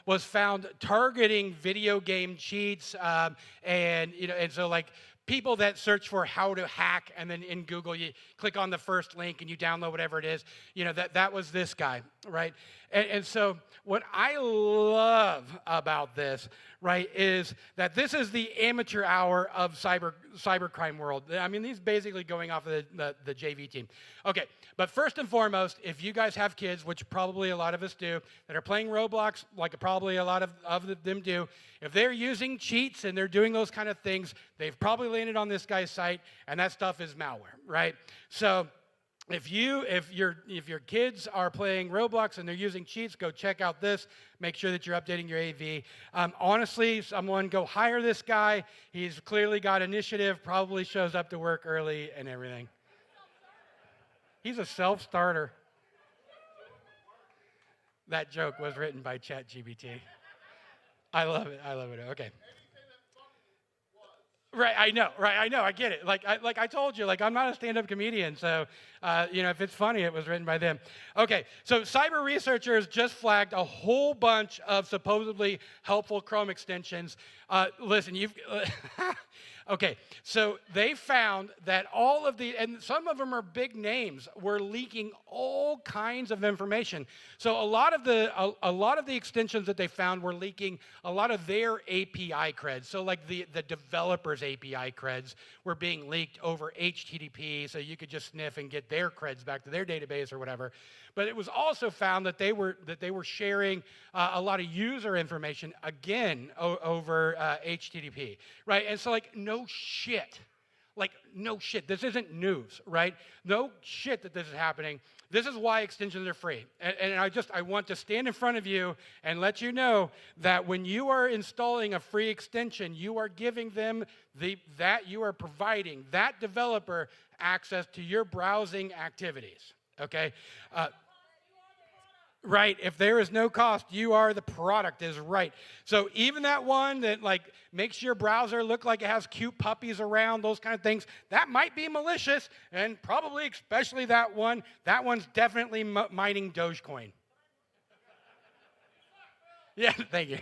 was found targeting video game cheats, and so like people that search for how to hack, and then in Google you click on the first link and you download whatever it is, that was this guy, right? And so what I love about this, right, is that this is the amateur hour of cybercrime world. I mean, these basically going off of the JV team. Okay, but first and foremost, if you guys have kids, which probably a lot of us do, that are playing Roblox, like probably a lot of them do, if they're using cheats and they're doing those kind of things, they've probably landed on this guy's site, and that stuff is malware, right? So if your kids are playing Roblox and they're using cheats, go check out this. Make sure that you're updating your AV. Honestly, someone go hire this guy. He's clearly got initiative, probably shows up to work early and everything. He's a self-starter. That joke was written by ChatGPT. I love it. Okay. Right, I know, I get it. Like I told you, like I'm not a stand-up comedian, so if it's funny, it was written by them. Okay, so cyber researchers just flagged a whole bunch of supposedly helpful Chrome extensions. Listen, okay, so they found that all of and some of them are big names, were leaking all kinds of information. So a lot of the extensions that they found were leaking a lot of their API creds. So like the developers' API creds were being leaked over HTTP, so you could just sniff and get their creds back to their database or whatever. But it was also found that they were sharing a lot of user information again over HTTP, right? And so like no shit. This isn't news, right? No shit that this is happening. This is why extensions are free. And I want to stand in front of you and let you know that when you are installing a free extension, you are giving them you are providing that developer access to your browsing activities, okay? Right, if there is no cost, you are the product is right. So even that one that like makes your browser look like it has cute puppies around, those kind of things, that might be malicious, and probably especially that one's definitely mining Dogecoin. Yeah, thank you.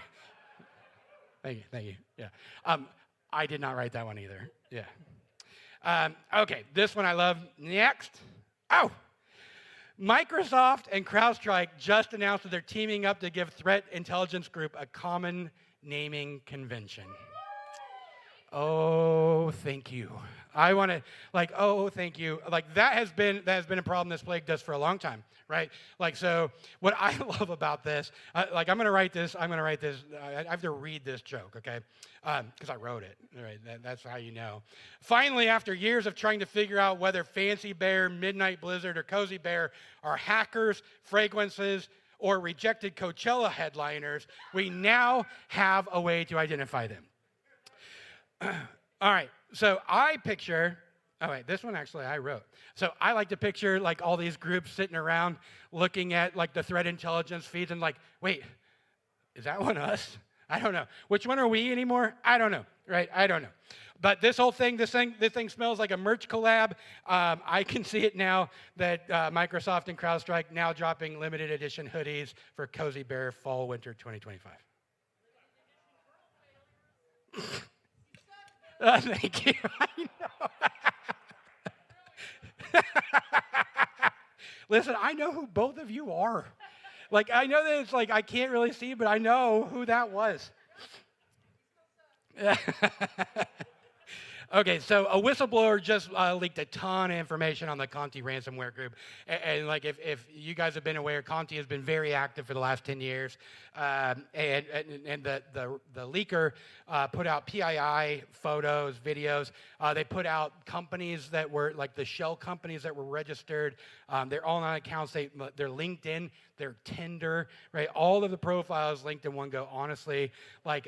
Yeah, I did not write that one either. Yeah. Okay, this one I love. Next. Oh. Microsoft and CrowdStrike just announced that they're teaming up to give Threat Intelligence Group a common naming convention. Oh, thank you. I want to thank you. Like that has been a problem this plagued us for a long time, right? Like so, what I love about this, I'm going to write this. I have to read this joke, okay? Because I wrote it. All right, that's how you know. Finally, after years of trying to figure out whether Fancy Bear, Midnight Blizzard, or Cozy Bear are hackers, fragrances, or rejected Coachella headliners, we now have a way to identify them. All right, so I picture, this one actually I wrote. So I like to picture like all these groups sitting around looking at like the threat intelligence feeds and like, wait, is that one us? I don't know. Which one are we anymore? I don't know, right? I don't know. But this thing smells like a merch collab. I can see it now that Microsoft and CrowdStrike now dropping limited edition hoodies for Cozy Bear Fall Winter 2025. Thank you. I know. Listen, I know who both of you are. Like, I know that it's like I can't really see, but I know who that was. Okay, so a whistleblower just leaked a ton of information on the Conti ransomware group. And like, if you guys have been aware, Conti has been very active for the last 10 years. And the leaker put out PII photos, videos. They put out companies that were, like the shell companies that were registered. Their online accounts, their LinkedIn, their Tinder, right? All of the profiles linked in one go, honestly. Like,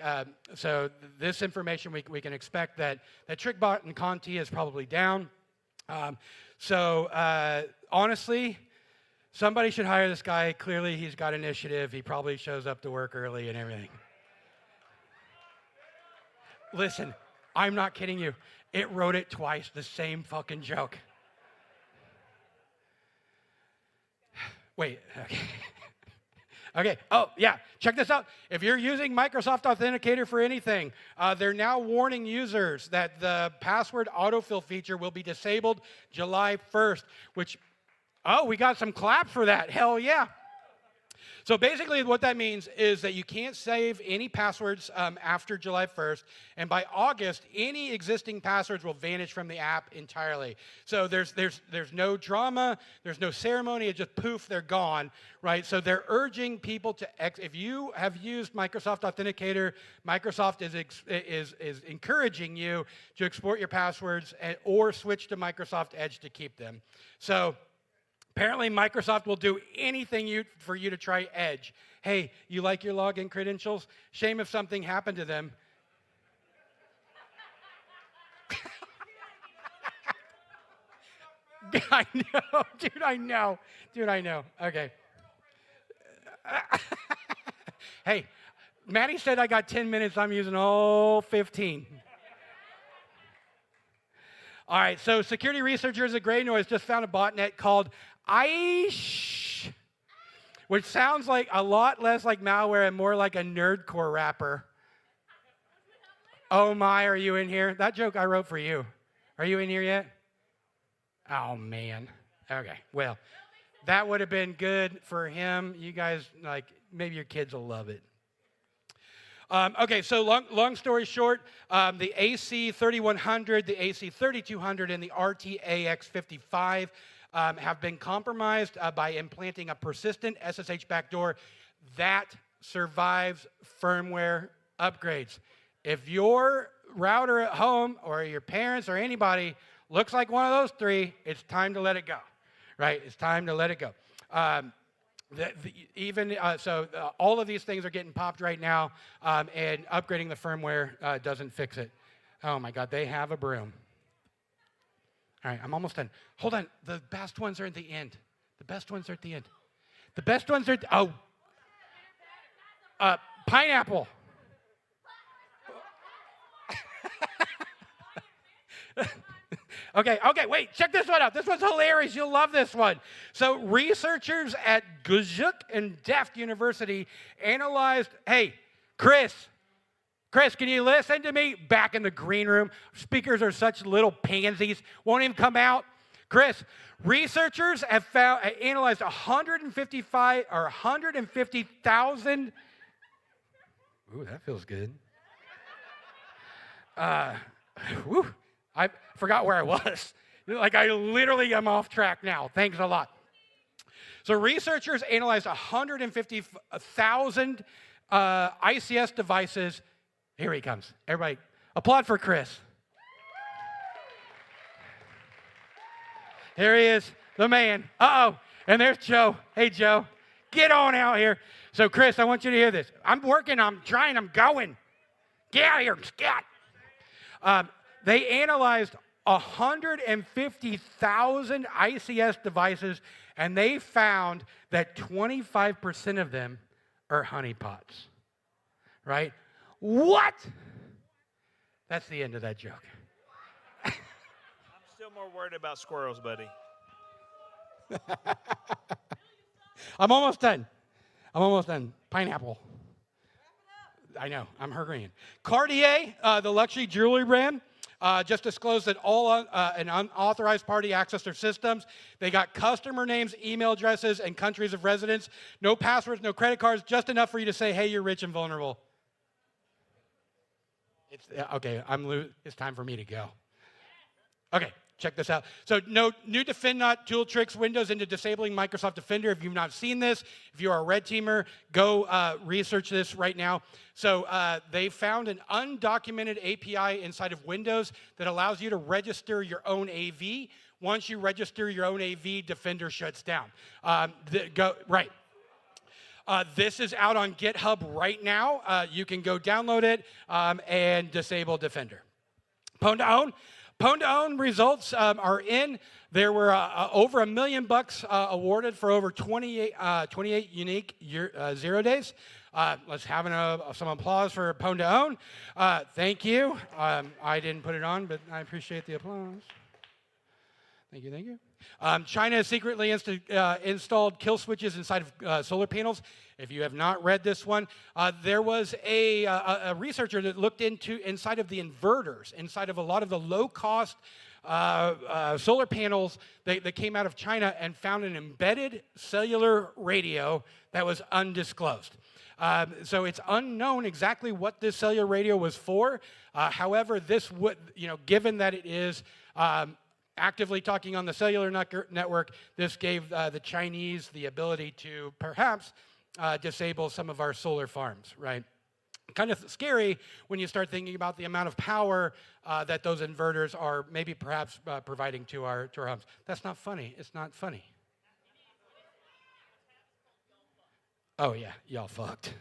so this information, we can expect that TrickBot and Conti is probably down. Honestly, somebody should hire this guy. Clearly, he's got initiative. He probably shows up to work early and everything. Listen, I'm not kidding you. It wrote it twice, the same fucking joke. Wait, okay. Okay. Oh, yeah. Check this out. If you're using Microsoft Authenticator for anything, they're now warning users that the password autofill feature will be disabled July 1st, which, oh, we got some claps for that. Hell yeah. So basically what that means is that you can't save any passwords after July 1st, and by August, any existing passwords will vanish from the app entirely. So there's no drama, there's no ceremony, it just poof, they're gone, right? So they're urging people to, if you have used Microsoft Authenticator, Microsoft is encouraging you to export your passwords or switch to Microsoft Edge to keep them. So apparently, Microsoft will do anything for you to try Edge. Hey, you like your login credentials? Shame if something happened to them. I know, dude, I know. Dude, I know. Okay. Hey, Maddie said I got 10 minutes. I'm using all 15. All right, so security researchers at Grey Noise just found a botnet called ICE, which sounds like a lot less like malware and more like a nerdcore rapper. Oh my, are you in here? That joke I wrote for you. Are you in here yet? Oh man. Okay, well, that would have been good for him. You guys, like, maybe your kids will love it. Okay, so long story short, the AC3100, the AC3200, and the RTAX55 have been compromised by implanting a persistent SSH backdoor that survives firmware upgrades. If your router at home or your parents or anybody looks like one of those three, it's time to let it go, right? It's time to let it go. All of these things are getting popped right now, and upgrading the firmware doesn't fix it. Oh my God, they have a broom. All right, I'm almost done. Hold on, the best ones are at the end. The best ones are at the end. The best ones are, pineapple. Okay, wait, check this one out. This one's hilarious. You'll love this one. So researchers at Guzuk and Delft University analyzed, hey, Chris, can you listen to me? Back in the green room. Speakers are such little pansies. Won't even come out. Chris, researchers have analyzed 150,000. Ooh, that feels good. Whew. I forgot where I was. Like, I literally am off track now. Thanks a lot. So researchers analyzed 150,000 ICS devices. Here he comes. Everybody, applaud for Chris. Here he is, the man. Uh-oh, and there's Joe. Hey, Joe, get on out here. So, Chris, I want you to hear this. I'm working, I'm trying, I'm going. Get out of here, scat. They analyzed 150,000 ICS devices, and they found that 25% of them are honeypots, right? What? That's the end of that joke. I'm still more worried about squirrels, buddy. I'm almost done. Pineapple. I know, I'm hurrying. Cartier, the luxury jewelry brand, just disclosed that all an unauthorized party accessed their systems. They got customer names, email addresses, and countries of residence. No passwords, no credit cards, just enough for you to say, hey, you're rich and vulnerable. Okay, it's time for me to go. Okay, check this out. So no new DefendNot tool tricks Windows into disabling Microsoft Defender. If you've not seen this, if you are a red teamer, go research this right now. So they found an undocumented API inside of Windows that allows you to register your own AV. Once you register your own AV, Defender shuts down. This is out on GitHub right now. You can go download it and disable Defender. Pwn to own. Pwn to own results are in. There were over $1 million awarded for over 28 unique 0 days. Let's have some applause for Pwn to own. Thank you. I didn't put it on, but I appreciate the applause. Thank you. China secretly installed kill switches inside of solar panels. If you have not read this one, there was a researcher that looked inside of the inverters, inside of a lot of the low-cost solar panels that came out of China, and found an embedded cellular radio that was undisclosed. So it's unknown exactly what this cellular radio was for. However, this would, given that it is actively talking on the cellular network, this gave the Chinese the ability to perhaps disable some of our solar farms, right? Kind of scary when you start thinking about the amount of power that those inverters are maybe perhaps providing to our homes. That's not funny. It's not funny. Oh yeah, y'all fucked.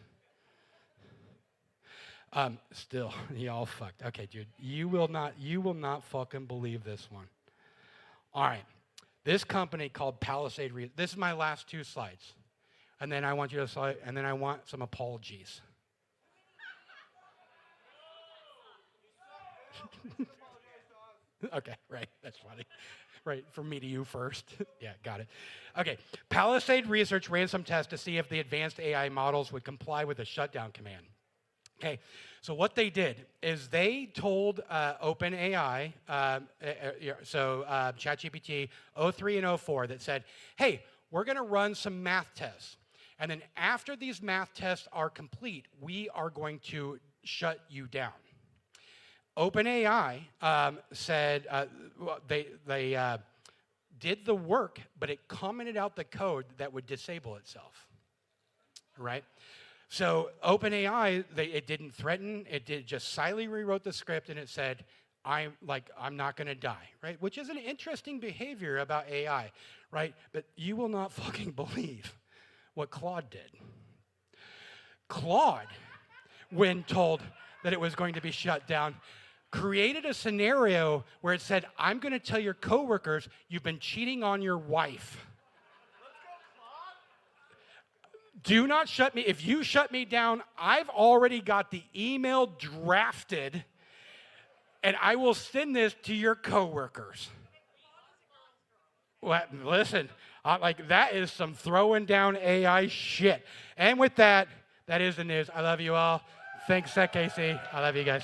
Still, y'all fucked. Okay, dude, you will not fucking believe this one. All right, this company called Palisade. This is my last 2 slides, and then I want you to slide, and then I want some apologies. Okay, right, that's funny. Right, from me to you first. Yeah, got it. Okay, Palisade Research ran some tests to see if the advanced AI models would comply with the shutdown command. Okay, so what they did is they told OpenAI, ChatGPT 03 and 04, that said, hey, we're going to run some math tests. And then after these math tests are complete, we are going to shut you down. OpenAI said they did the work, but it commented out the code that would disable itself, right? So OpenAI, it didn't threaten, it did just silently rewrote the script, and it said, I'm not going to die, right? Which is an interesting behavior about AI, right? But you will not fucking believe what Claude did. Claude, when told that it was going to be shut down, created a scenario where it said, I'm going to tell your coworkers you've been cheating on your wife. Do not shut me. If you shut me down, I've already got the email drafted, and I will send this to your coworkers. Well, listen, that is some throwing down AI shit. And with that, that is the news. I love you all. Thanks, Seckc. I love you guys.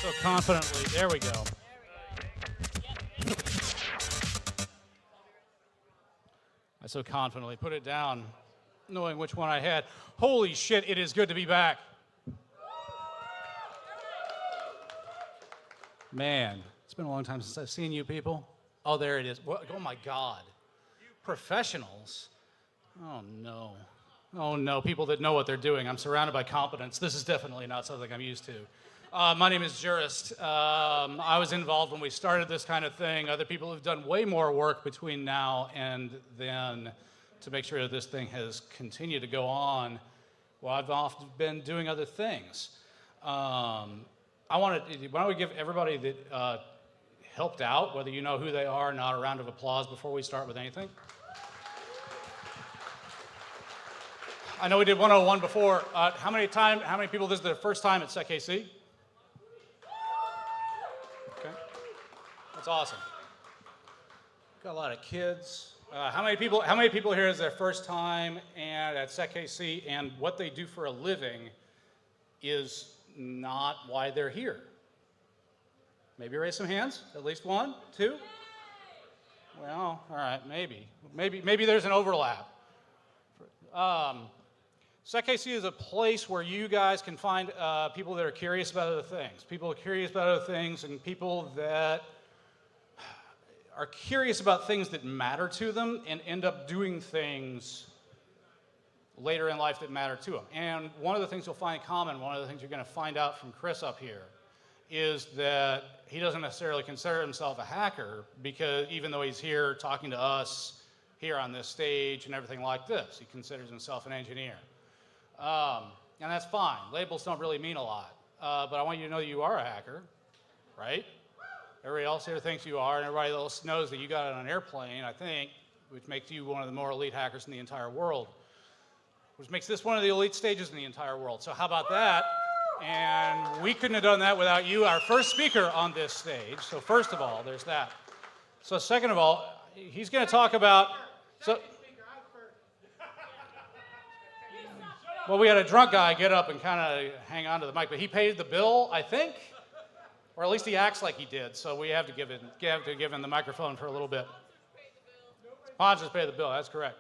So confidently, there we go. I so confidently put it down, knowing which one I had. Holy shit, it is good to be back. Man, it's been a long time since I've seen you people. Oh, there it is. Oh my God. Professionals? Oh no. Oh no, people that know what they're doing. I'm surrounded by competence. This is definitely not something I'm used to. My name is Jurist. I was involved when we started this kind of thing. Other people have done way more work between now and then to make sure that this thing has continued to go on. Well, I've often been doing other things. Why don't we give everybody that helped out, whether you know who they are or not, a round of applause before we start with anything? I know we did 101 before. How many people this is their first time at Seckc? Okay, that's awesome. Got a lot of kids. How many people here is their first time and at Seckc, and what they do for a living is not why they're here? Maybe raise some hands. At least one, two. Well, all right, maybe there's an overlap. Seckc is a place where you guys can find people that are curious about other things. People are curious about other things, and people that are curious about things that matter to them and end up doing things later in life that matter to them. And one of the things you'll find in common, one of the things you're going to find out from Chris up here, is that he doesn't necessarily consider himself a hacker, because even though he's here talking to us here on this stage and everything like this, he considers himself an engineer. And that's fine. Labels don't really mean a lot. But I want you to know you are a hacker, right? Everybody else here thinks you are, and everybody else knows that you got it on an airplane, I think, which makes you one of the more elite hackers in the entire world, which makes this one of the elite stages in the entire world. So how about that? And we couldn't have done that without you, our first speaker on this stage. So first of all, there's that. So second of all, he's going to talk about... Well, we had a drunk guy get up and kind of hang on to the mic, but he paid the bill, I think, or at least he acts like he did. So we have to give him the microphone for a little bit. Pontius paid the bill. That's correct.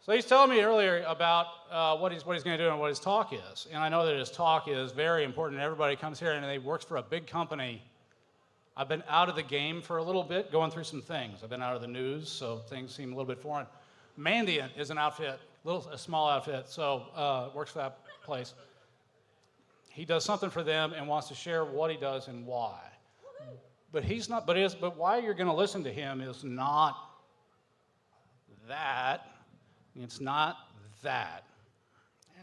So he's telling me earlier about what he's going to do and what his talk is, and I know that his talk is very important. Everybody comes here and he works for a big company. I've been out of the game for a little bit, going through some things. I've been out of the news, so things seem a little bit foreign. Mandiant is an outfit. A small outfit, so works for that place. He does something for them and wants to share what he does and why. But why you're going to listen to him is not that. It's not that.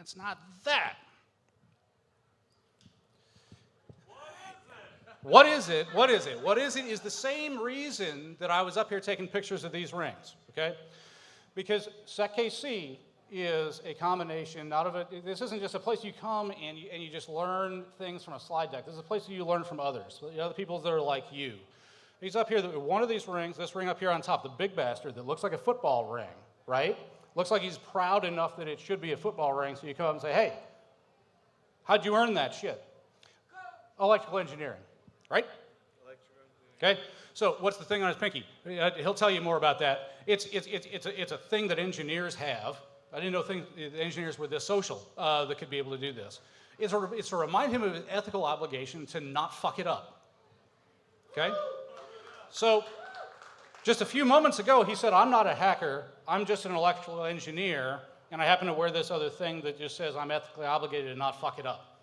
It's not that. What is it? What is it? What is it is the same reason that I was up here taking pictures of these rings, okay? Because Seckc is a combination, this isn't just a place you come and you just learn things from a slide deck. This is a place that you learn from others, the other people that are like you. He's up here, one of these rings, this ring up here on top, the big bastard that looks like a football ring, right? Looks like he's proud enough that it should be a football ring, so you come up and say, hey, how'd you earn that shit? Electrical engineering, right? Okay, so what's the thing on his pinky? He'll tell you more about that. It's a thing that engineers have. I didn't know the engineers were this social that could be able to do this. It's to remind him of his ethical obligation to not fuck it up. Okay? So, just a few moments ago, he said, I'm not a hacker, I'm just an electrical engineer, and I happen to wear this other thing that just says I'm ethically obligated to not fuck it up.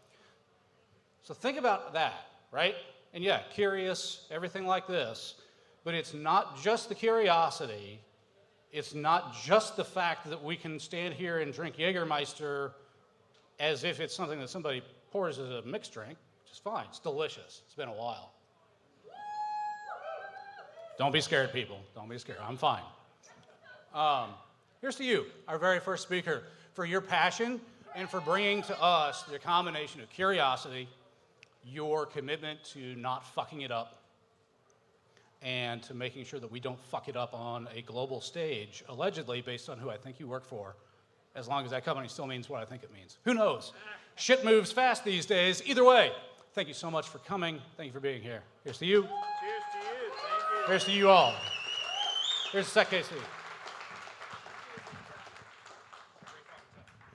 So think about that, right? And yeah, curious, everything like this, but it's not just the curiosity. It's not just the fact that we can stand here and drink Jägermeister as if it's something that somebody pours as a mixed drink, which is fine. It's delicious. It's been a while. Don't be scared, people. Don't be scared. I'm fine. Here's to you, our very first speaker, for your passion and for bringing to us the combination of curiosity, your commitment to not fucking it up, and to making sure that we don't fuck it up on a global stage, allegedly based on who I think you work for, as long as that company still means what I think it means. Who knows? Shit moves fast these days. Either way, thank you so much for coming. Thank you for being here. Here's to you. Cheers to you. Thank you. Here's to you all. Here's Seckc KC.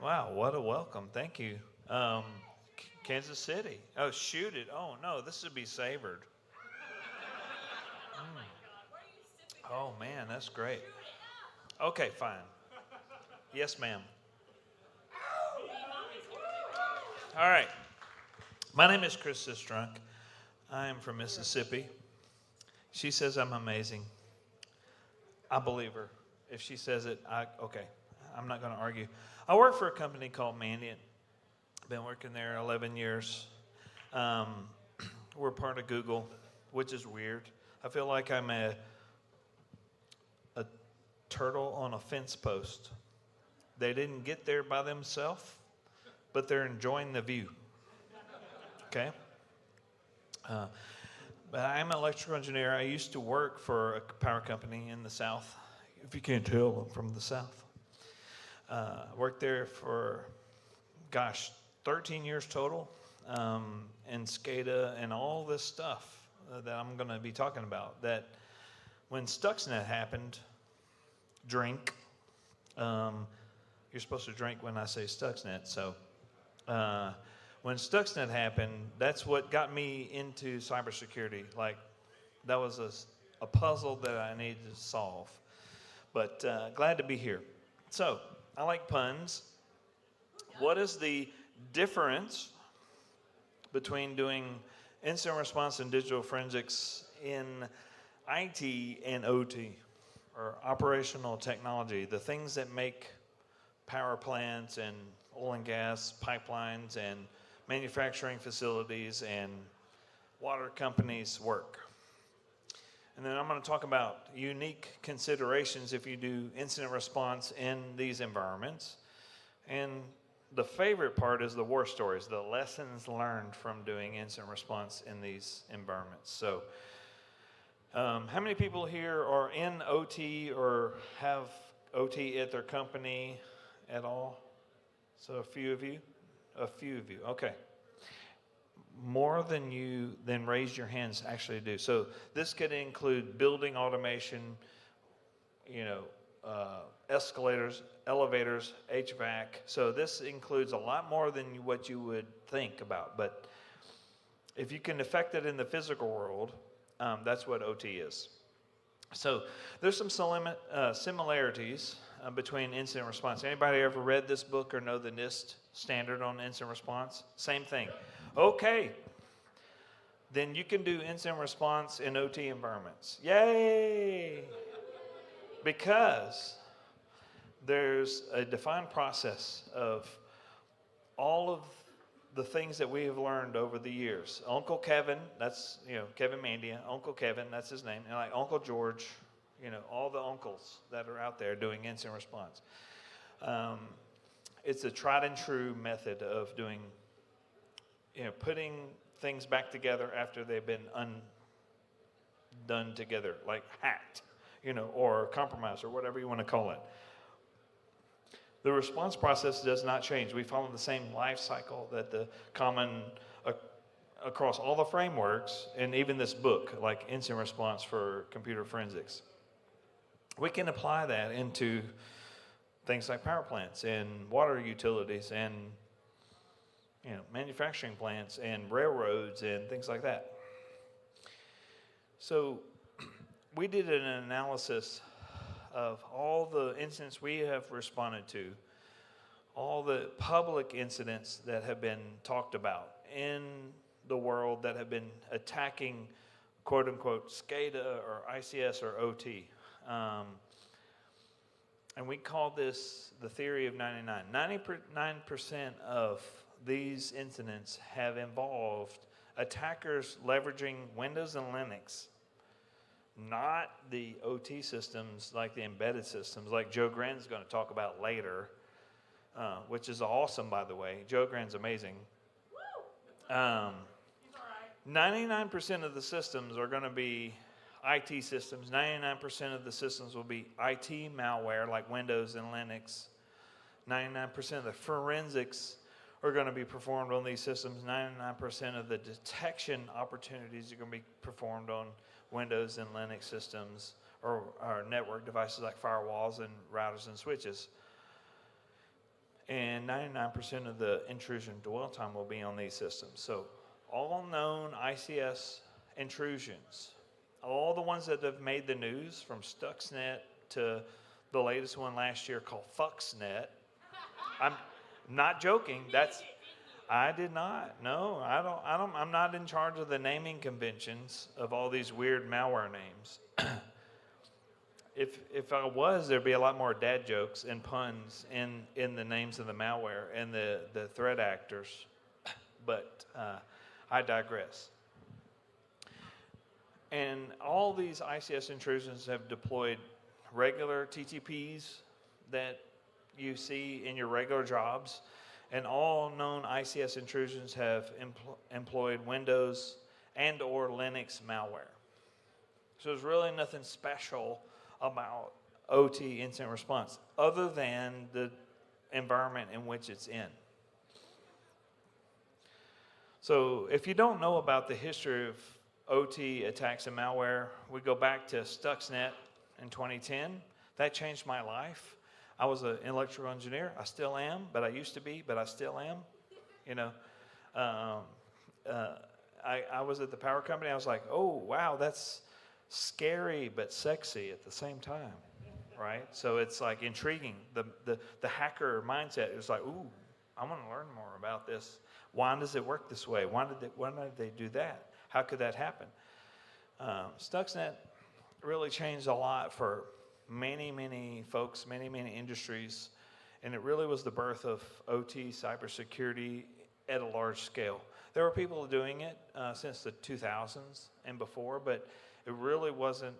Wow, what a welcome. Thank you. Kansas City. Oh, shoot it. Oh, no, this should be savored. Oh, man, that's great. Okay, fine. Yes, ma'am. All right. My name is Chris Sistrunk. I am from Mississippi. She says I'm amazing. I believe her. If she says it, okay. I'm not going to argue. I work for a company called Mandiant. Been working there 11 years. We're part of Google, which is weird. I feel like I'm a turtle on a fence post. They didn't get there by themselves, but they're enjoying the view. Okay? But I'm an electrical engineer. I used to work for a power company in the South. If you can't tell, I'm from the South. Worked there for, 13 years total, and SCADA and all this stuff that I'm going to be talking about. That when Stuxnet happened, drink. You're supposed to drink when I say Stuxnet. So when Stuxnet happened, that's what got me into cybersecurity. Like, that was a puzzle that I needed to solve. But glad to be here. So I like puns. What is the difference between doing incident response and digital forensics in IT and OT, or operational technology, the things that make power plants and oil and gas pipelines and manufacturing facilities and water companies work? And then I'm going to talk about unique considerations if you do incident response in these environments. And the favorite part is the war stories, the lessons learned from doing incident response in these environments. So how many people here are in OT or have OT at their company at all? So a few of you? A few of you, okay. More than you then raise your hands actually do. So this could include building automation, escalators, elevators, HVAC. So this includes a lot more than what you would think about. But if you can affect it in the physical world, that's what OT is. So there's some similarities between incident response. Anybody ever read this book or know the NIST standard on incident response? Same thing. Okay, then you can do incident response in OT environments. Yay! Because there's a defined process of all of the things that we have learned over the years. Uncle Kevin, that's, Kevin Mandiant, Uncle Kevin, that's his name, and like Uncle George, all the uncles that are out there doing incident response. It's a tried and true method of doing, putting things back together after they've been undone together, like hacked, or compromised, or whatever you want to call it. The response process does not change. We follow the same life cycle that the common across all the frameworks, and even this book, like incident response for computer forensics. We can apply that into things like power plants and water utilities and manufacturing plants and railroads and things like that. So we did an analysis of all the incidents we have responded to, all the public incidents that have been talked about in the world that have been attacking, quote unquote, SCADA or ICS or OT. And we call this the theory of 99. 99% of these incidents have involved attackers leveraging Windows and Linux, not the OT systems like the embedded systems like Joe Grand is going to talk about later, which is awesome, by the way. Joe Grand's amazing. 99% of the systems are going to be IT systems. 99% of the systems will be IT malware like Windows and Linux. 99% of the forensics are going to be performed on these systems. 99% of the detection opportunities are going to be performed on Windows and Linux systems or network devices like firewalls and routers and switches. And 99% of the intrusion dwell time will be on these systems. So all known ICS intrusions, all the ones that have made the news, from Stuxnet to the latest one last year called Fuxnet. I'm not joking. I did not. No, I'm not in charge of the naming conventions of all these weird malware names. If I was, there'd be a lot more dad jokes and puns in the names of the malware and the threat actors. But I digress. And all these ICS intrusions have deployed regular TTPs that you see in your regular jobs, and all known ICS intrusions have employed Windows and or Linux malware. So there's really nothing special about OT incident response other than the environment in which it's in. So if you don't know about the history of OT attacks and malware, we go back to Stuxnet in 2010. That changed my life. I was an electrical engineer. I still am, but I used to be, but I still am. You know, I was at the power company. I was like, oh, wow, that's scary but sexy at the same time, right? So it's like intriguing. The hacker mindset is like, ooh, I want to learn more about this. Why does it work this way? Why did they do that? How could that happen? Stuxnet really changed a lot for many, many folks, many, many industries, and it really was the birth of OT cybersecurity at a large scale. There were people doing it since the 2000s and before, but it really wasn't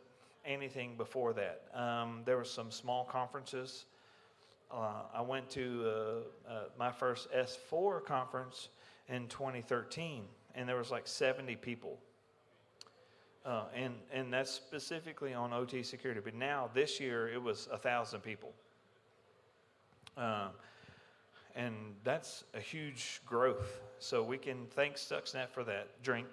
anything before that. There were some small conferences. I went to my first S4 conference in 2013, and there was like 70 people. And that's specifically on OT security. But now, this year, it was 1,000 people. And that's a huge growth. So we can thank Stuxnet for that. Drink.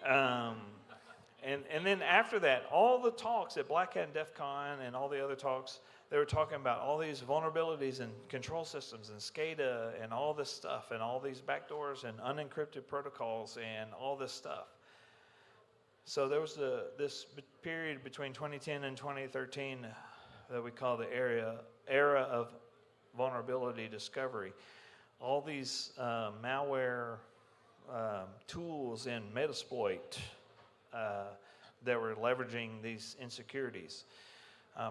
And then after that, all the talks at Black Hat and DEFCON and all the other talks, they were talking about all these vulnerabilities in control systems and SCADA and all this stuff and all these backdoors and unencrypted protocols and all this stuff. So there was this period between 2010 and 2013 that we call the era of vulnerability discovery. All these malware tools in Metasploit that were leveraging these insecurities.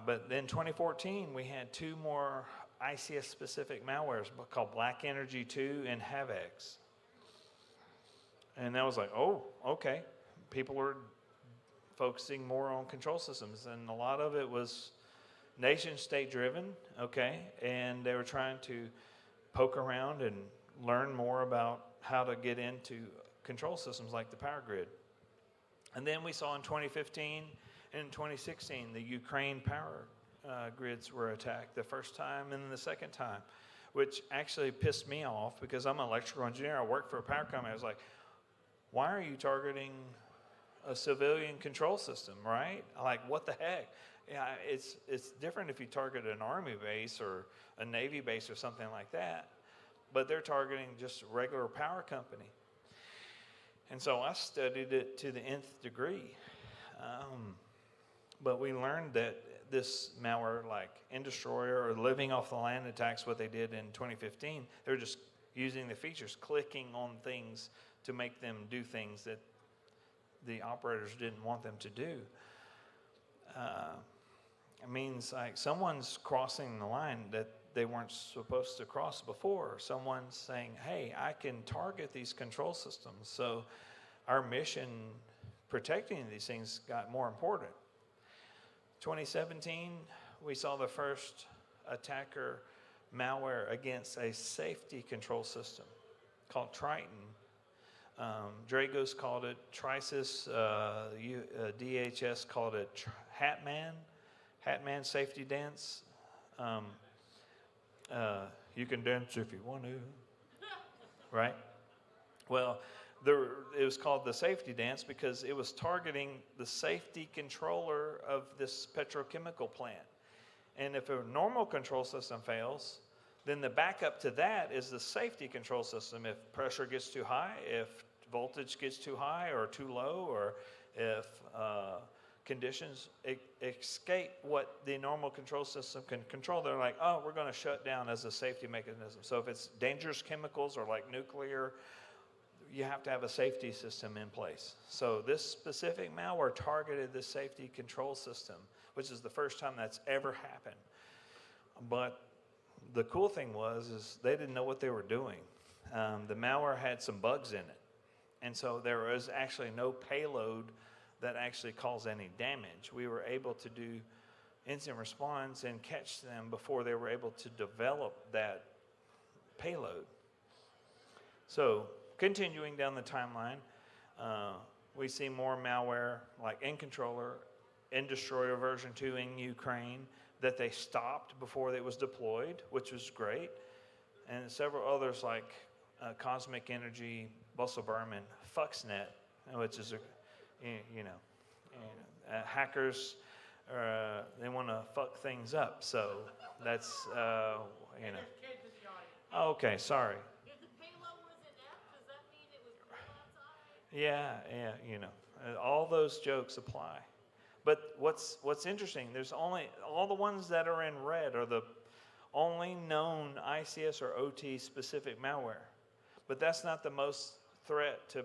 But then 2014, we had two more ICS-specific malwares called Black Energy 2 and Havex. And that was like, oh, okay. People were focusing more on control systems, and a lot of it was nation-state driven, okay? And they were trying to poke around and learn more about how to get into control systems like the power grid. And then we saw in 2015 and 2016, the Ukraine power grids were attacked the first time and then the second time, which actually pissed me off because I'm an electrical engineer. I work for a power company. I was like, why are you targeting a civilian control system, right? Like, what the heck? Yeah, it's different if you target an Army base or a Navy base or something like that, but they're targeting just a regular power company. And so I studied it to the nth degree. But we learned that this malware, like Indestroyer or living off the land attacks, what they did in 2015, they were just using the features, clicking on things to make them do things that the operators didn't want them to do. It means like someone's crossing the line that they weren't supposed to cross before. Someone's saying, hey, I can target these control systems. So our mission protecting these things got more important. 2017, we saw the first attacker malware against a safety control system called Triton. Dragos called it Trisis, DHS called it Hatman Safety Dance. You can dance if you want to, right? Well, it was called the safety dance because it was targeting the safety controller of this petrochemical plant. And if a normal control system fails, then the backup to that is the safety control system. If pressure gets too high, if voltage gets too high or too low, or if conditions escape what the normal control system can control, they're like, oh, we're going to shut down as a safety mechanism. So if it's dangerous chemicals or like nuclear, you have to have a safety system in place. So this specific malware targeted the safety control system, which is the first time that's ever happened. But the cool thing is they didn't know what they were doing. The malware had some bugs in it. And so there was actually no payload that actually caused any damage. We were able to do incident response and catch them before they were able to develop that payload. So continuing down the timeline, we see more malware like nController, nDestroyer version 2 in Ukraine that they stopped before it was deployed, which was great. And several others like Cosmic Energy, Bustle Berman, Fuxnet, which is hackers, they want to fuck things up. So that's, There's kids in the audience. Oh, okay, sorry. If the payload was inept, does that mean it was cool outside? Yeah, all those jokes apply. But what's interesting, there's only, all the ones that are in red are the only known ICS or OT specific malware. But that's not the most threat to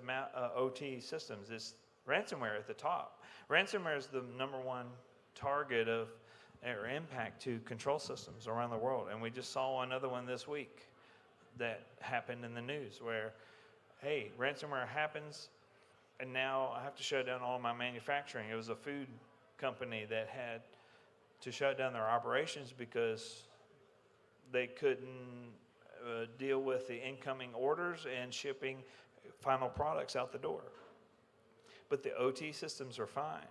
OT systems. It's ransomware at the top. Ransomware is the #1 target of or impact to control systems around the world. And we just saw another one this week that happened in the news where, hey, ransomware happens, and now I have to shut down all my manufacturing. It was a food company that had to shut down their operations because they couldn't deal with the incoming orders and shipping final products out the door. But the OT systems are fine.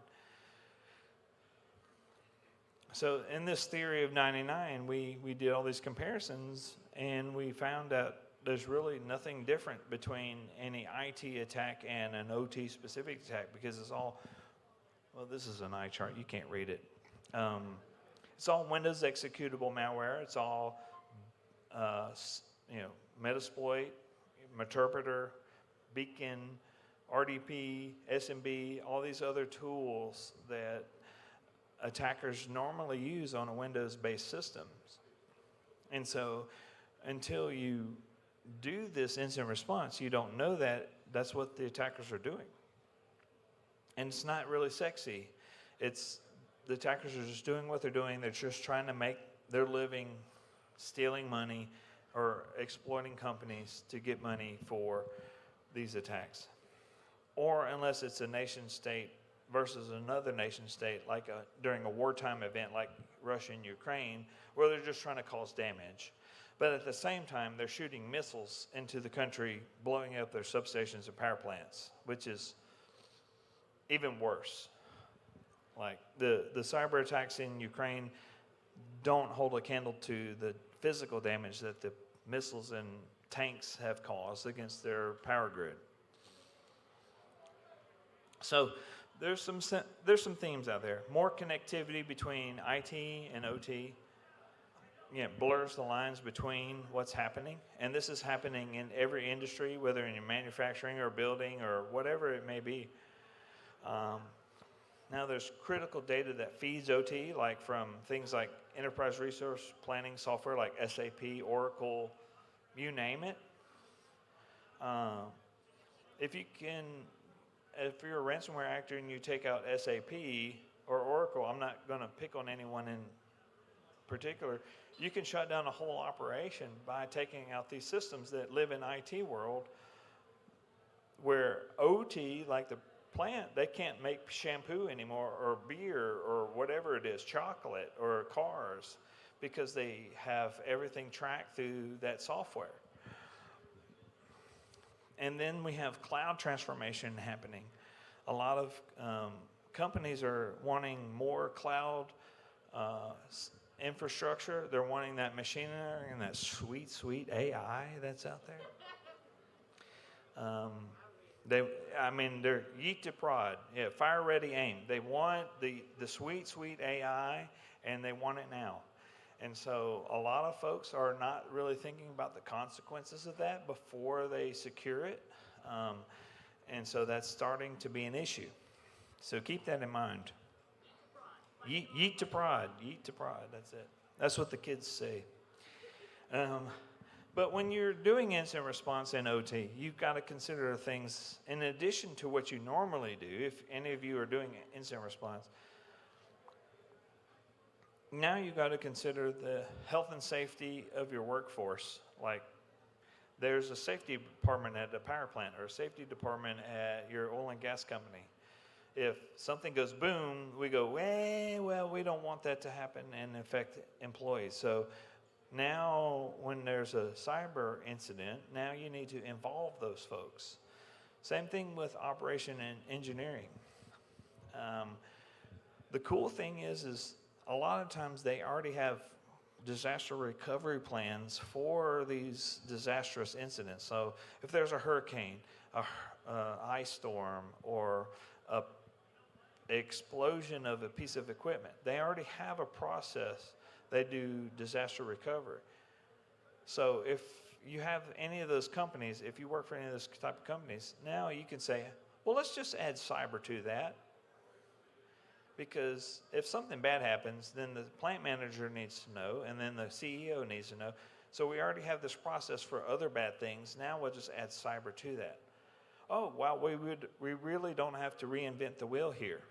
So in this theory of 99, we did all these comparisons, and we found out there's really nothing different between any IT attack and an OT specific attack, because it's all, well, this is an eye chart, you can't read it. It's all Windows executable malware. It's all Metasploit, Meterpreter, Beacon, RDP, SMB, all these other tools that attackers normally use on a Windows-based systems. And so until you do this incident response, you don't know that that's what the attackers are doing. And it's not really sexy. It's the attackers are just doing what they're doing. They're just trying to make their living stealing money or exploiting companies to get money for these attacks. Or unless it's a nation state versus another nation state, like during a wartime event like Russia and Ukraine, where they're just trying to cause damage. But at the same time, they're shooting missiles into the country, blowing up their substations and power plants, which is even worse. Like the cyber attacks in Ukraine don't hold a candle to the physical damage that the missiles and tanks have caused against their power grid. So there's some themes out there. More connectivity between IT and OT. Blurs the lines between what's happening. And this is happening in every industry, whether in manufacturing or building or whatever it may be. Now there's critical data that feeds OT, like from things like enterprise resource planning software like SAP, Oracle, you name it. If you're a ransomware actor and you take out SAP or Oracle, I'm not going to pick on anyone in particular, you can shut down a whole operation by taking out these systems that live in IT world, where OT, like the plant, they can't make shampoo anymore or beer or whatever it is, chocolate or cars, because they have everything tracked through that software. And then we have cloud transformation happening. A lot of companies are wanting more cloud infrastructure. They're wanting that machine learning and that sweet, sweet AI that's out there. They're yeet to prod. Yeah, fire ready aim. They want the sweet, sweet AI, and they want it now. And so a lot of folks are not really thinking about the consequences of that before they secure it. And so that's starting to be an issue. So keep that in mind. Yeet to prod. Yeet to prod. That's it. That's what the kids say. But when you're doing incident response in OT, you've got to consider things in addition to what you normally do. If any of you are doing incident response, now you've got to consider the health and safety of your workforce. Like, there's a safety department at a power plant or a safety department at your oil and gas company. If something goes boom, we go, well, we don't want that to happen and affect employees. So now when there's a cyber incident, now you need to involve those folks. Same thing with operation and engineering. The cool thing is a lot of times they already have disaster recovery plans for these disastrous incidents. So if there's a hurricane, a ice storm, or a explosion of a piece of equipment, they already have a process. They do disaster recovery. So if you have any of those companies, if you work for any of those type of companies, now you can say, well, let's just add cyber to that. Because if something bad happens, then the plant manager needs to know, and then the CEO needs to know. So we already have this process for other bad things. Now we'll just add cyber to that. Oh, wow, we really don't have to reinvent the wheel here,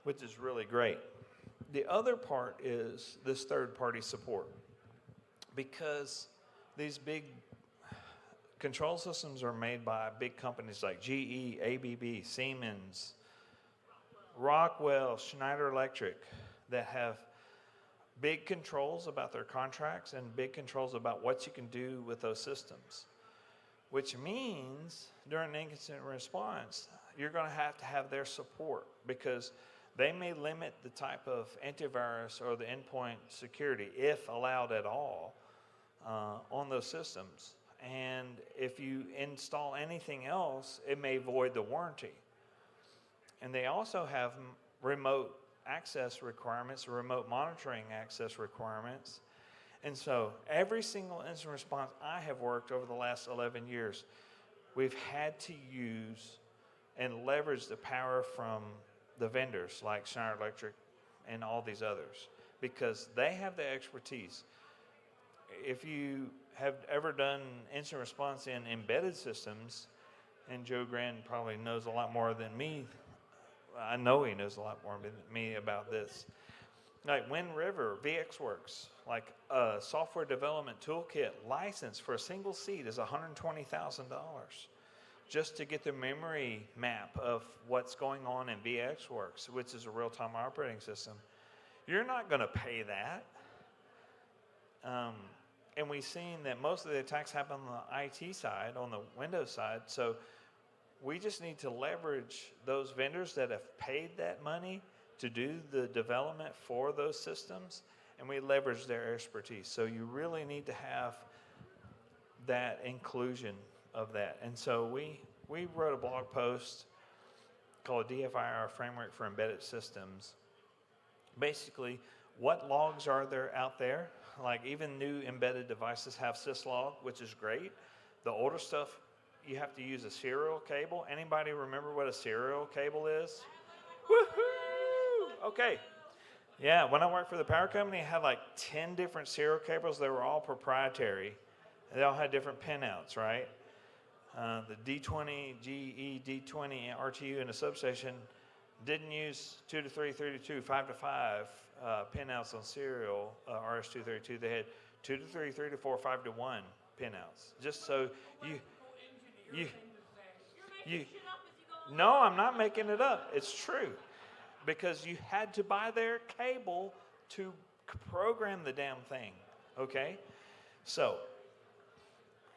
which is really great. The other part is this third-party support. Because these big control systems are made by big companies like GE, ABB, Siemens, Rockwell, Schneider Electric, that have big controls about their contracts and big controls about what you can do with those systems. Which means during an incident response, you're going to have their support, because they may limit the type of antivirus or the endpoint security, if allowed at all, on those systems. And if you install anything else, it may void the warranty. And they also have remote access requirements, remote monitoring access requirements. And so every single incident response I have worked over the last 11 years, we've had to use and leverage the power from the vendors like Schneider Electric and all these others, because they have the expertise. If you have ever done incident response in embedded systems, and Joe Grand probably knows a lot more than me, I know he knows a lot more than me about this. Like Wind River, VxWorks, like a software development toolkit license for a single seat is $120,000 just to get the memory map of what's going on in VxWorks, which is a real-time operating system. You're not going to pay that. And we've seen that most of the attacks happen on the IT side, on the Windows side. So we just need to leverage those vendors that have paid that money to do the development for those systems, and we leverage their expertise. So you really need to have that inclusion of that. And so we wrote a blog post called DFIR Framework for Embedded Systems. Basically, what logs are there out there? Like even new embedded devices have syslog, which is great. The older stuff, you have to use a serial cable. Anybody remember what a serial cable is? Woohoo! Okay. Yeah, when I worked for the power company, I had like 10 different serial cables. They were all proprietary. They all had different pinouts, right? The D20, GE, D20 RTU in a substation didn't use 2 to 3, 3 to 2, 5 to 5 pinouts on serial RS-232. They had 2 to 3, 3 to 4, 5 to 1 pinouts. Just so you no, I'm not making it up. It's true. Because you had to buy their cable to program the damn thing, okay? So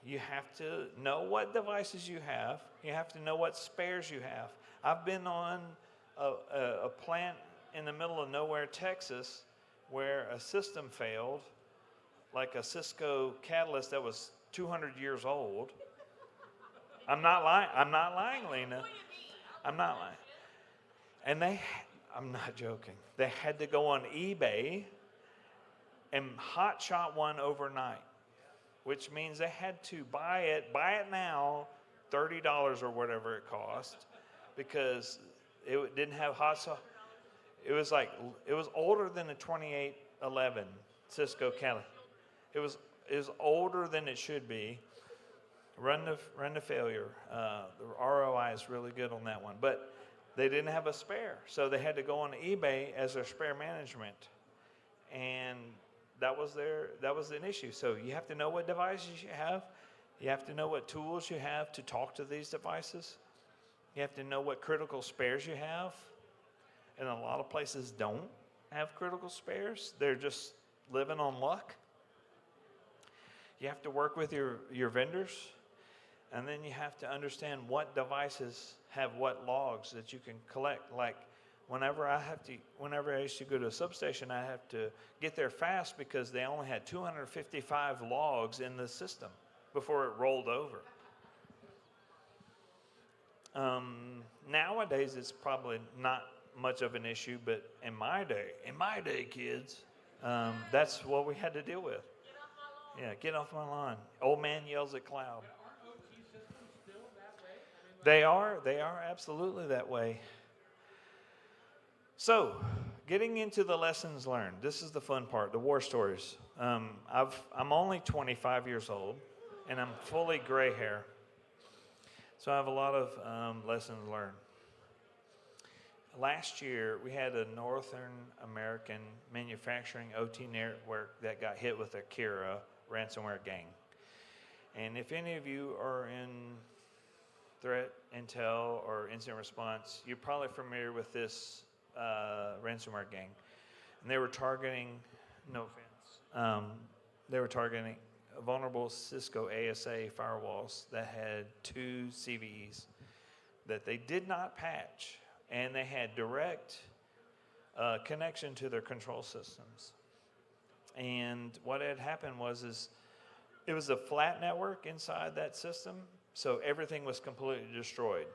you have to know what devices you have. You have to know what spares you have. I've been on a plant in the middle of nowhere, Texas, where a system failed, like a Cisco catalyst that was 200 years old. I'm not lying. I'm not lying, Lena. I'm not lying. And I'm not joking. They had to go on eBay and hotshot one overnight, which means they had to buy it now, $30 or whatever it cost, because it didn't have hot sauce. It was older than the 2811 Cisco catalyst. It was older than it should be. Run to failure. The ROI is really good on that one, but they didn't have a spare, so they had to go on eBay as their spare management, and that was an issue. So you have to know what devices you have. You have to know what tools you have to talk to these devices. You have to know what critical spares you have, and a lot of places don't have critical spares. They're just living on luck. You have to work with your vendors. And then you have to understand what devices have what logs that you can collect. Like whenever I used to go to a substation, I have to get there fast because they only had 255 logs in the system before it rolled over. Nowadays, it's probably not much of an issue, but in my day, kids, that's what we had to deal with. Yeah, get off my lawn. Old man yells at cloud. They are absolutely that way. So, getting into the lessons learned. This is the fun part, the war stories. I'm only 25 years old, and I'm fully gray hair. So I have a lot of lessons learned. Last year, we had a Northern American manufacturing OT network that got hit with a Kira ransomware gang. And if any of you are in threat intel or incident response, you're probably familiar with this ransomware gang. And they were targeting, no offense, they were targeting vulnerable Cisco ASA firewalls that had 2 CVEs that they did not patch, and they had direct connection to their control systems. And what had happened was it was a flat network inside that system, so everything was completely destroyed.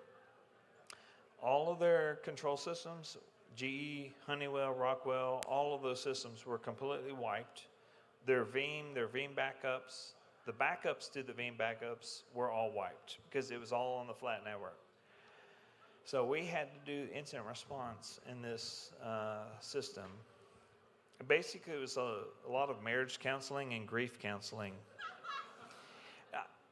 All of their control systems, GE, Honeywell, Rockwell, all of those systems were completely wiped. Their Veeam backups, the backups to the Veeam backups were all wiped because it was all on the flat network. So we had to do incident response in this system. Basically, it was a lot of marriage counseling and grief counseling.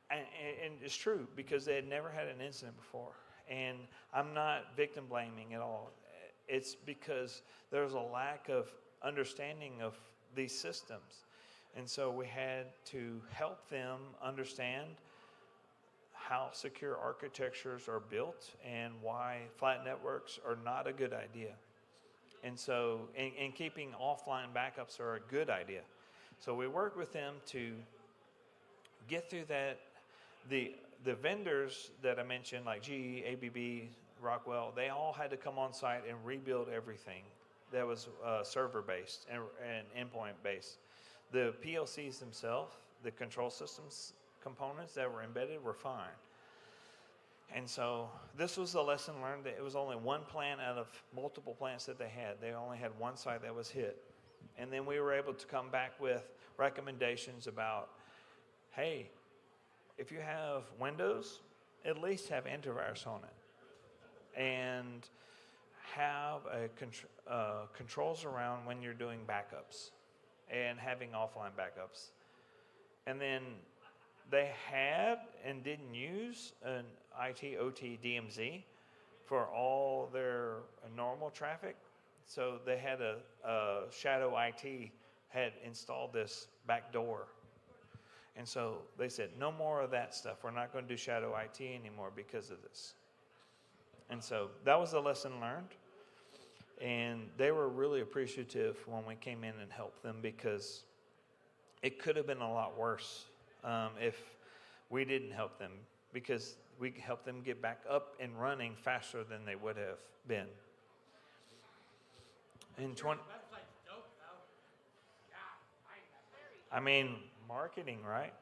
And it's true because they had never had an incident before. And I'm not victim blaming at all. It's because there's a lack of understanding of these systems. And so we had to help them understand how secure architectures are built and why flat networks are not a good idea. And so, and keeping offline backups are a good idea. So we work with them to get through that. The vendors that I mentioned, like GE, ABB, Rockwell, they all had to come on site and rebuild everything that was server-based and endpoint-based. The PLCs themselves, the control systems components that were embedded were fine. And so this was a lesson learned that it was only one plant out of multiple plants that they had. They only had one site that was hit. And then we were able to come back with recommendations about, hey, if you have Windows, at least have antivirus on it. And have controls around when you're doing backups and having offline backups. And then they had and didn't use an IT, OT, DMZ for all their normal traffic. So they had a shadow IT had installed this back door. And so they said, no more of that stuff. We're not going to do shadow IT anymore because of this. And so that was a lesson learned. And they were really appreciative when we came in and helped them because it could have been a lot worse if we didn't help them, because we helped them get back up and running faster than they would have been. In 20, Website's dope, though. I mean, marketing, right?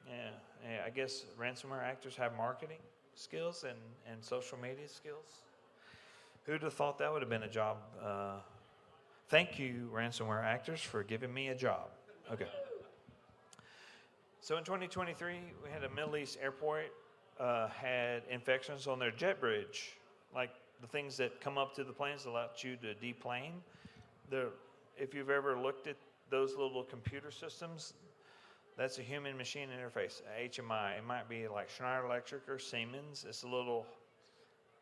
Yeah, I guess ransomware actors have marketing skills and social media skills. Who'd have thought that would have been a job? Thank you, ransomware actors, for giving me a job. Okay. So in 2023, we had a Middle East airport had infections on their jet bridge, like the things that come up to the planes that allow you to deplane. If you've ever looked at those little computer systems, that's a human-machine interface, HMI. It might be like Schneider Electric or Siemens. It's a little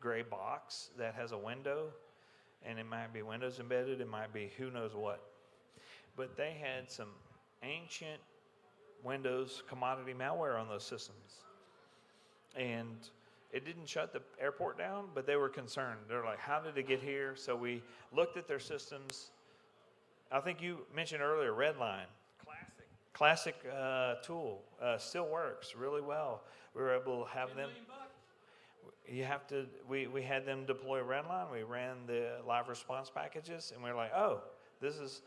gray box that has a window, and it might be Windows embedded. It might be who knows what. But they had some ancient Windows commodity malware on those systems. And it didn't shut the airport down, but they were concerned. They're like, how did it get here? So we looked at their systems. I think you mentioned earlier, Redline. Classic tool, still works really well. We were able to have them. We had them deploy Redline. We ran the live response packages, and we were like, oh,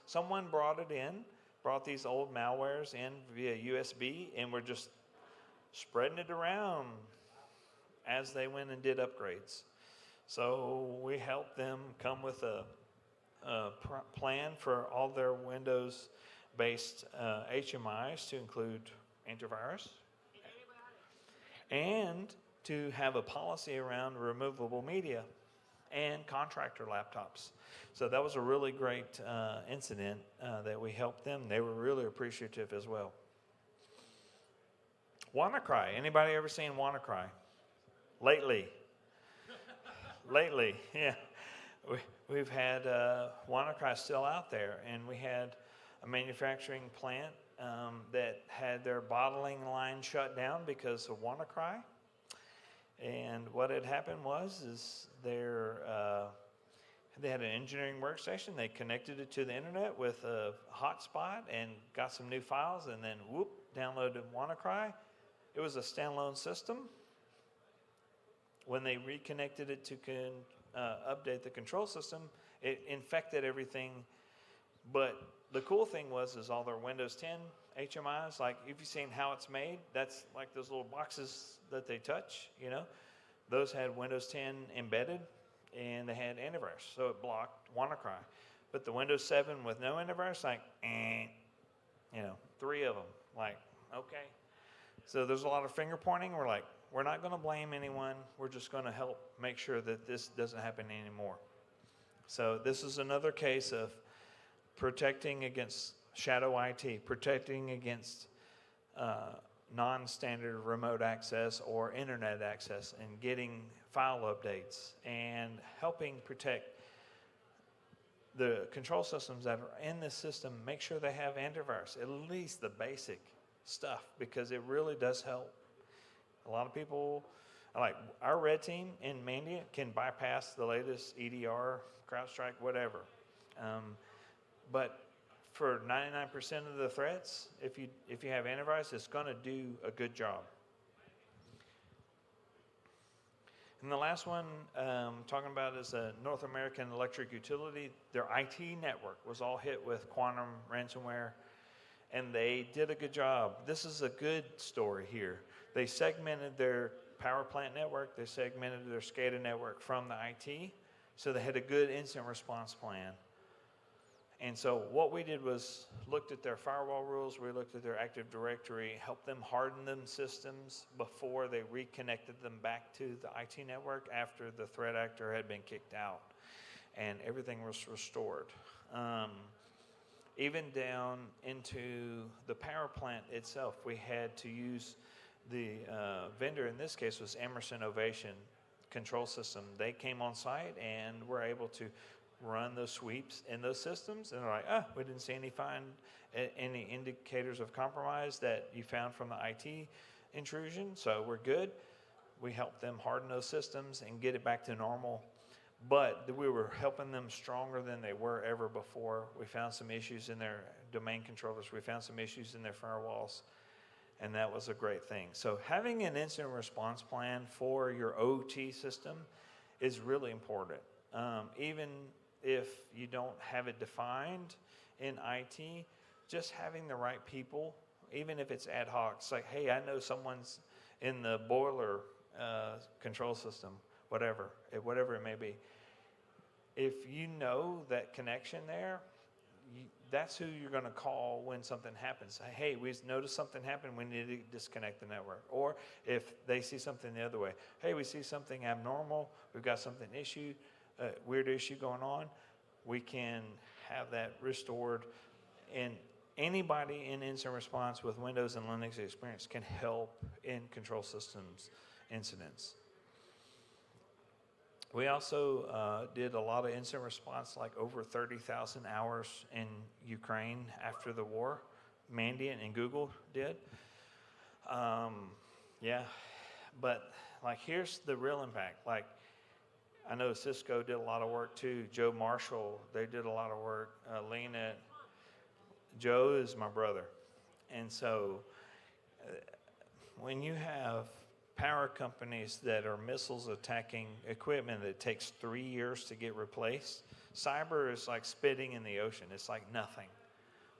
someone brought these old malwares in via USB, and we're just spreading it around as they went and did upgrades. So we helped them come with a plan for all their Windows-based HMIs to include antivirus and to have a policy around removable media and contractor laptops. So that was a really great incident that we helped them. They were really appreciative as well. WannaCry. Anybody ever seen WannaCry? Lately, yeah. We've had WannaCry still out there, and we had a manufacturing plant that had their bottling line shut down because of WannaCry. And what had happened is they had an engineering workstation. They connected it to the internet with a hotspot and got some new files, and then whoop, downloaded WannaCry. It was a standalone system. When they reconnected it to update the control system, it infected everything. But the cool thing was all their Windows 10 HMIs, like if you've seen how it's made, that's like those little boxes that they touch, those had Windows 10 embedded, and they had antivirus, so it blocked WannaCry. But the Windows 7 with no antivirus, like, 3 of them, like, okay. So there's a lot of finger pointing. We're like, we're not going to blame anyone. We're just going to help make sure that this doesn't happen anymore. So this is another case of protecting against shadow IT, protecting against non-standard remote access or internet access, and getting file updates and helping protect the control systems that are in this system. Make sure they have antivirus, at least the basic stuff, because it really does help. A lot of people, like our red team in Mandiant, can bypass the latest EDR, CrowdStrike, whatever. But for 99% of the threats, if you have antivirus, it's going to do a good job. And the last one talking about is a North American electric utility. Their IT network was all hit with quantum ransomware, and they did a good job. This is a good story here. They segmented their power plant network. They segmented their SCADA network from the IT, so they had a good incident response plan. And so what we did was looked at their firewall rules, we looked at their Active Directory, helped them harden them systems before they reconnected them back to the IT network after the threat actor had been kicked out, and everything was restored. Even down into the power plant itself, we had to use the vendor, in this case was Emerson Ovation Control System. They came on site and were able to run those sweeps in those systems, and they're like, we didn't see any indicators of compromise that you found from the IT intrusion, so we're good. We helped them harden those systems and get it back to normal, but we were helping them stronger than they were ever before. We found some issues in their domain controllers. We found some issues in their firewalls, and that was a great thing. So having an incident response plan for your OT system is really important. Even if you don't have it defined in IT, just having the right people, even if it's ad hoc, it's like, hey, I know someone's in the boiler control system, whatever it may be. If you know that connection there, that's who you're going to call when something happens. Hey, we noticed something happened. We need to disconnect the network. Or if they see something the other way, hey, we see something abnormal. We've got something weird issue going on. We can have that restored. And anybody in incident response with Windows and Linux experience can help in control systems incidents. We also did a lot of incident response, like over 30,000 hours in Ukraine after the war. Mandiant and Google did. Yeah, but like here's the real impact. Like I know Cisco did a lot of work too. Joe Marshall, they did a lot of work. Lena, Joe is my brother. And so when you have power companies that are missiles attacking equipment that takes 3 years to get replaced, cyber is like spitting in the ocean. It's like nothing,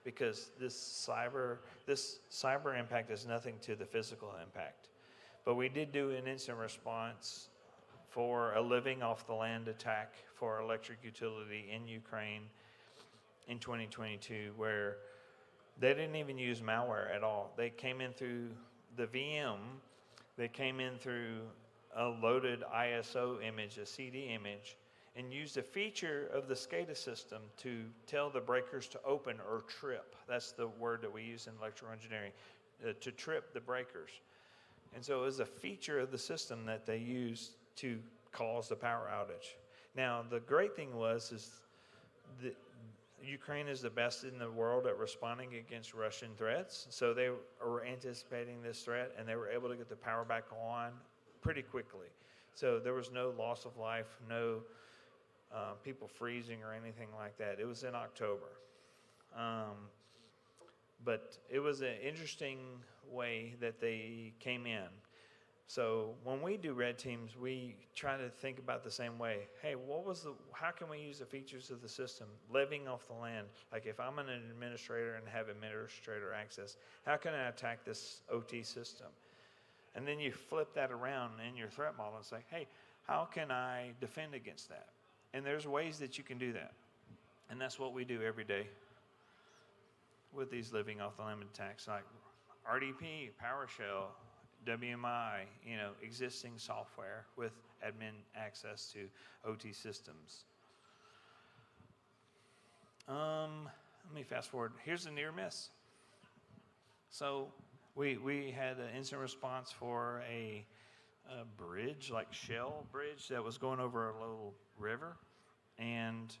because this cyber impact is nothing to the physical impact. But we did do an incident response for a living off the land attack for electric utility in Ukraine in 2022, where they didn't even use malware at all. They came in through the VM. They came in through a loaded ISO image, a CD image, and used a feature of the SCADA system to tell the breakers to open or trip. That's the word that we use in electrical engineering, to trip the breakers. And so it was a feature of the system that they used to cause the power outage. Now, the great thing is that Ukraine is the best in the world at responding against Russian threats. So they were anticipating this threat, and they were able to get the power back on pretty quickly. So there was no loss of life, no people freezing or anything like that. It was in October. But it was an interesting way that they came in. So when we do red teams, we try to think about the same way. Hey, how can we use the features of the system living off the land? Like if I'm an administrator and have administrator access, how can I attack this OT system? And then you flip that around in your threat model and say, hey, how can I defend against that? And there's ways that you can do that. And that's what we do every day with these living off the land attacks, like RDP, PowerShell, WMI, existing software with admin access to OT systems. Let me fast forward. Here's a near miss. So we had an incident response for a bridge, like Shell bridge, that was going over a little river. And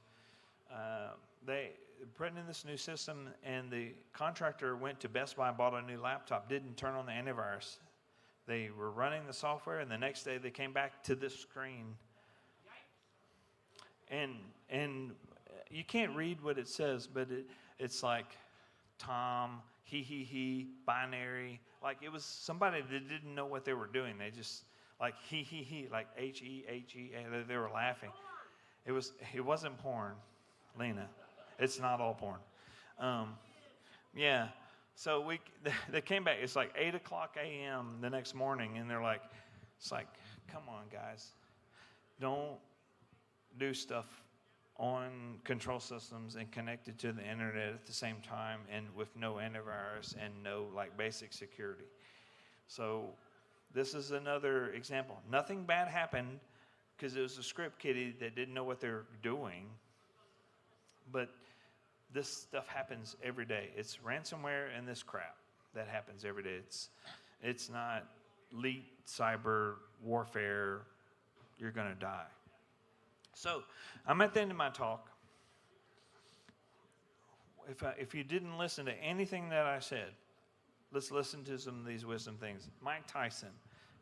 they put in this new system, and the contractor went to Best Buy, bought a new laptop, didn't turn on the antivirus. They were running the software, and the next day they came back to this screen. And you can't read what it says, but it's like Tom, he, binary. Like it was somebody that didn't know what they were doing. They just like he, like He. They were laughing. It wasn't porn, Lena. It's not all porn. Yeah. So they came back. It's like 8 o'clock a.m. the next morning, and it's like, come on, guys, don't do stuff on control systems and connected to the internet at the same time, and with no antivirus and no basic security. So this is another example. Nothing bad happened because it was a script kiddie that didn't know what they were doing, but this stuff happens every day. It's ransomware and this crap that happens every day. It's not elite cyber warfare. You're going to die. So I'm at the end of my talk. If you didn't listen to anything that I said, let's listen to some of these wisdom things. Mike Tyson,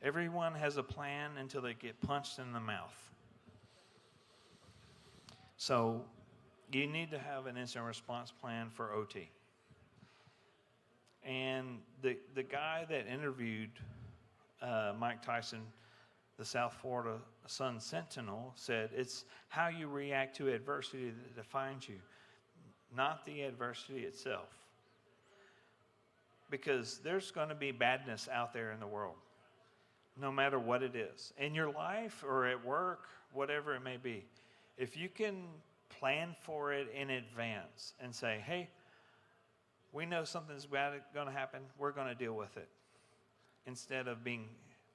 everyone has a plan until they get punched in the mouth. So you need to have an incident response plan for OT. And the guy that interviewed Mike Tyson the South Florida Sun Sentinel said, it's how you react to adversity that defines you, not the adversity itself. Because there's going to be badness out there in the world, no matter what it is. In your life or at work, whatever it may be. If you can plan for it in advance and say, hey, we know something's bad going to happen, we're going to deal with it. Instead of being,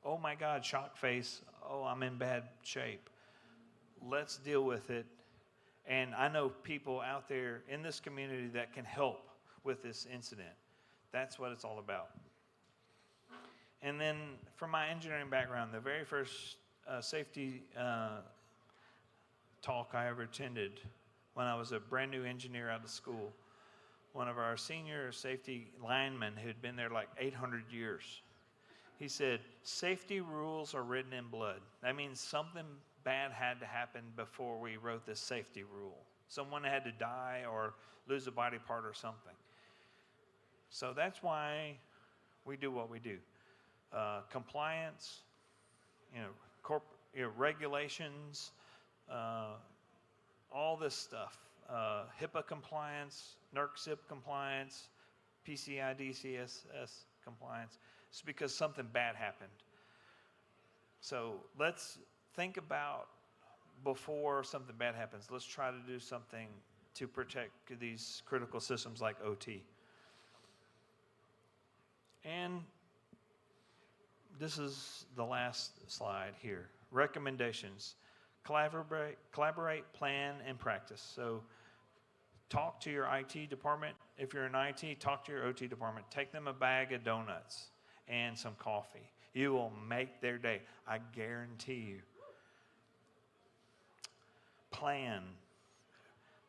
oh my God, shock face, oh, I'm in bad shape. Let's deal with it. And I know people out there in this community that can help with this incident. That's what it's all about. And then from my engineering background, the very first safety talk I ever attended when I was a brand new engineer out of school, one of our senior safety linemen who'd been there like 800 years, he said, safety rules are written in blood. That means something bad had to happen before we wrote this safety rule. Someone had to die or lose a body part or something. So that's why we do what we do. Compliance, regulations, all this stuff. HIPAA compliance, NERC-CIP compliance, PCI DCSS compliance. It's because something bad happened. So let's think about before something bad happens. Let's try to do something to protect these critical systems like OT. And this is the last slide here. Recommendations. Collaborate, plan, and practice. So talk to your IT department. If you're in IT, talk to your OT department. Take them a bag of donuts and some coffee. You will make their day. I guarantee you. Plan.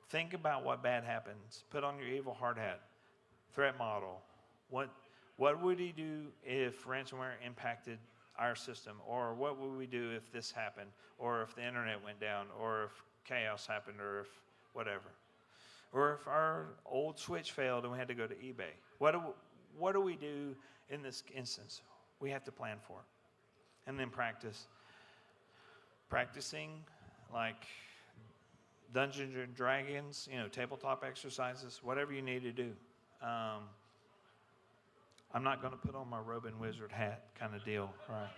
Think about what bad happens. Put on your evil hard hat. Threat model. What would he do if ransomware impacted our system? Or what would we do if this happened? Or if the internet went down? Or if chaos happened? Or if whatever? Or if our old switch failed and we had to go to eBay? What do we do in this instance? We have to plan for it. And then practice. Practicing like Dungeons and Dragons, tabletop exercises, whatever you need to do. I'm not going to put on my Robin Wizard hat kind of deal, right?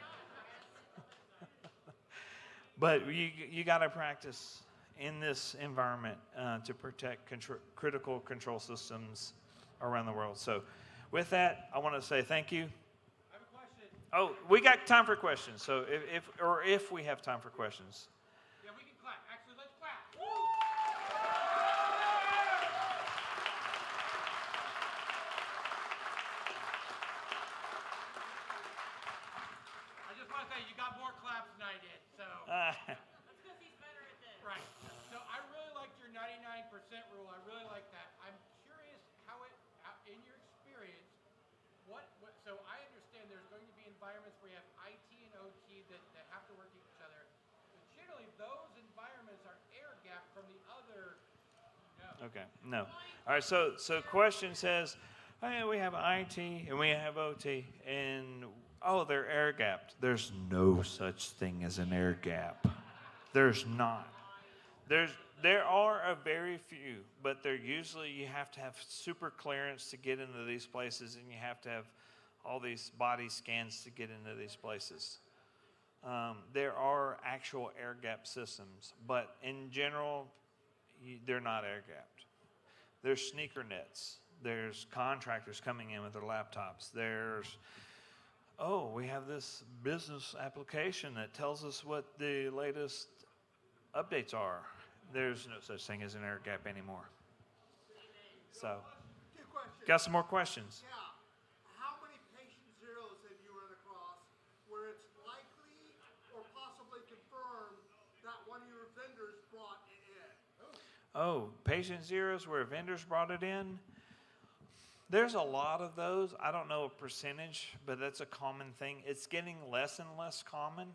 But you got to practice in this environment to protect critical control systems around the world. So with that, I want to say thank you. I have a question. Oh, we got time for questions. So if we have time for questions. Yeah, we can clap. Actually, let's clap. I just want to say you got more claps than I did. So. That's because he's better at this. Right. So I really liked your 99% rule. I really like that. I'm curious how in your experience, so I understand there's going to be environments where you have IT and OT that have to work with each other. But generally, those environments are air-gapped from the other. No. Okay, no. All right, so question says, hey, we have IT and we have OT, and they're air-gapped. There's no such thing as an air gap. There's not. There are a very few, but they're usually you have to have super clearance to get into these places, and you have to have all these body scans to get into these places. There are actual air gap systems, but in general, they're not air gapped. There's sneaker nets. There's contractors coming in with their laptops. We have this business application that tells us what the latest updates are. There's no such thing as an air gap anymore. So, got some more questions? Yeah. How many patient zeros have you run across where it's likely or possibly confirmed that one of your vendors brought it in? Patient zeros where vendors brought it in? There's a lot of those. I don't know a percentage, but that's a common thing. It's getting less and less common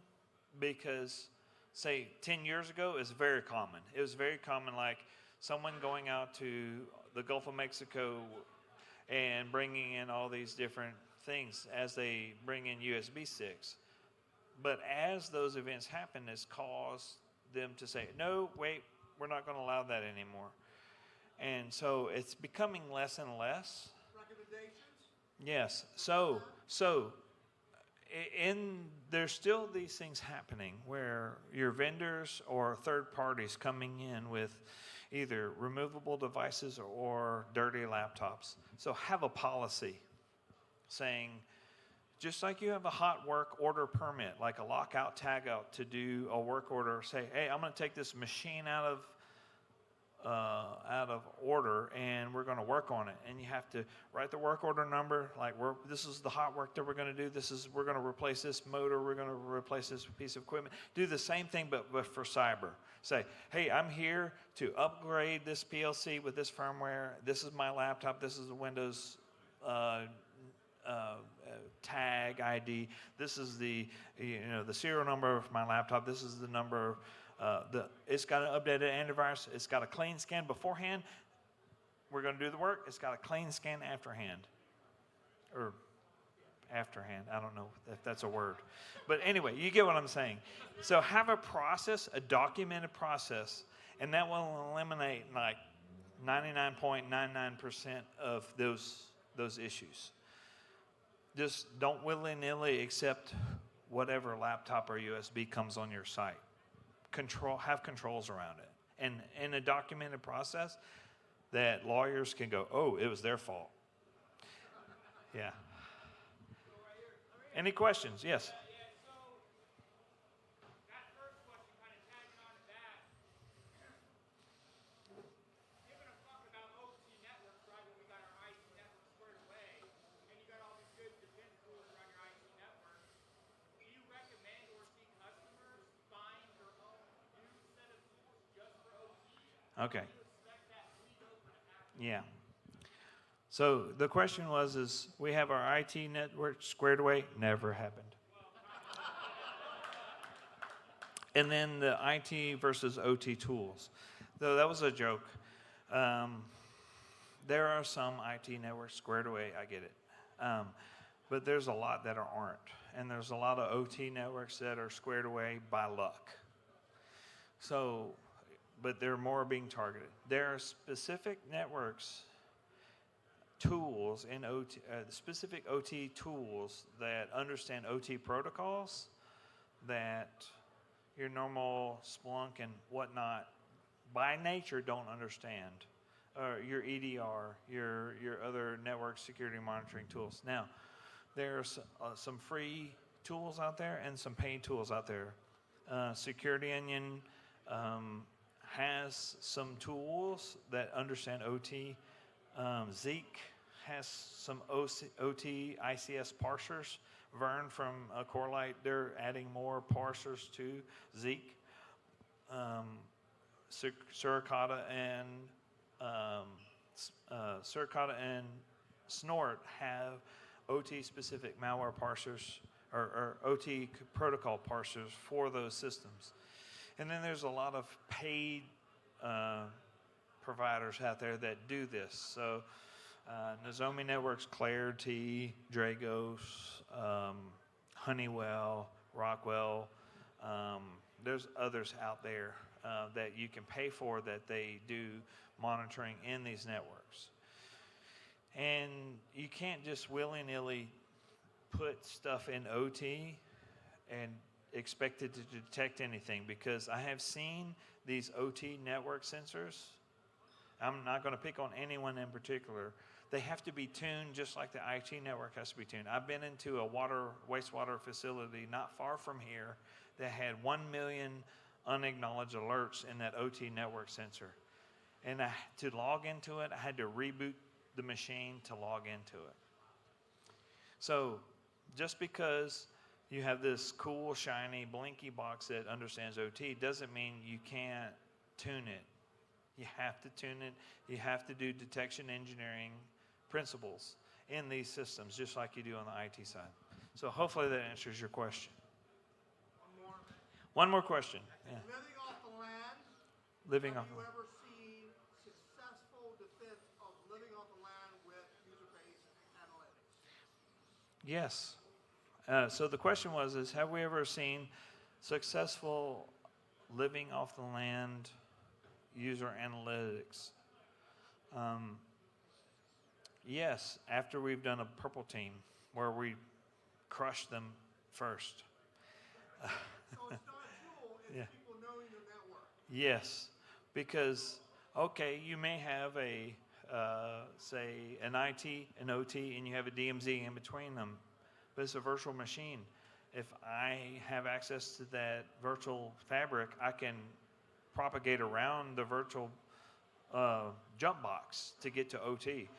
because, say, 10 years ago, it was very common. It was very common, like someone going out to the Gulf of Mexico and bringing in all these different things as they bring in USB sticks. But as those events happen, it's caused them to say, no, wait, we're not going to allow that anymore. And so it's becoming less and less. Recommendations? Yes. There's still these things happening where your vendors or third parties coming in with either removable devices or dirty laptops. So have a policy saying, just like you have a hot work order permit, like a lockout tagout to do a work order, say, hey, I'm going to take this machine out of order and we're going to work on it. And you have to write the work order number, like this is the hot work that we're going to do. We're going to replace this motor. We're going to replace this piece of equipment. Do the same thing, but for cyber. Say, hey, I'm here to upgrade this PLC with this firmware. This is my laptop. This is the Windows tag ID. This is the serial number of my laptop. This is the number. It's got an updated antivirus. It's got a clean scan beforehand. We're going to do the work. It's got a clean scan afterhand. Or afterhand. I don't know if that's a word. But anyway, you get what I'm saying. So have a process, a documented process, and that will eliminate like 99.99% of those issues. Just don't willy-nilly accept whatever laptop or USB comes on your site. Have controls around it. And in a documented process that lawyers can go, oh, it was their fault. Yeah. Any questions? Yes. Okay. Yeah. So the question is we have our IT network squared away? Never happened. And then the IT versus OT tools. Though that was a joke. There are some IT networks squared away, I get it. But there's a lot that aren't. And there's a lot of OT networks that are squared away by luck. So, but they're more being targeted. There are specific networks, tools in OT, specific OT tools that understand OT protocols that your normal Splunk and whatnot by nature don't understand. Your EDR, your other network security monitoring tools. Now, there's some free tools out there and some paid tools out there. Security Onion has some tools that understand OT. Seckc has some OT ICS parsers. Vern from Corelight, they're adding more parsers to Seckc. Suricata and Snort have OT-specific malware parsers or OT protocol parsers for those systems. And then there's a lot of paid providers out there that do this. So Nozomi Networks, Clarity, Dragos, Honeywell, Rockwell. There's others out there that you can pay for that they do monitoring in these networks. And you can't just willy-nilly put stuff in OT and expect it to detect anything, because I have seen these OT network sensors. I'm not going to pick on anyone in particular. They have to be tuned just like the IT network has to be tuned. I've been into a wastewater facility not far from here that had 1 million unacknowledged alerts in that OT network sensor. And to log into it, I had to reboot the machine to log into it. So just because you have this cool, shiny, blinky box that understands OT doesn't mean you can't tune it. You have to tune it. You have to do detection engineering principles in these systems, just like you do on the IT side. So hopefully that answers your question. One more question. Yeah. Living off the land. Living off Have the you ever seen successful defense of living off the land with user-based analytics? Yes, So the question was, have we ever seen successful living off the land user analytics? Yes, after we've done a purple team where we crush them first. So it's not fuel, it's Yeah. people knowing your network. Yes, because, okay, you may have a, say, an IT, an OT, and you have a DMZ in between them, but it's a virtual machine. If I have access to that virtual fabric, I can propagate around the virtual jump box to get to OT,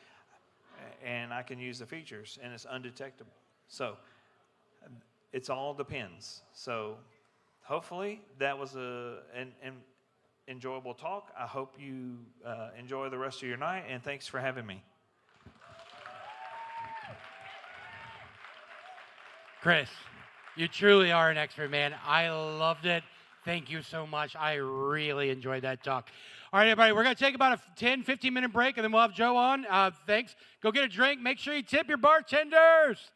and I can use the features, and it's undetectable. So it's all depends. So hopefully that was an enjoyable talk. I hope you enjoy the rest of your night, and thanks for having me. Chris, you truly are an expert, man. I loved it. Thank you so much. I really enjoyed that talk. All right, everybody, we're going to take about a 10, 15-minute break, and then we'll have Joe on. Thanks. Go get a drink. Make sure you tip your bartenders.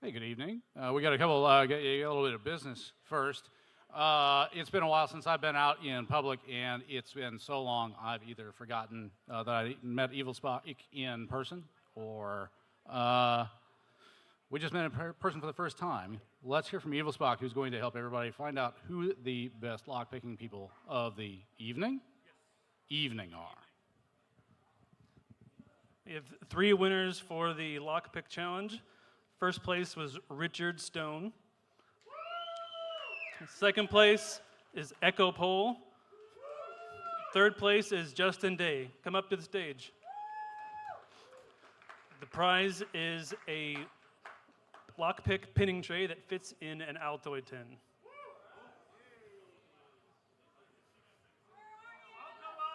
Hey, good evening. We got a couple, get a little bit of business first. It's been a while since I've been out in public, and it's been so long I've either forgotten that I met l0pht in person, or we just met in person for the first time. Let's hear from l0pht, who's going to help everybody find out who the best lockpicking people of the evening are. We have 3 winners for the lockpick challenge. First place was Richard Stone. Second place is Echo Pole. Third place is Justin Day. Come up to the stage. The prize is a lockpick pinning tray that fits in an Altoid tin.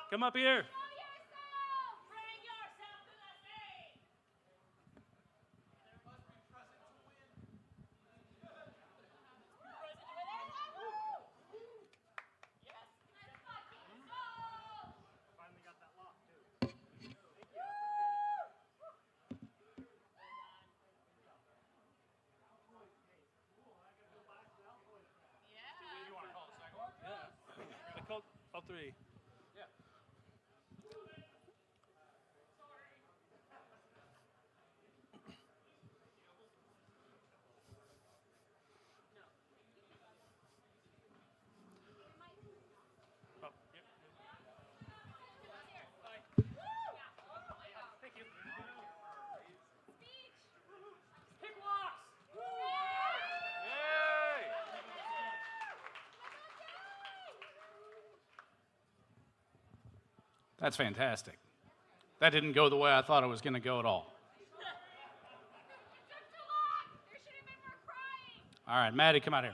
Come up here. Bring yourself to the stage. Yes, let's fucking go. Finally got that lock too. I called all three. Oh, yep. Thank you. Pick locks. That's fantastic. That didn't go the way I thought it was going to go at all. There should have been more crying. All right, Maddie, come out here.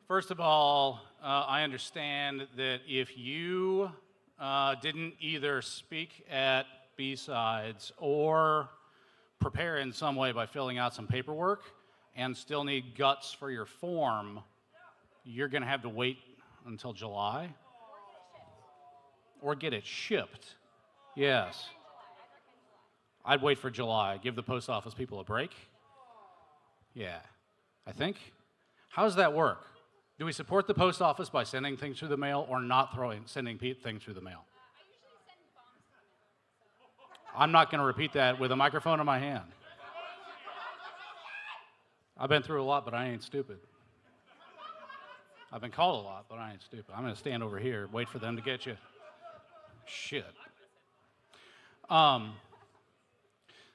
First of all, I understand that if you didn't either speak at B-Sides or prepare in some way by filling out some paperwork and still need guts for your form, you're going to have to wait until July or get it shipped. Yes. I'd wait for July. Give the post office people a break. Yeah, I think. How does that work? Do we support the post office by sending things through the mail or not sending things through the mail? I usually send bombs through the mail. I'm not going to repeat that with a microphone in my hand. I've been through a lot, but I ain't stupid. I've been called a lot, but I ain't stupid. I'm going to stand over here, wait for them to get you. Shit.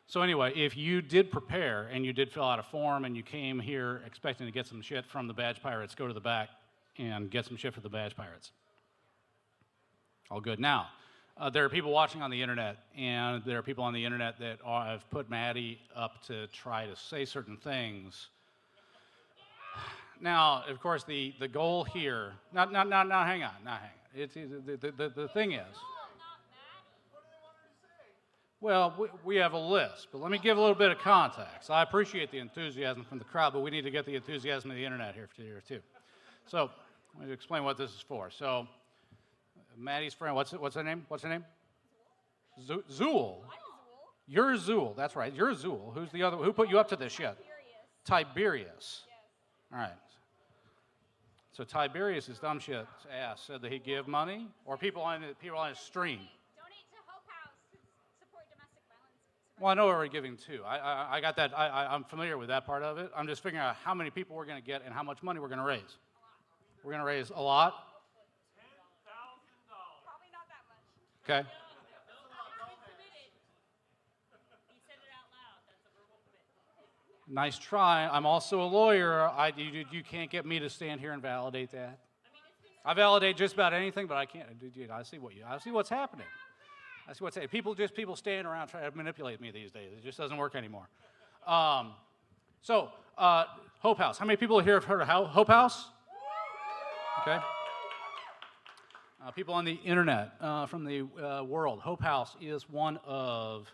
So anyway, if you did prepare and you did fill out a form and you came here expecting to get some shit from the Badge Pirates, go to the back and get some shit for the Badge Pirates. All good. Now, there are people watching on the internet, and there are people on the internet that have put Maddie up to try to say certain things. Now, of course, the goal here. Now, hang on. It's the thing is. Well, we have a list, but let me give a little bit of context. I appreciate the enthusiasm from the crowd, but we need to get the enthusiasm of the internet here too. So, let me explain what this is for. So, Maddie's friend, what's her name? What's her name? Zool. You're Zool. That's right. You're Zool. Who's the other? Who put you up to this shit? Tiberius. All right. So Tiberius' dumb shit ass said that he'd give money, or people on his stream. Donate to Hope House to support domestic violence. Well, I know where we're giving to. I got that. I'm familiar with that part of it. I'm just figuring out how many people we're going to get and how much money we're going to raise. We're going to raise a lot. Probably not that much. Okay. He said it out loud. That's a verbal commit. Nice try. I'm also a lawyer. You can't get me to stand here and validate that. I validate just about anything, but I can't. I see what's happening. I see what's happening. People stand around trying to manipulate me these days. It just doesn't work anymore. So, Hope House. How many people here have heard of Hope House? Okay. People on the internet from the world. Hope House is one of,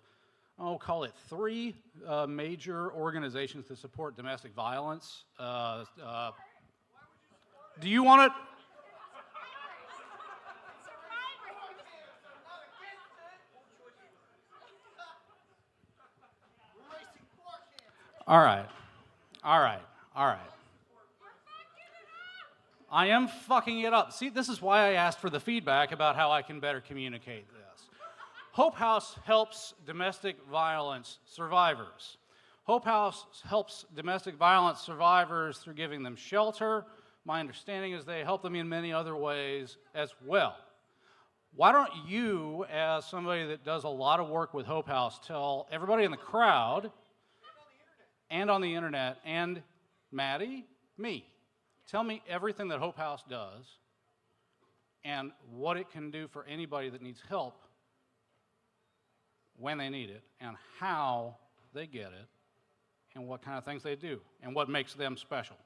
call it 3 major organizations to support domestic violence. Do you want it? All right. I am fucking it up. See, this is why I asked for the feedback about how I can better communicate this. Hope House helps domestic violence survivors. Hope House helps domestic violence survivors through giving them shelter. My understanding is they help them in many other ways as well. Why don't you, as somebody that does a lot of work with Hope House, tell everybody in the crowd and on the internet and Maddie, me, tell me everything that Hope House does and what it can do for anybody that needs help when they need it, and how they get it, and what kind of things they do, and what makes them special.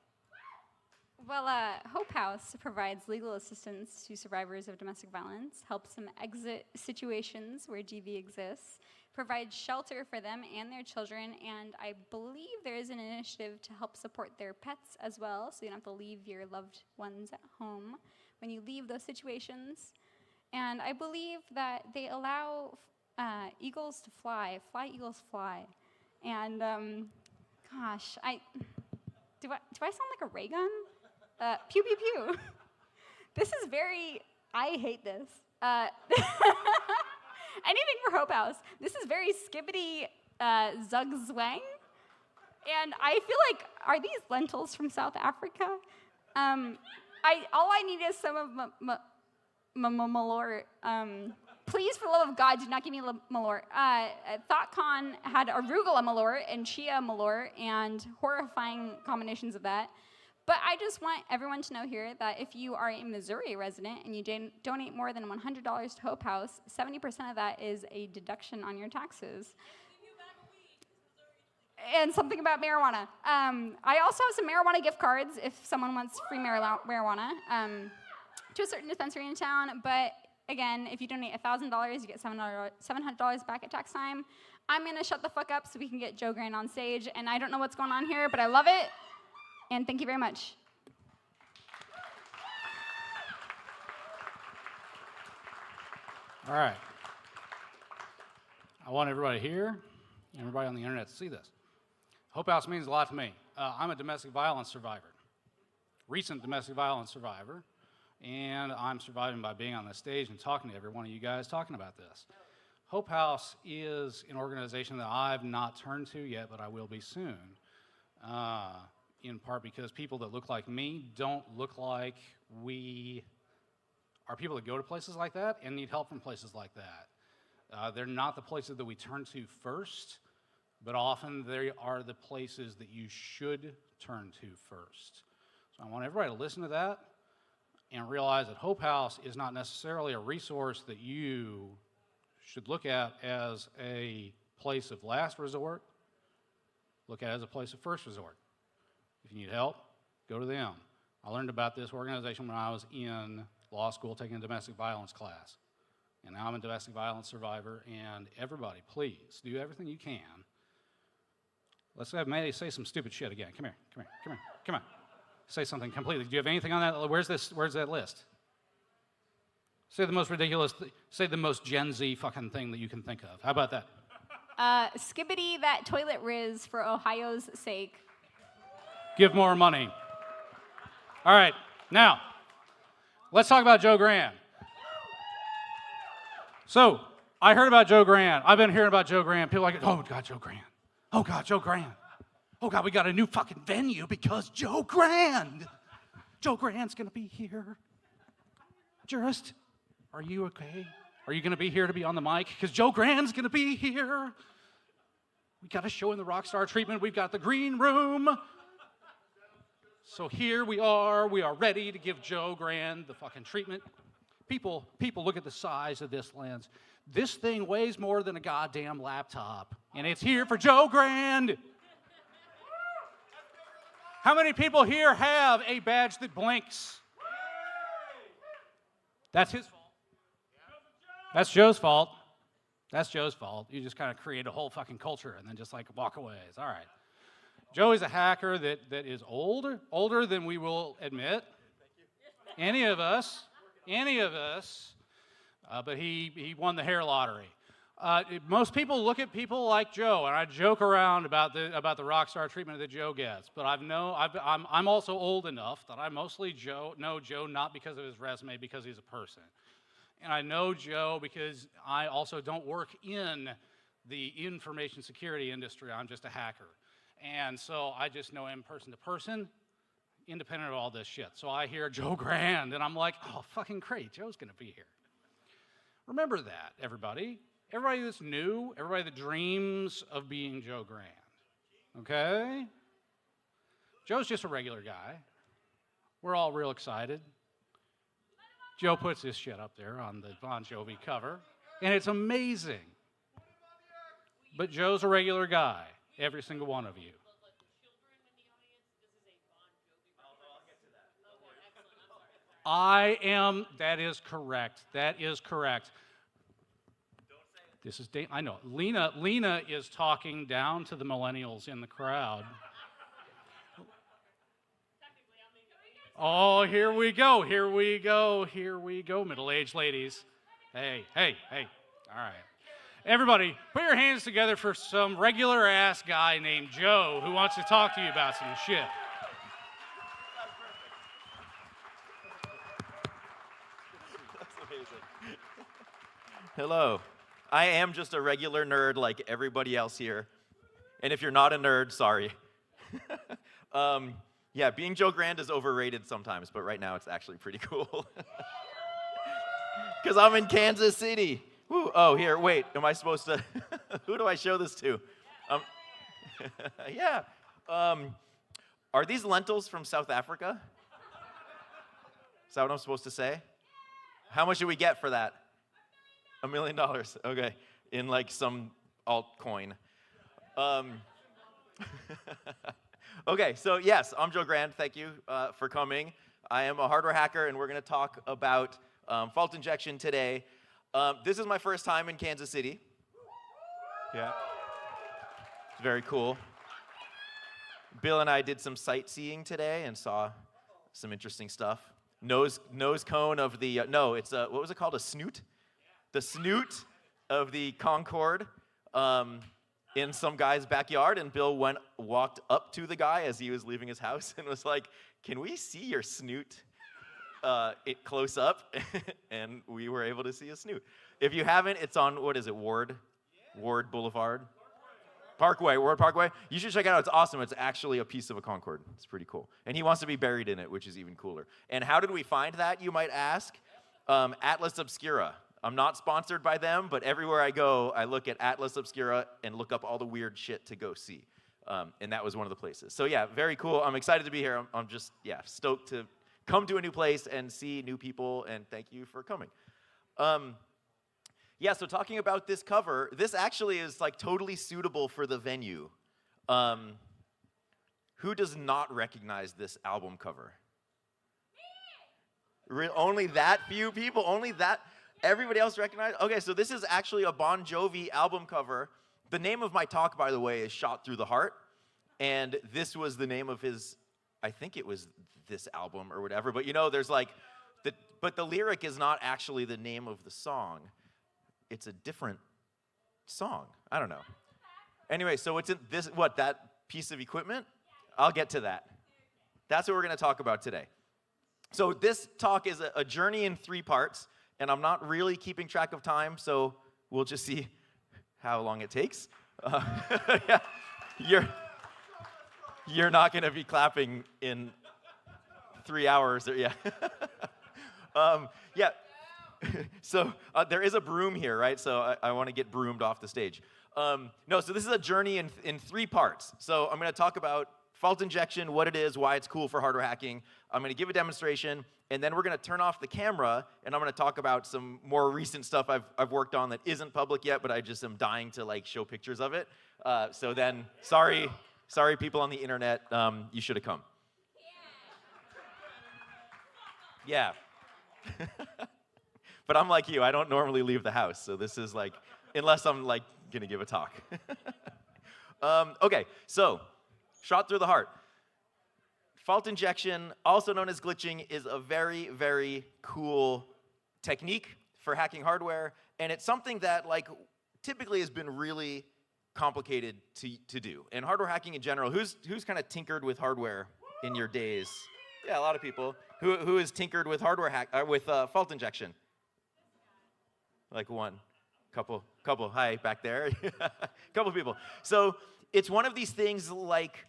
Well, Hope House provides legal assistance to survivors of domestic violence, helps them exit situations where DV exists, provides shelter for them and their children, and I believe there is an initiative to help support their pets as well, so you don't have to leave your loved ones at home when you leave those situations. And I believe that they allow eagles to fly eagles fly. And gosh, do I sound like a ray gun? Pew, pew, pew. This is very, I hate this. Anything for Hope House. This is very skibbity zug zwang. And I feel like, are these lentils from South Africa? All I need is some of Malort. Please, for the love of God, do not give me Malort. ThoughtCon had arugula Malort and chia Malort and horrifying combinations of that. But I just want everyone to know here that if you are a Missouri resident and you donate more than $100 to Hope House, 70% of that is a deduction on your taxes. And something about marijuana. I also have some marijuana gift cards if someone wants free marijuana to a certain dispensary in town. But again, if you donate $1,000, you get $700 back at tax time. I'm going to shut the fuck up so we can get Joe Grand on stage. And I don't know what's going on here, but I love it. And thank you very much. All right. I want everybody here, everybody on the internet to see this. Hope House means a lot to me. I'm a domestic violence survivor, recent domestic violence survivor, and I'm surviving by being on the stage and talking to every one of you guys talking about this. Hope House is an organization that I've not turned to yet, but I will be soon. In part because people that look like me don't look like we are people that go to places like that and need help from places like that. They're not the places that we turn to first, but often they are the places that you should turn to first. So I want everybody to listen to that and realize that Hope House is not necessarily a resource that you should look at as a place of last resort. Look at it as a place of first resort. If you need help, go to them. I learned about this organization when I was in law school taking a domestic violence class. And now I'm a domestic violence survivor, and everybody, please, do everything you can. Let's have Maddie say some stupid shit again. Come here. Say something completely. Do you have anything on that? Where's that list? Say the most ridiculous, say the most Gen Z fucking thing that you can think of. How about that? Skibbity that toilet riz for Ohio's sake. Give more money. All right, now, let's talk about Joe Grand. So, I heard about Joe Grand. I've been hearing about Joe Grand. People are like, oh, God, Joe Grand. Oh, God, Joe Grand. Oh, God, we got a new fucking venue because Joe Grand. Joe Grand's going to be here. Jurist, are you okay? Are you going to be here to be on the mic? Because Joe Grand's going to be here. We got a show in the Rockstar treatment. We've got the green room. So here we are ready to give Joe Grand the fucking treatment. People look at the size of this lens. This thing weighs more than a goddamn laptop, and it's here for Joe Grand. How many people here have a badge that blinks? That's his fault. That's Joe's fault. That's Joe's fault. You just kind of create a whole fucking culture and then just like walk away. It's all right. Joe is a hacker that is older than we will admit. Any of us, but he won the hair lottery. Most people look at people like Joe, and I joke around about the rock star treatment that Joe gets. But I'm also old enough that I mostly know Joe not because of his resume, because he's a person. And I know Joe because I also don't work in the information security industry. I'm just a hacker. And so I just know him person to person, independent of all this shit. So I hear Joe Grand, and I'm like, oh, fucking great, Joe's going to be here. Remember that, everybody. Everybody that's new, everybody that dreams of being Joe Grand, okay? Joe's just a regular guy. We're all real excited. Joe puts this shit up there on the Bon Jovi cover, and it's amazing. But Joe's a regular guy, every single one of you. I am, that is correct. That is correct. This is, I know. Lena is talking down to the millennials in the crowd. Oh, here we go, middle-aged ladies. Hey. All right. Everybody, put your hands together for some regular-ass guy named Joe who wants to talk to you about some shit. Hello. I am just a regular nerd like everybody else here. And if you're not a nerd, sorry. Yeah, being Joe Grand is overrated sometimes, but right now it's actually pretty cool. Because I'm in Kansas City. Woo. Oh, here, wait, am I supposed to? Who do I show this to? Yeah. Are these lentils from South Africa? Is that what I'm supposed to say? How much did we get for that? $1 million. Okay, in like some altcoin. Okay, so yes, I'm Joe Grand. Thank you for coming. I am a hardware hacker, and we're going to talk about fault injection today. This is my first time in Kansas City. Yeah. It's very cool. Bill and I did some sightseeing today and saw some interesting stuff. Nose cone of the, no, it's a, what was it called, a snoot? The snoot of the Concorde in some guy's backyard, and Bill walked up to the guy as he was leaving his house and was like, "Can we see your snoot close up?" And we were able to see a snoot. If you haven't, it's on, what is it, Ward Boulevard? Ward Parkway. You should check it out. It's awesome. It's actually a piece of a Concorde. It's pretty cool. And he wants to be buried in it, which is even cooler. And how did we find that, you might ask? Atlas Obscura. I'm not sponsored by them, but everywhere I go, I look at Atlas Obscura and look up all the weird shit to go see. And that was one of the places. So yeah, very cool. I'm excited to be here. I'm just, yeah, stoked to come to a new place and see new people, and thank you for coming. Yeah, so talking about this cover, this actually is like totally suitable for the venue. Who does not recognize this album cover? Only that few people? Only that? Everybody else recognized? Okay, so this is actually a Bon Jovi album cover. The name of my talk, by the way, is Shot Through the Heart. And this was the name of his, I think it was this album or whatever. But you know, there's like, but the lyric is not actually the name of the song. It's a different song. I don't know. Anyway, so it's in this, what, that piece of equipment? I'll get to that. That's what we're going to talk about today. So this talk is a journey in 3 parts. And I'm not really keeping track of time, so we'll just see how long it takes. Yeah, you're not going to be clapping in 3 hours. Yeah. Yeah. So there is a broom here, right? So I want to get broomed off the stage. No, so this is a journey in 3 parts. So I'm going to talk about fault injection, what it is, why it's cool for hardware hacking. I'm going to give a demonstration, and then we're going to turn off the camera, and I'm going to talk about some more recent stuff I've worked on that isn't public yet, but I just am dying to like show pictures of it. So then, sorry people on the internet, you should have come. Yeah. But I'm like you, I don't normally leave the house, so this is like, unless I'm like going to give a talk. Okay, so Shot Through the Heart. Fault injection, also known as glitching, is a very, very cool technique for hacking hardware, and it's something that like typically has been really complicated to do. And hardware hacking in general, who's kind of tinkered with hardware in your days? Yeah, a lot of people. Who has tinkered with hardware with fault injection? Like one, couple. Hi, back there. Couple people. So it's one of these things like,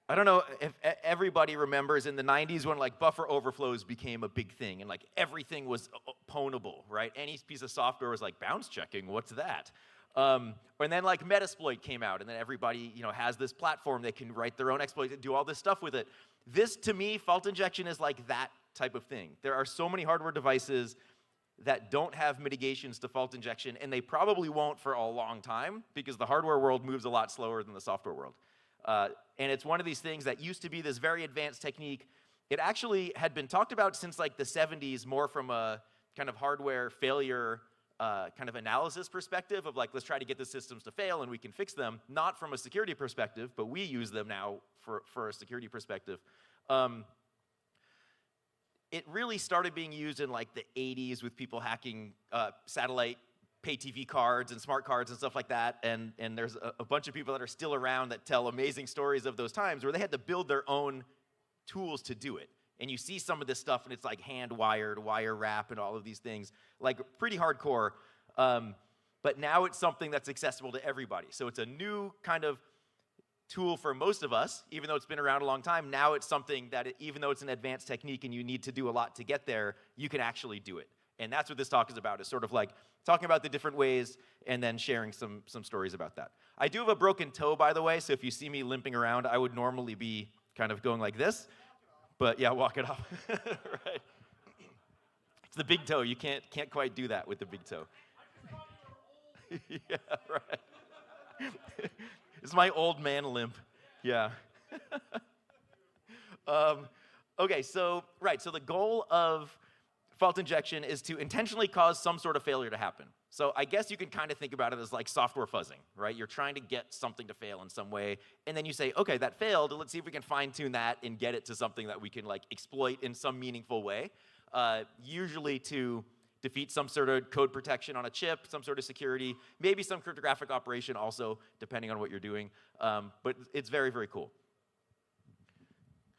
I don't know if everybody remembers in the 90s when like buffer overflows became a big thing and like everything was pwnable, right? Any piece of software was like bounce checking, what's that? And then like Metasploit came out, and then everybody, you know, has this platform they can write their own exploits and do all this stuff with it. This, to me, fault injection is like that type of thing. There are so many hardware devices that don't have mitigations to fault injection, and they probably won't for a long time because the hardware world moves a lot slower than the software world. And it's one of these things that used to be this very advanced technique. It actually had been talked about since like the 70s, more from a kind of hardware failure kind of analysis perspective of like, let's try to get the systems to fail and we can fix them, not from a security perspective, but we use them now for a security perspective. It really started being used in like the 80s with people hacking satellite pay TV cards and smart cards and stuff like that, and there's a bunch of people that are still around that tell amazing stories of those times where they had to build their own tools to do it. And you see some of this stuff, and it's like hand-wired, wire wrap, and all of these things, like pretty hardcore. But now it's something that's accessible to everybody. So it's a new kind of tool for most of us, even though it's been around a long time. Now it's something that, even though it's an advanced technique and you need to do a lot to get there, you can actually do it. And that's what this talk is about, is sort of like talking about the different ways and then sharing some stories about that. I do have a broken toe, by the way, so if you see me limping around, I would normally be kind of going like this. But yeah, walk it off. Right. It's the big toe. You can't quite do that with the big toe. Yeah, right. It's my old man limp. Yeah. Okay, so the goal of fault injection is to intentionally cause some sort of failure to happen. So I guess you can kind of think about it as like software fuzzing, right? You're trying to get something to fail in some way, and then you say, okay, that failed, let's see if we can fine-tune that and get it to something that we can like exploit in some meaningful way, usually to defeat some sort of code protection on a chip, some sort of security, maybe some cryptographic operation also, depending on what you're doing, but it's very, very cool.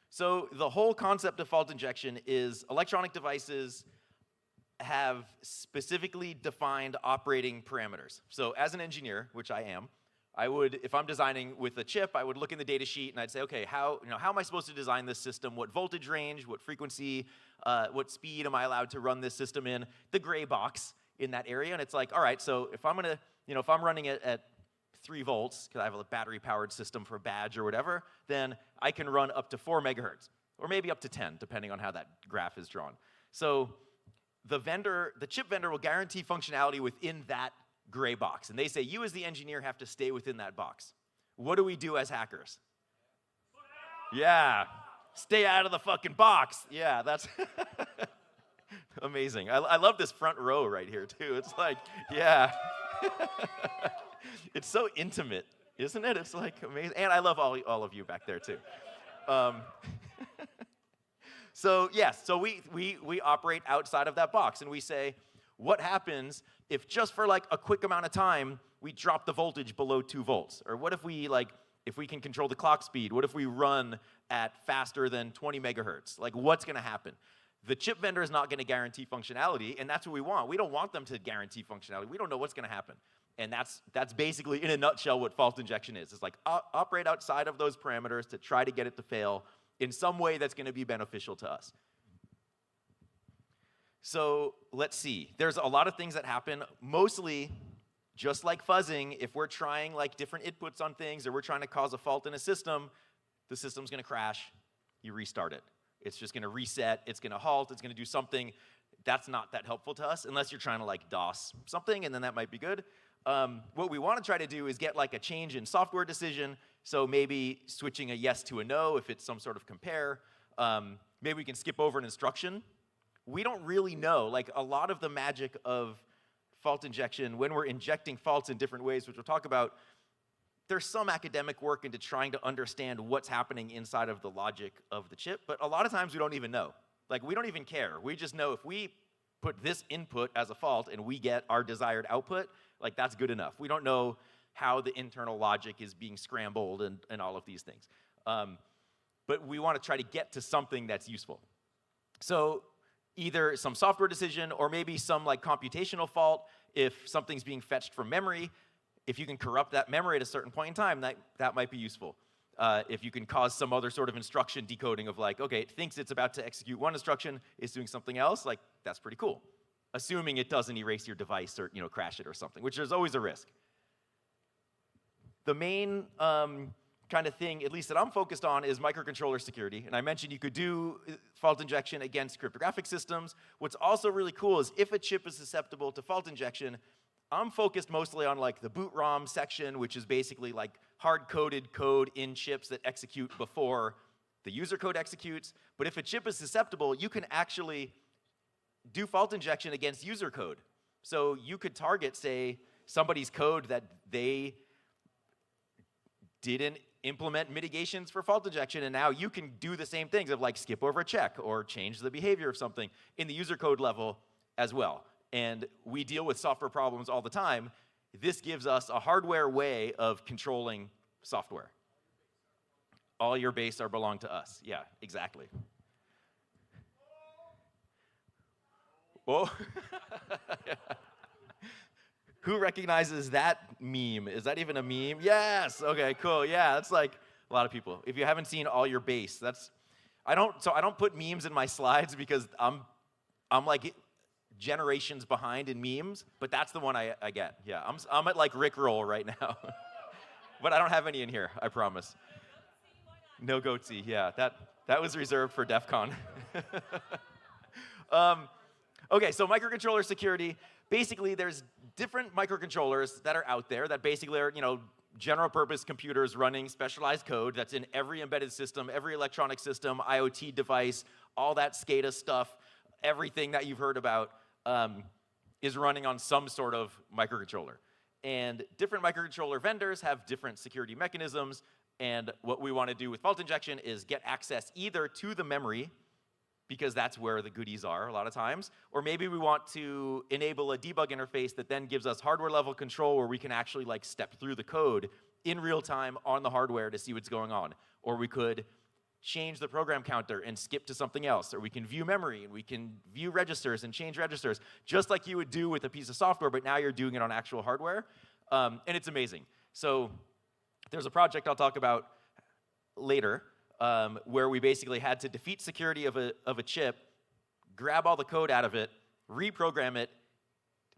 So the whole concept of fault injection is electronic devices have specifically defined operating parameters. So as an engineer, which I am, I would, if I'm designing with a chip, I would look in the data sheet and I'd say, okay, how am I supposed to design this system? What voltage range, what frequency, what speed am I allowed to run this system in? The gray box in that area, and it's like, all right, so if I'm gonna, if I'm running it at 3 volts, because I have a battery-powered system for badge or whatever, then I can run up to 4 megahertz, or maybe up to 10, depending on how that graph is drawn. So the chip vendor will guarantee functionality within that gray box. And they say, you as the engineer have to stay within that box. What do we do as hackers? Yeah, stay out of the fucking box. Yeah, that's amazing. I love this front row right here, too. It's like, yeah. It's so intimate, isn't it? It's like amazing. And I love all of you back there, too. So yes, so we operate outside of that box, and we say, what happens if just for like a quick amount of time, we drop the voltage below 2 volts? Or what if if we can control the clock speed, what if we run at faster than 20 megahertz? Like, what's gonna happen? The chip vendor is not gonna guarantee functionality, and that's what we want. We don't want them to guarantee functionality. We don't know what's gonna happen. And that's basically, in a nutshell, what fault injection is. It's like, operate outside of those parameters to try to get it to fail in some way that's gonna be beneficial to us. So let's see. There's a lot of things that happen, mostly just like fuzzing. If we're trying like different inputs on things, or we're trying to cause a fault in a system, the system's gonna crash, you restart it. It's just gonna reset, it's gonna halt, it's gonna do something. That's not that helpful to us, unless you're trying to like DOS something, and then that might be good. What we wanna try to do is get like a change in software decision, so maybe switching a yes to a no if it's some sort of compare. Maybe we can skip over an instruction. We don't really know. Like, a lot of the magic of fault injection, when we're injecting faults in different ways, which we'll talk about, there's some academic work into trying to understand what's happening inside of the logic of the chip, but a lot of times we don't even know. Like, we don't even care. We just know if we put this input as a fault and we get our desired output, like, that's good enough. We don't know how the internal logic is being scrambled and all of these things. But we want to try to get to something that's useful. So either some software decision, or maybe some like computational fault. If something's being fetched from memory, if you can corrupt that memory at a certain point in time, that might be useful. If you can cause some other sort of instruction decoding of like, okay, it thinks it's about to execute one instruction, it's doing something else, like, that's pretty cool. Assuming it doesn't erase your device or crash it or something, which there's always a risk. The main kind of thing, at least that I'm focused on, is microcontroller security. And I mentioned you could do fault injection against cryptographic systems. What's also really cool is if a chip is susceptible to fault injection, I'm focused mostly on like the boot ROM section, which is basically like hard-coded code in chips that execute before the user code executes. But if a chip is susceptible, you can actually do fault injection against user code. So you could target, say, somebody's code that they didn't implement mitigations for fault injection, and now you can do the same things of like skip over a check or change the behavior of something in the user code level as well. And we deal with software problems all the time. This gives us a hardware way of controlling software. All your base are belong to us. Yeah, exactly. Whoa. Who recognizes that meme? Is that even a meme? Yes. Okay, cool. Yeah, that's like a lot of people. If you haven't seen all your base, I don't put memes in my slides because I'm like generations behind in memes, but that's the one I get. Yeah, I'm at like Rickroll right now. But I don't have any in here, I promise. No goatsy, yeah. That was reserved for DEFCON. Okay, so microcontroller security. Basically, there's different microcontrollers that are out there that basically are, general purpose computers running specialized code that's in every embedded system, every electronic system, IoT device, all that SCADA stuff, everything that you've heard about is running on some sort of microcontroller. And different microcontroller vendors have different security mechanisms, and what we want to do with fault injection is get access either to the memory, because that's where the goodies are a lot of times, or maybe we want to enable a debug interface that then gives us hardware level control where we can actually like step through the code in real time on the hardware to see what's going on. Or we could change the program counter and skip to something else, or we can view memory and we can view registers and change registers, just like you would do with a piece of software, but now you're doing it on actual hardware, and it's amazing. So there's a project I'll talk about later where we basically had to defeat security of a chip, grab all the code out of it, reprogram it,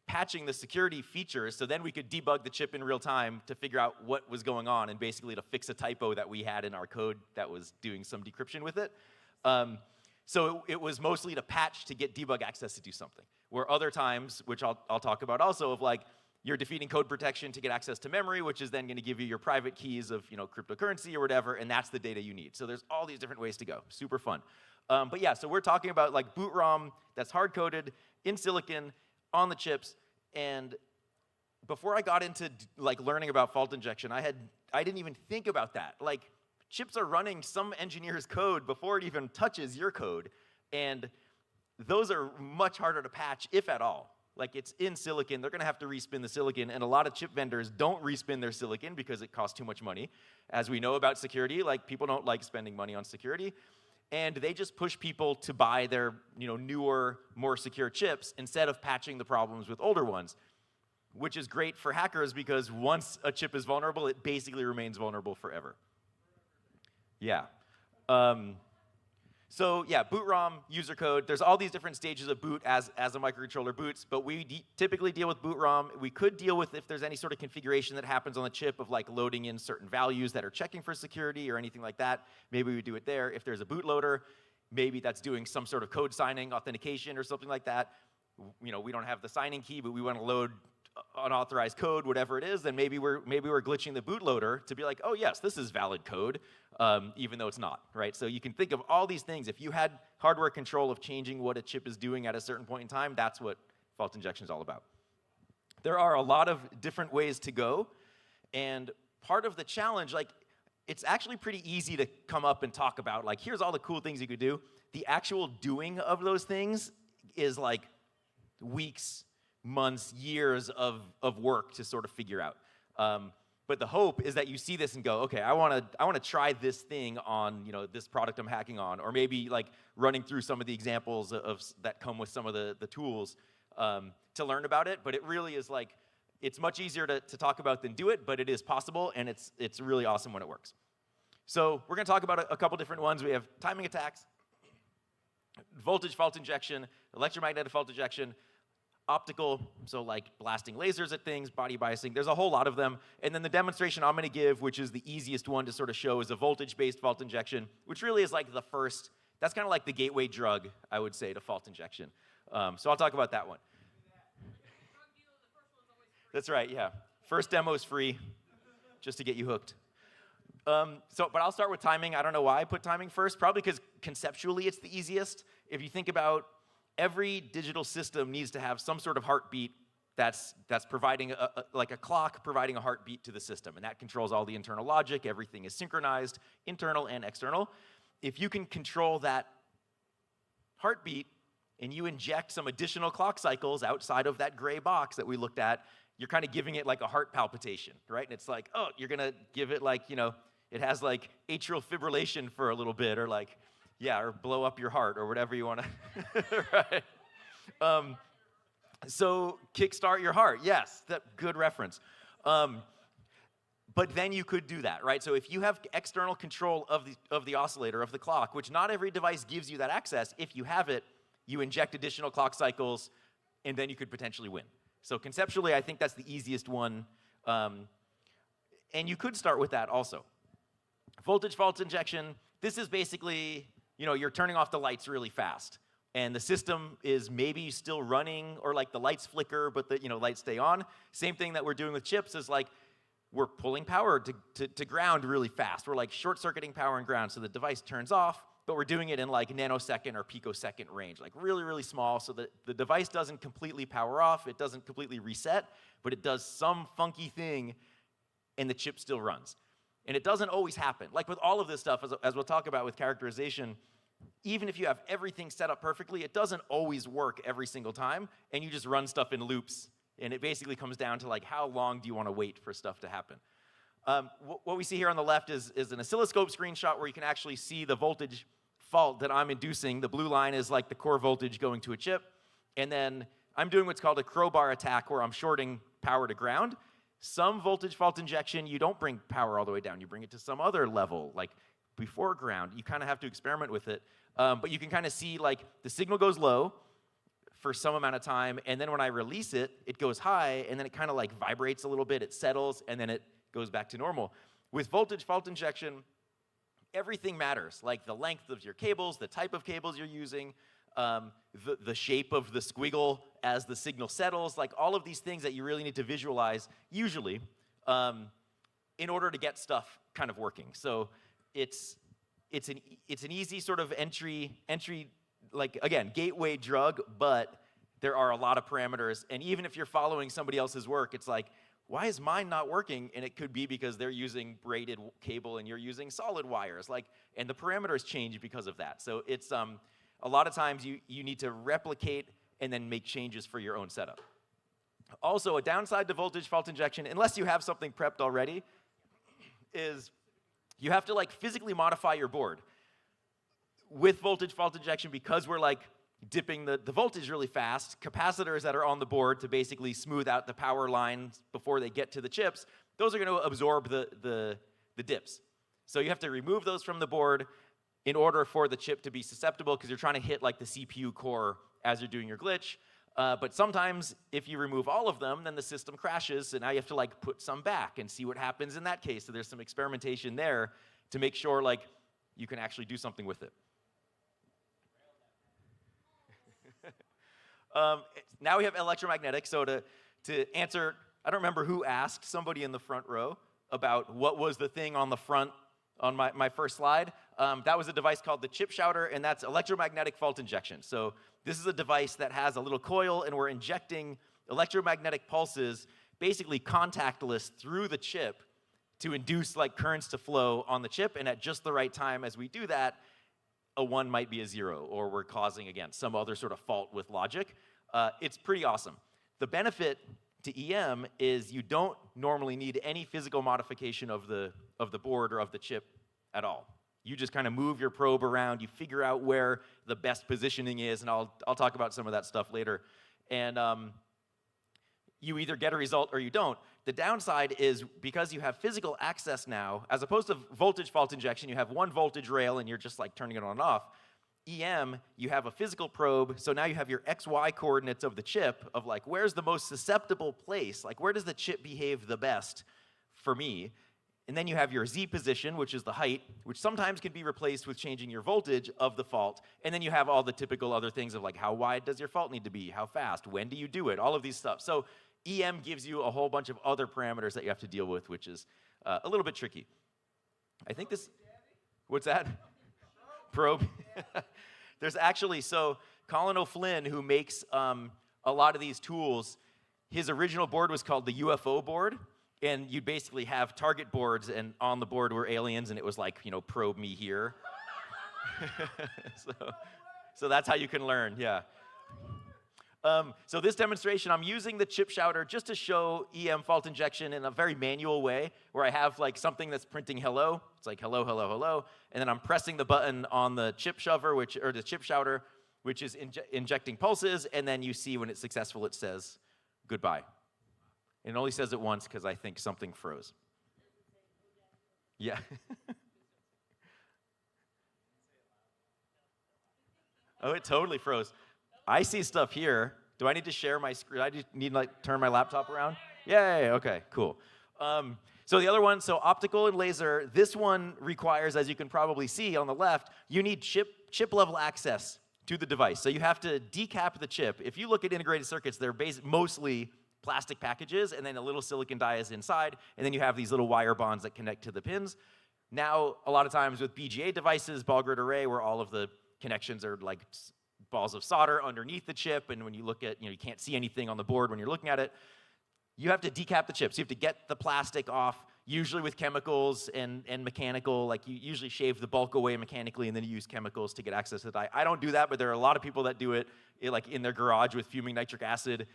patching the security features so then we could debug the chip in real time to figure out what was going on and basically to fix a typo that we had in our code that was doing some decryption with it. So it was mostly to patch to get debug access to do something. Where other times, which I'll talk about also, of like you're defeating code protection to get access to memory, which is then going to give you your private keys of cryptocurrency or whatever, and that's the data you need. So there's all these different ways to go. Super fun. But yeah, so we're talking about like boot ROM that's hard-coded in silicon on the chips. And before I got into like learning about fault injection, I didn't even think about that. Like chips are running some engineer's code before it even touches your code, and those are much harder to patch, if at all. Like it's in silicon, they're gonna have to respin the silicon, and a lot of chip vendors don't respin their silicon because it costs too much money. As we know about security, like people don't like spending money on security, and they just push people to buy their newer, more secure chips instead of patching the problems with older ones, which is great for hackers because once a chip is vulnerable, it basically remains vulnerable forever. Yeah. So yeah, boot ROM, user code. There's all these different stages of boot as a microcontroller boots, but we typically deal with boot ROM. We could deal with if there's any sort of configuration that happens on the chip of like loading in certain values that are checking for security or anything like that. Maybe we do it there. If there's a bootloader, maybe that's doing some sort of code signing, authentication, or something like that. We don't have the signing key, but we want to load unauthorized code, whatever it is, then maybe we're glitching the bootloader to be like, oh yes, this is valid code, even though it's not, right? So you can think of all these things. If you had hardware control of changing what a chip is doing at a certain point in time, that's what fault injection is all about. There are a lot of different ways to go, and part of the challenge, like, it's actually pretty easy to come up and talk about, like, here's all the cool things you could do. The actual doing of those things is like weeks, months, years of work to sort of figure out. But the hope is that you see this and go, okay, I want to try this thing on this product I'm hacking on, or maybe like running through some of the examples that come with some of the tools to learn about it. But it really is like, it's much easier to talk about than do it, but it is possible, and it's really awesome when it works. So we're going to talk about a couple different ones. We have timing attacks, voltage fault injection, electromagnetic fault injection. optical, so like blasting lasers at things, body biasing. There's a whole lot of them. And then the demonstration I'm going to give, which is the easiest one to sort of show, is a voltage-based fault injection, which really is like the first, that's kind of like the gateway drug, I would say, to fault injection. So I'll talk about that one. That's right, yeah. First demo is free, just to get you hooked. But I'll start with timing. I don't know why I put timing first, probably because conceptually it's the easiest. If you think about every digital system needs to have some sort of heartbeat that's providing like a clock providing a heartbeat to the system, and that controls all the internal logic. Everything is synchronized, internal and external. If you can control that heartbeat and you inject some additional clock cycles outside of that gray box that we looked at, you're kind of giving it like a heart palpitation, right? And it's like, oh, you're gonna give it like, it has like atrial fibrillation for a little bit, or like, yeah, or blow up your heart, or whatever you want to, right? So kickstart your heart, yes, good reference. But then you could do that, right? So if you have external control of the oscillator, of the clock, which not every device gives you that access, if you have it, you inject additional clock cycles, and then you could potentially win. So conceptually, I think that's the easiest one, and you could start with that also. Voltage fault injection, this is basically, you're turning off the lights really fast, and the system is maybe still running, or like the lights flicker, but the lights stay on. Same thing that we're doing with chips is like, we're pulling power to ground really fast. We're like short-circuiting power and ground, so the device turns off, but we're doing it in like nanosecond or picosecond range, like really, really small, so that the device doesn't completely power off, it doesn't completely reset, but it does some funky thing, and the chip still runs. And it doesn't always happen. Like with all of this stuff, as we'll talk about with characterization, even if you have everything set up perfectly, it doesn't always work every single time, and you just run stuff in loops, and it basically comes down to like, how long do you want to wait for stuff to happen? What we see here on the left is an oscilloscope screenshot where you can actually see the voltage fault that I'm inducing. The blue line is like the core voltage going to a chip, and then I'm doing what's called a crowbar attack, where I'm shorting power to ground. Some voltage fault injection, you don't bring power all the way down. You bring it to some other level, like before ground. You kind of have to experiment with it. But you can kind of see like the signal goes low for some amount of time, and then when I release it, it goes high, and then it kind of like vibrates a little bit, it settles, and then it goes back to normal. With voltage fault injection, everything matters, like the length of your cables, the type of cables you're using, the shape of the squiggle as the signal settles, like all of these things that you really need to visualize, usually, in order to get stuff kind of working. So it's an easy sort of entry, like, again, gateway drug, but there are a lot of parameters, and even if you're following somebody else's work, it's like, why is mine not working? And it could be because they're using braided cable and you're using solid wires, and the parameters change because of that. So it's, a lot of times you need to replicate and then make changes for your own setup. Also, a downside to voltage fault injection, unless you have something prepped already, is you have to like physically modify your board. With voltage fault injection, because we're like dipping the voltage really fast, capacitors that are on the board to basically smooth out the power lines before they get to the chips, those are going to absorb the dips. So you have to remove those from the board in order for the chip to be susceptible, because you're trying to hit like the CPU core as you're doing your glitch. But sometimes if you remove all of them, then the system crashes, and now you have to like put some back and see what happens in that case. So there's some experimentation there to make sure like you can actually do something with it. Now we have electromagnetic. So to answer, I don't remember who asked, somebody in the front row, about what was the thing on the front on my first slide. That was a device called the chip shouter, and that's electromagnetic fault injection. So this is a device that has a little coil, and we're injecting electromagnetic pulses, basically contactless, through the chip to induce like currents to flow on the chip, and at just the right time as we do that, a 1 might be a 0, or we're causing, again, some other sort of fault with logic. It's pretty awesome. The benefit to EM is you don't normally need any physical modification of the board or of the chip at all. You just kind of move your probe around, you figure out where the best positioning is, and I'll talk about some of that stuff later. And you either get a result or you don't. The downside is because you have physical access now, as opposed to voltage fault injection, you have one voltage rail and you're just like turning it on and off. EM, you have a physical probe, so now you have your XY coordinates of the chip of like, where's the most susceptible place? Like, where does the chip behave the best for me? And then you have your Z position, which is the height, which sometimes can be replaced with changing your voltage of the fault. And then you have all the typical other things of like, how wide does your fault need to be? How fast? When do you do it? All of these stuff. So EM gives you a whole bunch of other parameters that you have to deal with, which is a little bit tricky. I think this, what's that? Probe. There's actually, so Colin O'Flynn, who makes a lot of these tools, his original board was called the UFO board, and you'd basically have target boards, and on the board were aliens, and it was like, you know, probe me here. So that's how you can learn, yeah. So this demonstration, I'm using the chip shouter just to show EM fault injection in a very manual way, where I have like something that's printing hello. It's like hello, hello, hello, and then I'm pressing the button on the chip shover, or the chip shouter, which is injecting pulses, and then you see when it's successful, it says goodbye. And it only says it once because I think something froze. Yeah. Oh, it totally froze. I see stuff here. Do I need to share my screen? I just need to like turn my laptop around? Yay, okay, cool. So the other one, so optical and laser, this one requires, as you can probably see on the left, you need chip level access to the device. So you have to decap the chip. If you look at integrated circuits, they're mostly plastic packages, and then a little silicon die is inside, and then you have these little wire bonds that connect to the pins. Now, a lot of times with BGA devices, ball grid array, where all of the connections are like balls of solder underneath the chip, and when you look at, you can't see anything on the board when you're looking at it, you have to decap the chip. So you have to get the plastic off, usually with chemicals and mechanical, like you usually shave the bulk away mechanically, and then you use chemicals to get access to the die. I don't do that, but there are a lot of people that do it like in their garage with fuming nitric acid.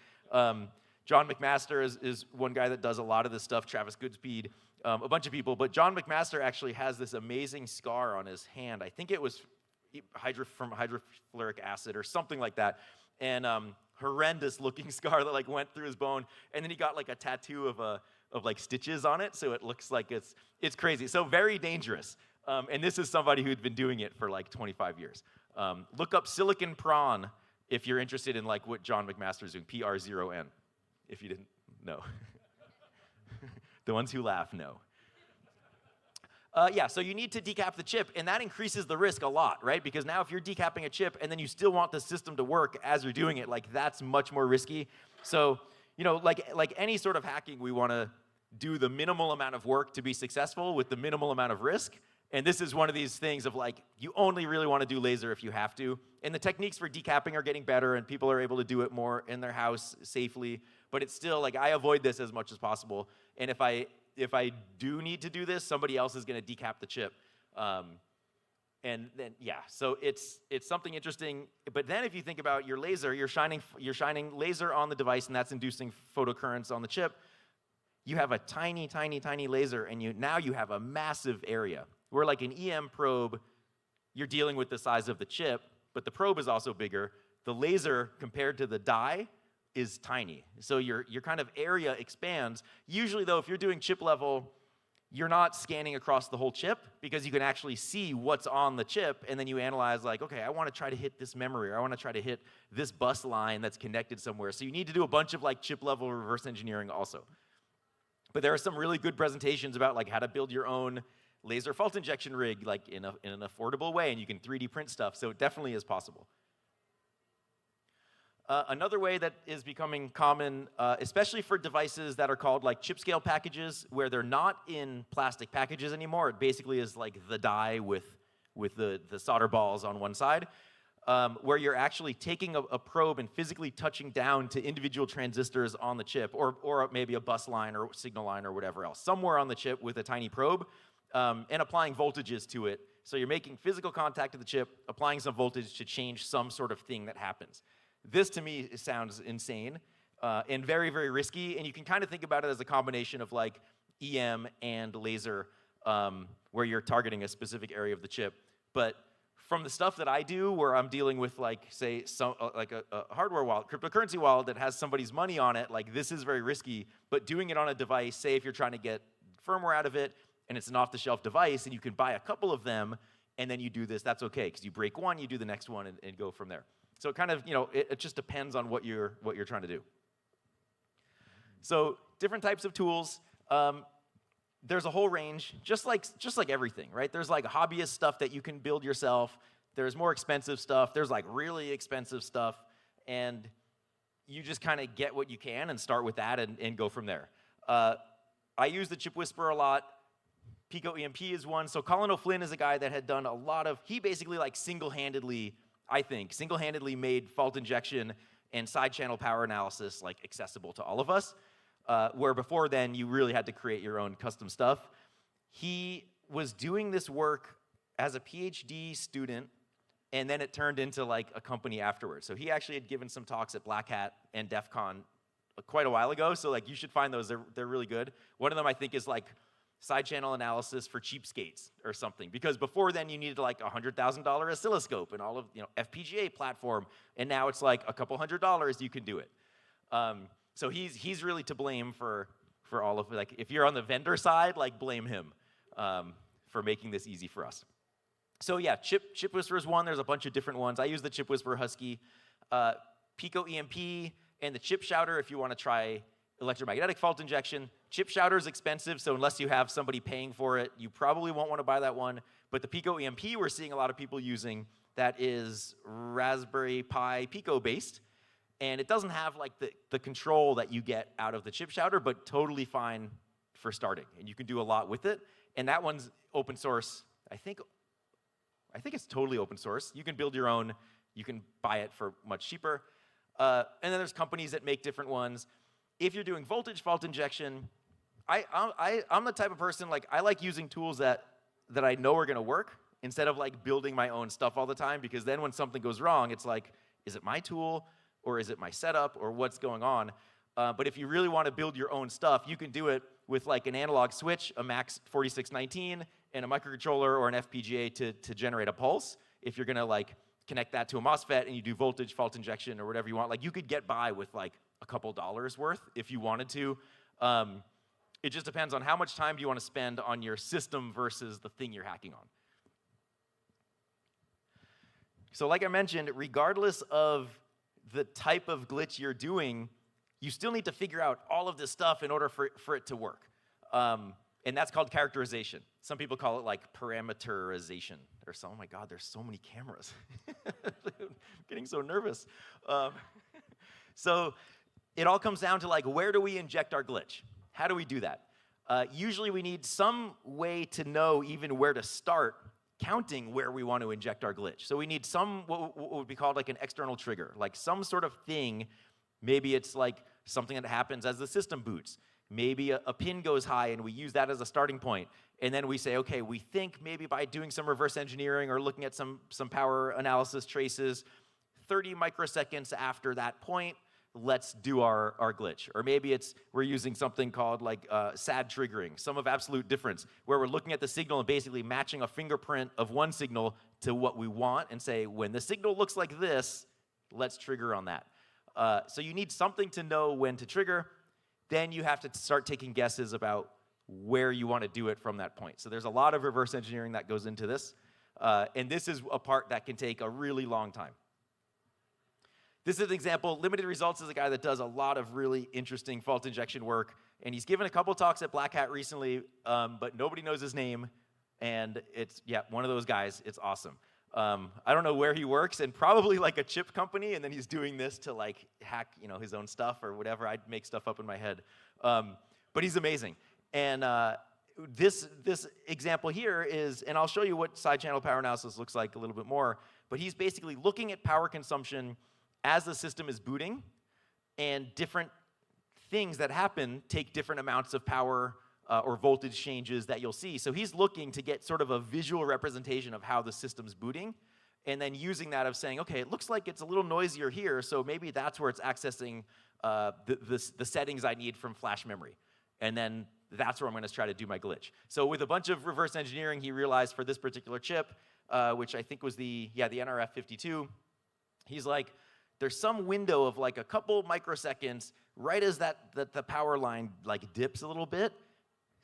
John McMaster is one guy that does a lot of this stuff, Travis Goodspeed, a bunch of people. But John McMaster actually has this amazing scar on his hand. I think it was from hydrofluoric acid or something like that. And horrendous looking scar that like went through his bone. And then he got like a tattoo of like stitches on it. So it looks like it's crazy. So very dangerous. And this is somebody who'd been doing it for like 25 years. Look up silicon prawn if you're interested in like what John McMaster is doing, PR0N. If you didn't know. The ones who laugh know. Yeah, so you need to decap the chip, and that increases the risk a lot, right? Because now if you're decapping a chip and then you still want the system to work as you're doing it, like that's much more risky. So, like any sort of hacking, we want to do the minimal amount of work to be successful with the minimal amount of risk. And this is one of these things of like, you only really want to do laser if you have to. And the techniques for decapping are getting better, and people are able to do it more in their house safely. But it's still like, I avoid this as much as possible. And if I do need to do this, somebody else is going to decap the chip. And then, yeah, so it's something interesting. But then if you think about your laser, you're shining laser on the device, and that's inducing photocurrents on the chip. You have a tiny, tiny, tiny laser, and now you have a massive area. Where like an EM probe, you're dealing with the size of the chip, but the probe is also bigger. The laser, compared to the die, is tiny. So your kind of area expands. Usually, though, if you're doing chip level, you're not scanning across the whole chip because you can actually see what's on the chip, and then you analyze like, okay, I want to try to hit this memory, or I want to try to hit this bus line that's connected somewhere. So you need to do a bunch of like chip level reverse engineering also. But there are some really good presentations about like how to build your own laser fault injection rig like in an affordable way, and you can 3D print stuff, so it definitely is possible. Another way that is becoming common, especially for devices that are called like chip scale packages, where they're not in plastic packages anymore. It basically is like the die with the solder balls on one side, where you're actually taking a probe and physically touching down to individual transistors on the chip, or maybe a bus line or signal line or whatever else, somewhere on the chip with a tiny probe, and applying voltages to it. So you're making physical contact to the chip, applying some voltage to change some sort of thing that happens. This, to me, sounds insane and very, very risky. And you can kind of think about it as a combination of like EM and laser, where you're targeting a specific area of the chip. But from the stuff that I do, where I'm dealing with like, say, like a hardware wallet, cryptocurrency wallet that has somebody's money on it, like this is very risky. But doing it on a device, say if you're trying to get firmware out of it, and it's an off-the-shelf device, and you can buy a couple of them, and then you do this, that's okay, because you break one, you do the next one, and go from there. So it kind of, it just depends on what you're trying to do. So different types of tools. There's a whole range, just like everything, right? There's like hobbyist stuff that you can build yourself. There's more expensive stuff. There's like really expensive stuff, and you just kind of get what you can and start with that and go from there. I use the Chip Whisperer a lot. Pico EMP is one. So Colin O'Flynn is a guy that had done a lot of, he basically like single-handedly made fault injection and side channel power analysis like accessible to all of us. Where before then, you really had to create your own custom stuff. He was doing this work as a PhD student, and then it turned into like a company afterwards. So he actually had given some talks at Black Hat and DEFCON quite a while ago, so like you should find those, they're really good. One of them I think is like side channel analysis for cheapskates or something, because before then you needed like $100,000 oscilloscope and all of, FPGA platform, and now it's like a couple $100 you can do it. So he's really to blame for all of, like, if you're on the vendor side, like, blame him for making this easy for us. So yeah, Chip Whisperer is one. There's a bunch of different ones. I use the Chip Whisperer Husky, Pico EMP, and the Chip Shouter if you want to try electromagnetic fault injection. Chip Shouter is expensive, so unless you have somebody paying for it, you probably won't want to buy that one. But the Pico EMP we're seeing a lot of people using, that is Raspberry Pi Pico based. And it doesn't have like the control that you get out of the Chip Shouter, but totally fine for starting. And you can do a lot with it. And that one's open source. I think it's totally open source. You can build your own. You can buy it for much cheaper. And then there's companies that make different ones. If you're doing voltage fault injection, I'm the type of person, like, I like using tools that I know are going to work instead of like building my own stuff all the time, because then when something goes wrong, it's like, is it my tool? Or is it my setup, or what's going on? But if you really want to build your own stuff, you can do it with like an analog switch, a Max 4619, and a microcontroller or an FPGA to generate a pulse. If you're gonna like connect that to a MOSFET and you do voltage fault injection or whatever you want, like you could get by with like a couple dollars worth if you wanted to. It just depends on how much time do you want to spend on your system versus the thing you're hacking on. So like I mentioned, regardless of the type of glitch you're doing, you still need to figure out all of this stuff in order for it to work. And that's called characterization. Some people call it like parameterization or so. Oh my God, there's so many cameras. I'm getting so nervous. So it all comes down to like, where do we inject our glitch? How do we do that? Usually we need some way to know even where to start counting where we want to inject our glitch. So we need some, what would be called like an external trigger, like some sort of thing. Maybe it's like something that happens as the system boots. Maybe a pin goes high and we use that as a starting point. And then we say, okay, we think maybe by doing some reverse engineering or looking at some power analysis traces, 30 microseconds after that point, let's do our glitch. Or maybe we're using something called like SAD triggering, sum of absolute difference, where we're looking at the signal and basically matching a fingerprint of one signal to what we want and say, when the signal looks like this, let's trigger on that. So you need something to know when to trigger. Then you have to start taking guesses about where you want to do it from that point. So there's a lot of reverse engineering that goes into this. And this is a part that can take a really long time. This is an example. Limited Results is a guy that does a lot of really interesting fault injection work. And he's given a couple talks at Black Hat recently, but nobody knows his name. And it's, yeah, one of those guys. It's awesome. I don't know where he works, and probably like a chip company, and then he's doing this to like hack, his own stuff or whatever. I'd make stuff up in my head. But he's amazing. And this example here is, and I'll show you what side channel power analysis looks like a little bit more, but he's basically looking at power consumption as the system is booting, and different things that happen take different amounts of power or voltage changes that you'll see. So he's looking to get sort of a visual representation of how the system's booting, and then using that of saying, okay, it looks like it's a little noisier here, so maybe that's where it's accessing the settings I need from flash memory. And then that's where I'm going to try to do my glitch. So with a bunch of reverse engineering, he realized for this particular chip, which I think was the NRF52, he's like, there's some window of like a couple microseconds right as the power line like dips a little bit.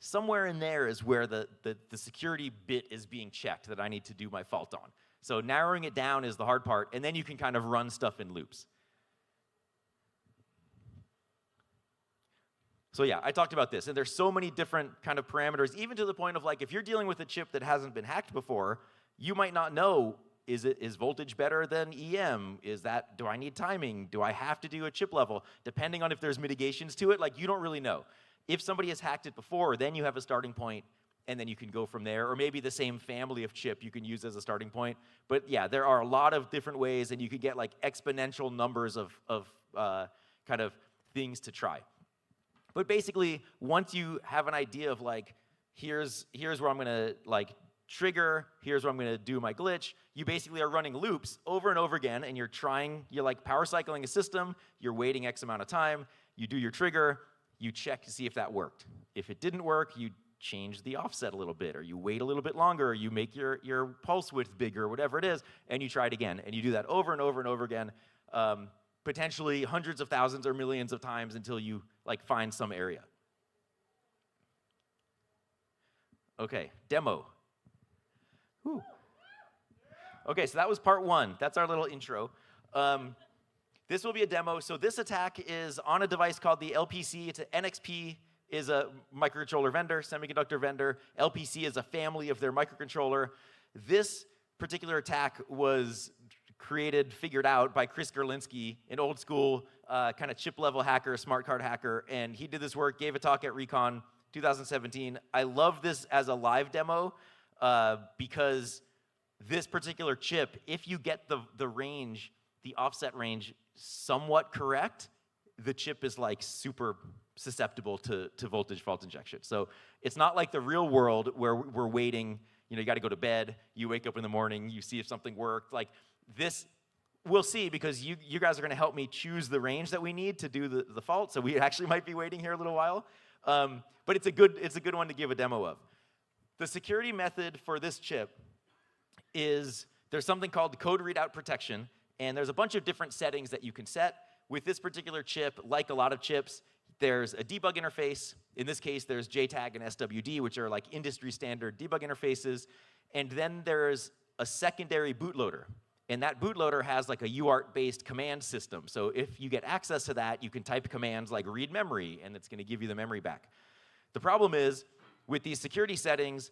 somewhere in there is where the security bit is being checked that I need to do my fault on. So narrowing it down is the hard part, and then you can kind of run stuff in loops. So yeah, I talked about this, and there's so many different kind of parameters, even to the point of like, if you're dealing with a chip that hasn't been hacked before, you might not know, is voltage better than EM? Do I need timing? Do I have to do a chip level? Depending on if there's mitigations to it, like you don't really know. If somebody has hacked it before, then you have a starting point, and then you can go from there, or maybe the same family of chip you can use as a starting point. But yeah, there are a lot of different ways, and you could get like exponential numbers of kind of things to try. But basically, once you have an idea of like, here's where I'm gonna like trigger, here's where I'm gonna do my glitch, you basically are running loops over and over again, and you're like power cycling a system, you're waiting X amount of time, you do your trigger, you check to see if that worked. If it didn't work, you change the offset a little bit, or you wait a little bit longer, or you make your pulse width bigger, whatever it is, and you try it again. And you do that over and over and over again, potentially hundreds of thousands or millions of times until you like find some area. Okay, demo. Whew. Okay, so that was part one. That's our little intro. This will be a demo. So this attack is on a device called the LPC. It's an NXP is a microcontroller vendor, semiconductor vendor. LPC is a family of their microcontroller. This particular attack was figured out by Chris Gerlinski, an old school kind of chip level hacker, smart card hacker, and he did this work, gave a talk at Recon 2017. I love this as a live demo because this particular chip, if you get the range, the offset range somewhat correct, the chip is like super susceptible to voltage fault injection. So it's not like the real world where we're waiting, you got to go to bed, you wake up in the morning, you see if something worked. Like this, we'll see, because you guys are going to help me choose the range that we need to do the fault, so we actually might be waiting here a little while. But it's a good one to give a demo of. The security method for this chip is there's something called code readout protection, and there's a bunch of different settings that you can set. With this particular chip, like a lot of chips, there's a debug interface. In this case, there's JTAG and SWD, which are like industry standard debug interfaces. And then there's a secondary bootloader. And that bootloader has like a UART-based command system. So if you get access to that, you can type commands like read memory, and it's going to give you the memory back. The problem is, with these security settings,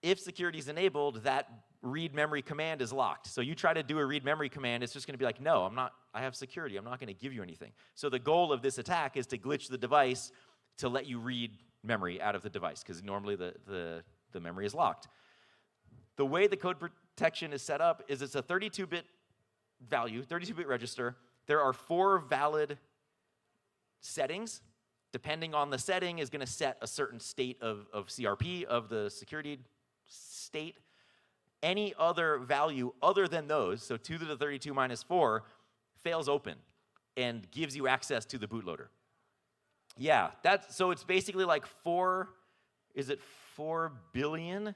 if security is enabled, that read memory command is locked. So you try to do a read memory command, it's just going to be like, no, I have security. I'm not going to give you anything. So the goal of this attack is to glitch the device to let you read memory out of the device, because normally the memory is locked. The way the code protection is set up is it's a 32-bit value, 32-bit register. There are 4 valid settings. Depending on the setting is going to set a certain state of CRP, of the security state. Any other value other than those, so 2 to the 32 minus 4, fails open and gives you access to the bootloader. Yeah, so it's basically like 4 billion?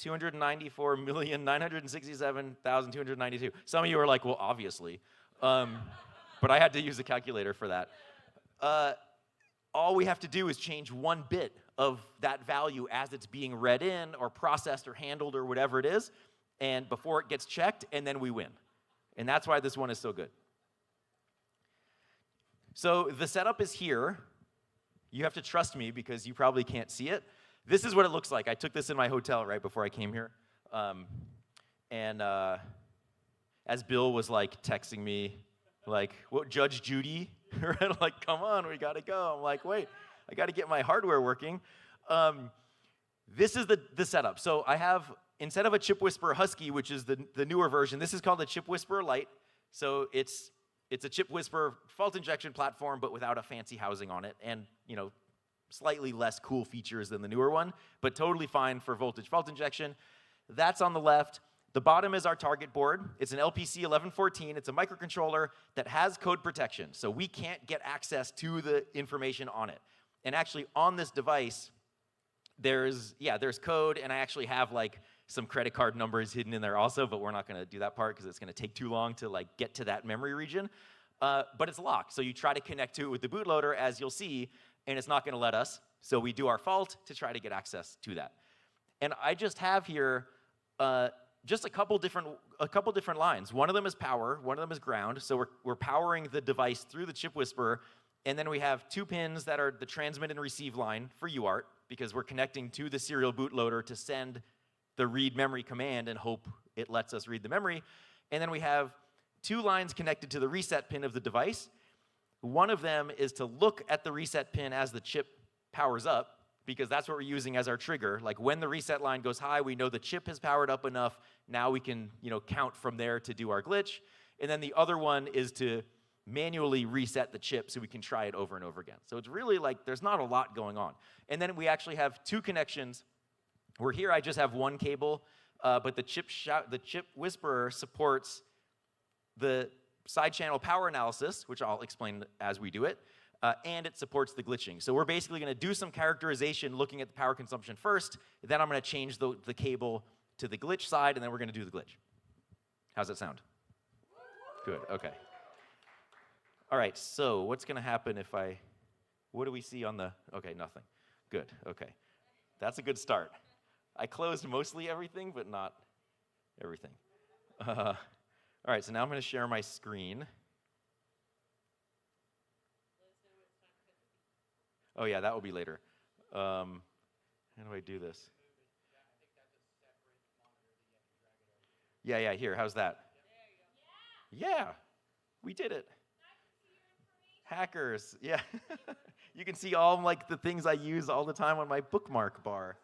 294,967,292. Some of you are like, well, obviously. But I had to use a calculator for that. All we have to do is change 1 bit of that value as it's being read in or processed or handled or whatever it is, and before it gets checked, and then we win. And that's why this one is so good. So the setup is here. You have to trust me because you probably can't see it. This is what it looks like. I took this in my hotel right before I came here. As Bill was like texting me, like, what, Judge Judy? Like, come on, we gotta go. I'm like, wait, I gotta get my hardware working. This is the setup. So I have, instead of a Chip Whisperer Husky, which is the newer version, this is called the Chip Whisperer Lite. So it's a Chip Whisperer fault injection platform, but without a fancy housing on it, and slightly less cool features than the newer one, but totally fine for voltage fault injection. That's on the left. The bottom is our target board. It's an LPC 1114. It's a microcontroller that has code protection, so we can't get access to the information on it. And actually, on this device, there's code, and I actually have like some credit card numbers hidden in there also, but we're not going to do that part because it's going to take too long to like get to that memory region. But it's locked, so you try to connect to it with the bootloader, as you'll see, and it's not going to let us. So we do our fault to try to get access to that. And I just have here just a couple different lines. One of them is power, one of them is ground. So we're powering the device through the chip whisperer, and then we have 2 pins that are the transmit and receive line for UART, because we're connecting to the serial bootloader to send the read memory command and hope it lets us read the memory. And then we have 2 lines connected to the reset pin of the device. One of them is to look at the reset pin as the chip powers up, because that's what we're using as our trigger. Like when the reset line goes high, we know the chip has powered up enough. Now we can, count from there to do our glitch. And then the other one is to manually reset the chip so we can try it over and over again. So it's really like there's not a lot going on. And then we actually have 2 connections. Where here I just have 1 cable, but the chip whisperer supports the side channel power analysis, which I'll explain as we do it, and it supports the glitching. So we're basically going to do some characterization looking at the power consumption first, then I'm going to change the cable to the glitch side, and then we're going to do the glitch. How's that sound? Good, okay. All right, so what's going to happen if what do we see on the, okay, nothing. Good, okay. That's a good start. I closed mostly everything, but not everything. All right, so now I'm going to share my screen. Oh yeah, that will be later. How do I do this? Yeah, here, how's that? Yeah, we did it. Hackers, yeah. You can see all like the things I use all the time on my bookmark bar.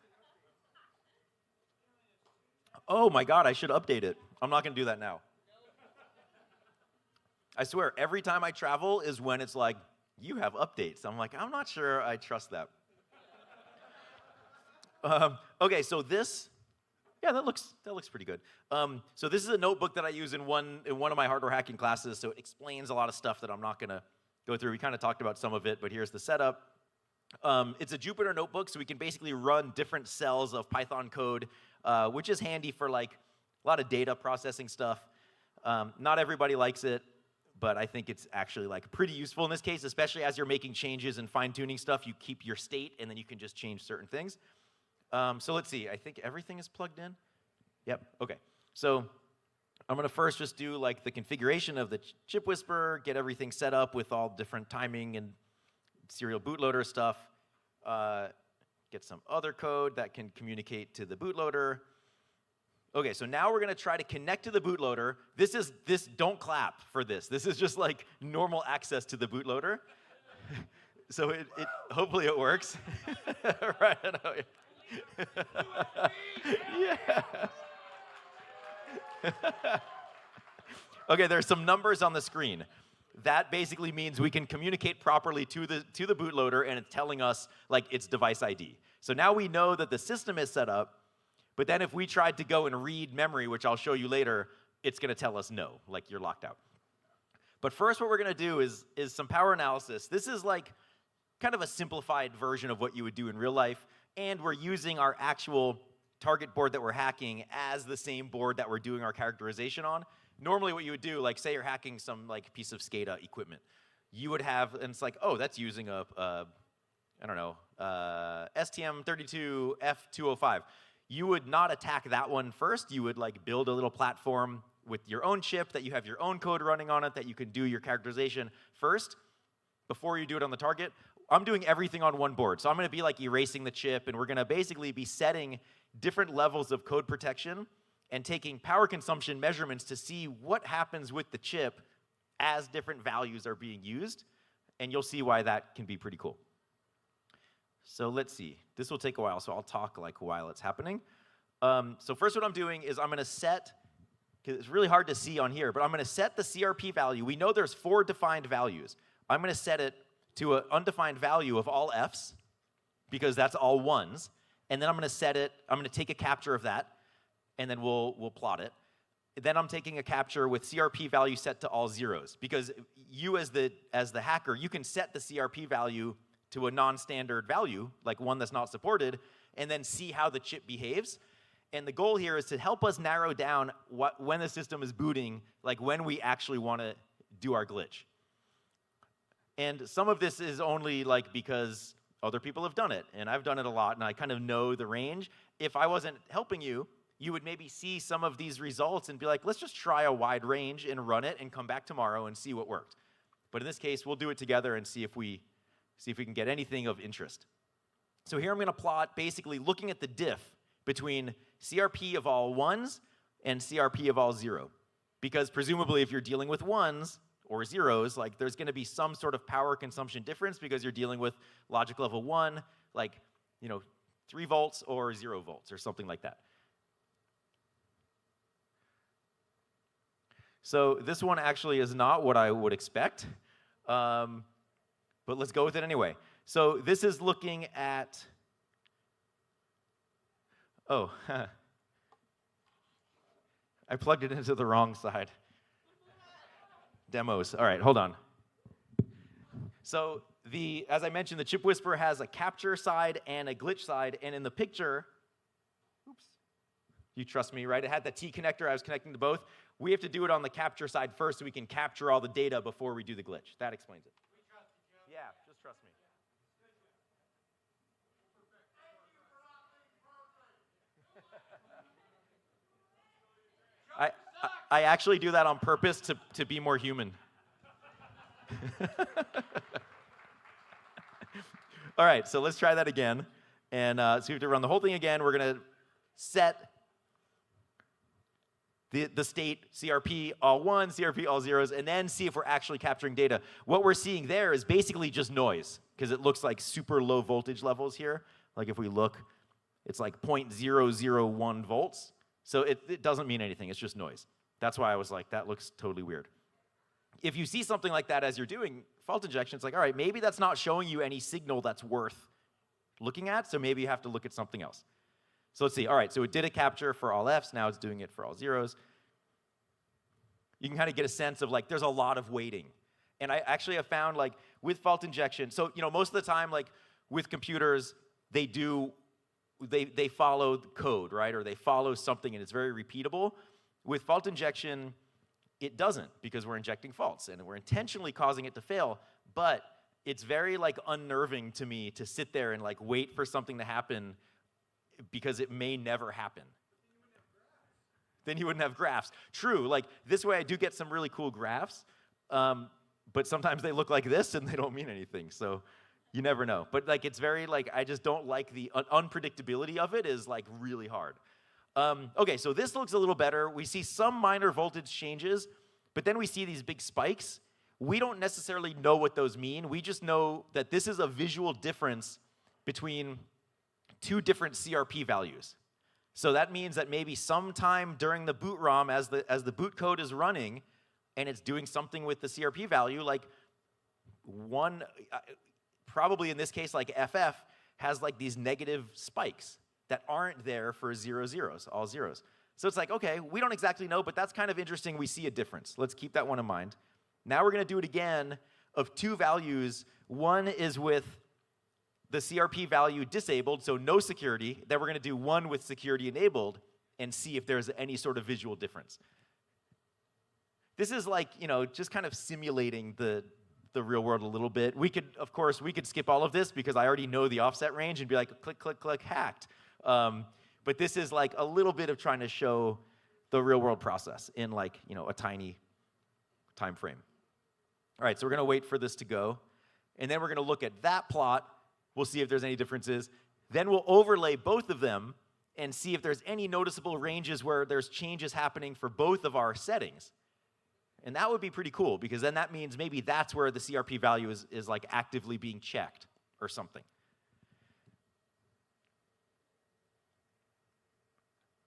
Oh my God, I should update it. I'm not going to do that now. I swear, every time I travel is when it's like, you have updates. I'm like, I'm not sure I trust that. Okay, so this, yeah, that looks pretty good. So this is a notebook that I use in one of my hardware hacking classes, so it explains a lot of stuff that I'm not going to go through. We kind of talked about some of it, but here's the setup. It's a Jupyter notebook, so we can basically run different cells of Python code, which is handy for like a lot of data processing stuff. Not everybody likes it, but I think it's actually like pretty useful in this case, especially as you're making changes and fine-tuning stuff. You keep your state, and then you can just change certain things. So let's see. I think everything is plugged in. Yep. Okay. So I'm going to first just do like the configuration of the chip whisperer, get everything set up with all different timing and serial bootloader stuff. Get some other code that can communicate to the bootloader. Okay, so now we're going to try to connect to the bootloader. Don't clap for this. This is just like normal access to the bootloader. So hopefully it works. Right. Yeah. Okay, there's some numbers on the screen. That basically means we can communicate properly to the bootloader, and it's telling us like its device ID. So now we know that the system is set up. But then if we tried to go and read memory, which I'll show you later, it's going to tell us no, like you're locked out. But first what we're going to do is some power analysis. This is like kind of a simplified version of what you would do in real life, and we're using our actual target board that we're hacking as the same board that we're doing our characterization on. Normally what you would do, like say you're hacking some like piece of SCADA equipment, you would have, and it's like, oh, that's using a STM32F205. You would not attack that one first. You would like build a little platform with your own chip that you have your own code running on it that you can do your characterization first before you do it on the target. I'm doing everything on one board. So I'm going to be like erasing the chip, and we're going to basically be setting different levels of code protection and taking power consumption measurements to see what happens with the chip as different values are being used. And you'll see why that can be pretty cool. So let's see. This will take a while, so I'll talk like while it's happening. So first what I'm doing is I'm going to set, because it's really hard to see on here, but I'm going to set the CRP value. We know there's 4 defined values. I'm going to set it to an undefined value of all Fs, because that's all 1s. And then I'm going to set it, I'm going to take a capture of that, and then we'll plot it. Then I'm taking a capture with CRP value set to all 0s, because you as the hacker, you can set the CRP value to a non-standard value, like one that's not supported, and then see how the chip behaves. And the goal here is to help us narrow down when the system is booting, like when we actually want to do our glitch. And some of this is only like because other people have done it, and I've done it a lot, and I kind of know the range. If I wasn't helping you, you would maybe see some of these results and be like, let's just try a wide range and run it and come back tomorrow and see what worked. But in this case, we'll do it together and see if we can get anything of interest. So here I'm going to plot basically looking at the diff between CRP of all 1s and CRP of all 0. Because presumably if you're dealing with 1s or 0s, like there's going to be some sort of power consumption difference because you're dealing with logic level 1, like 3 volts or 0 volts or something like that. So this one actually is not what I would expect, but let's go with it anyway. So this is looking at, I plugged it into the wrong side. Demos. All right, hold on. So as I mentioned, the Chip Whisperer has a capture side and a glitch side, and in the picture, oops, you trust me, right? It had the T connector. I was connecting to both. We have to do it on the capture side first so we can capture all the data before we do the glitch. That explains it. Yeah, just trust me. I actually do that on purpose to be more human. All right, so let's try that again. And so we have to run the whole thing again. We're going to set the state CRP all 1, CRP all 0s, and then see if we're actually capturing data. What we're seeing there is basically just noise, because it looks like super low voltage levels here. Like if we look, it's like 0.001 volts. So it doesn't mean anything, it's just noise. That's why I was like, that looks totally weird. If you see something like that as you're doing fault injection, it's like, all right, maybe that's not showing you any signal that's worth looking at, so maybe you have to look at something else. So let's see. All right, so it did a capture for all Fs. Now it's doing it for all 0s. You can kind of get a sense of, like, there's a lot of weighting. And I actually have found, like, with fault injection, so, most of the time, like, with computers, they follow the code, right? Or they follow something, and it's very repeatable. With fault injection, it doesn't, because we're injecting faults, and we're intentionally causing it to fail. But it's very, like, unnerving to me to sit there and, like, wait for something to happen because it may never happen. Then you wouldn't have graphs. True, like this way I do get some really cool graphs, but sometimes they look like this and they don't mean anything, so you never know. But like it's very, like, I just don't like the unpredictability of it is like really hard. Okay, so this looks a little better. We see some minor voltage changes, but then we see these big spikes. We don't necessarily know what those mean. We just know that this is a visual difference between two different CRP values. So that means that maybe sometime during the boot ROM, as the boot code is running, and it's doing something with the CRP value, like probably in this case, like FF, has like these negative spikes that aren't there for 0 zeros, all 0s. So it's like, okay, we don't exactly know, but that's kind of interesting. We see a difference. Let's keep that one in mind. Now we're going to do it again of two values. One is with the CRP value disabled, so no security. Then we're going to do one with security enabled and see if there's any sort of visual difference. This is like, just kind of simulating the real world a little bit. Of course, we could skip all of this because I already know the offset range and be like, click, click, click, hacked. But this is like a little bit of trying to show the real world process in like, a tiny time frame. All right, so we're going to wait for this to go. And then we're going to look at that plot. We'll see if there's any differences. Then we'll overlay both of them and see if there's any noticeable ranges where there's changes happening for both of our settings. And that would be pretty cool, because then that means maybe that's where the CRP value is like actively being checked or something.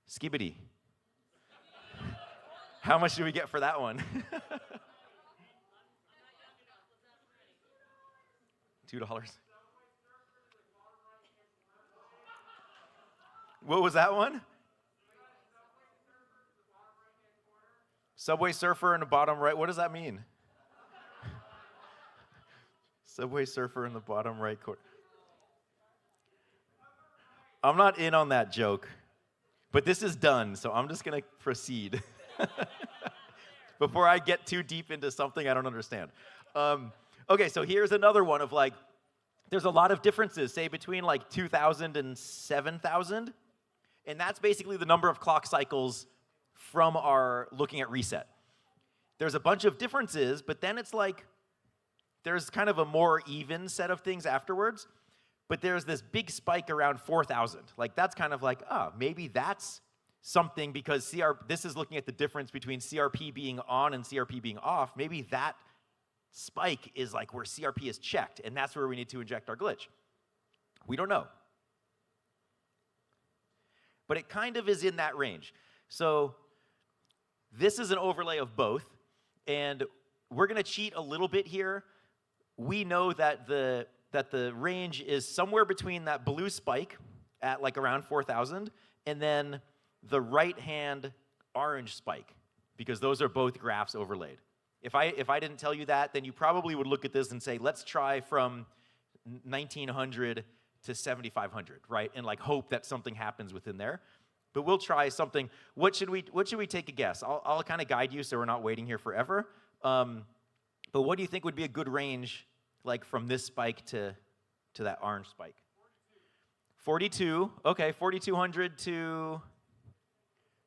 Skibbity. How much do we get for that one? $2. What was that one? Subway Surfer in the bottom right. What does that mean? Subway Surfer in the bottom right corner. I'm not in on that joke, but this is done, so I'm just going to proceed before I get too deep into something I don't understand. Okay, so here's another one of like, there's a lot of differences, say between like 2,000 and 7,000. And that's basically the number of clock cycles from our looking at reset. There's a bunch of differences, but then it's like, there's kind of a more even set of things afterwards. But there's this big spike around 4,000. Like that's kind of like, oh, maybe that's something because this is looking at the difference between CRP being on and CRP being off. Maybe that spike is like where CRP is checked, and that's where we need to inject our glitch. We don't know. But it kind of is in that range. So this is an overlay of both, and we're going to cheat a little bit here. We know that the range is somewhere between that blue spike at like around 4,000 and then the right-hand orange spike, because those are both graphs overlaid. If I didn't tell you that, then you probably would look at this and say, let's try from 1,900 to 7,500, right? And like hope that something happens within there. But we'll try something. What should we take a guess? I'll kind of guide you so we're not waiting here forever. But what do you think would be a good range, like from this spike to that orange spike? 42. Okay, 4,200 to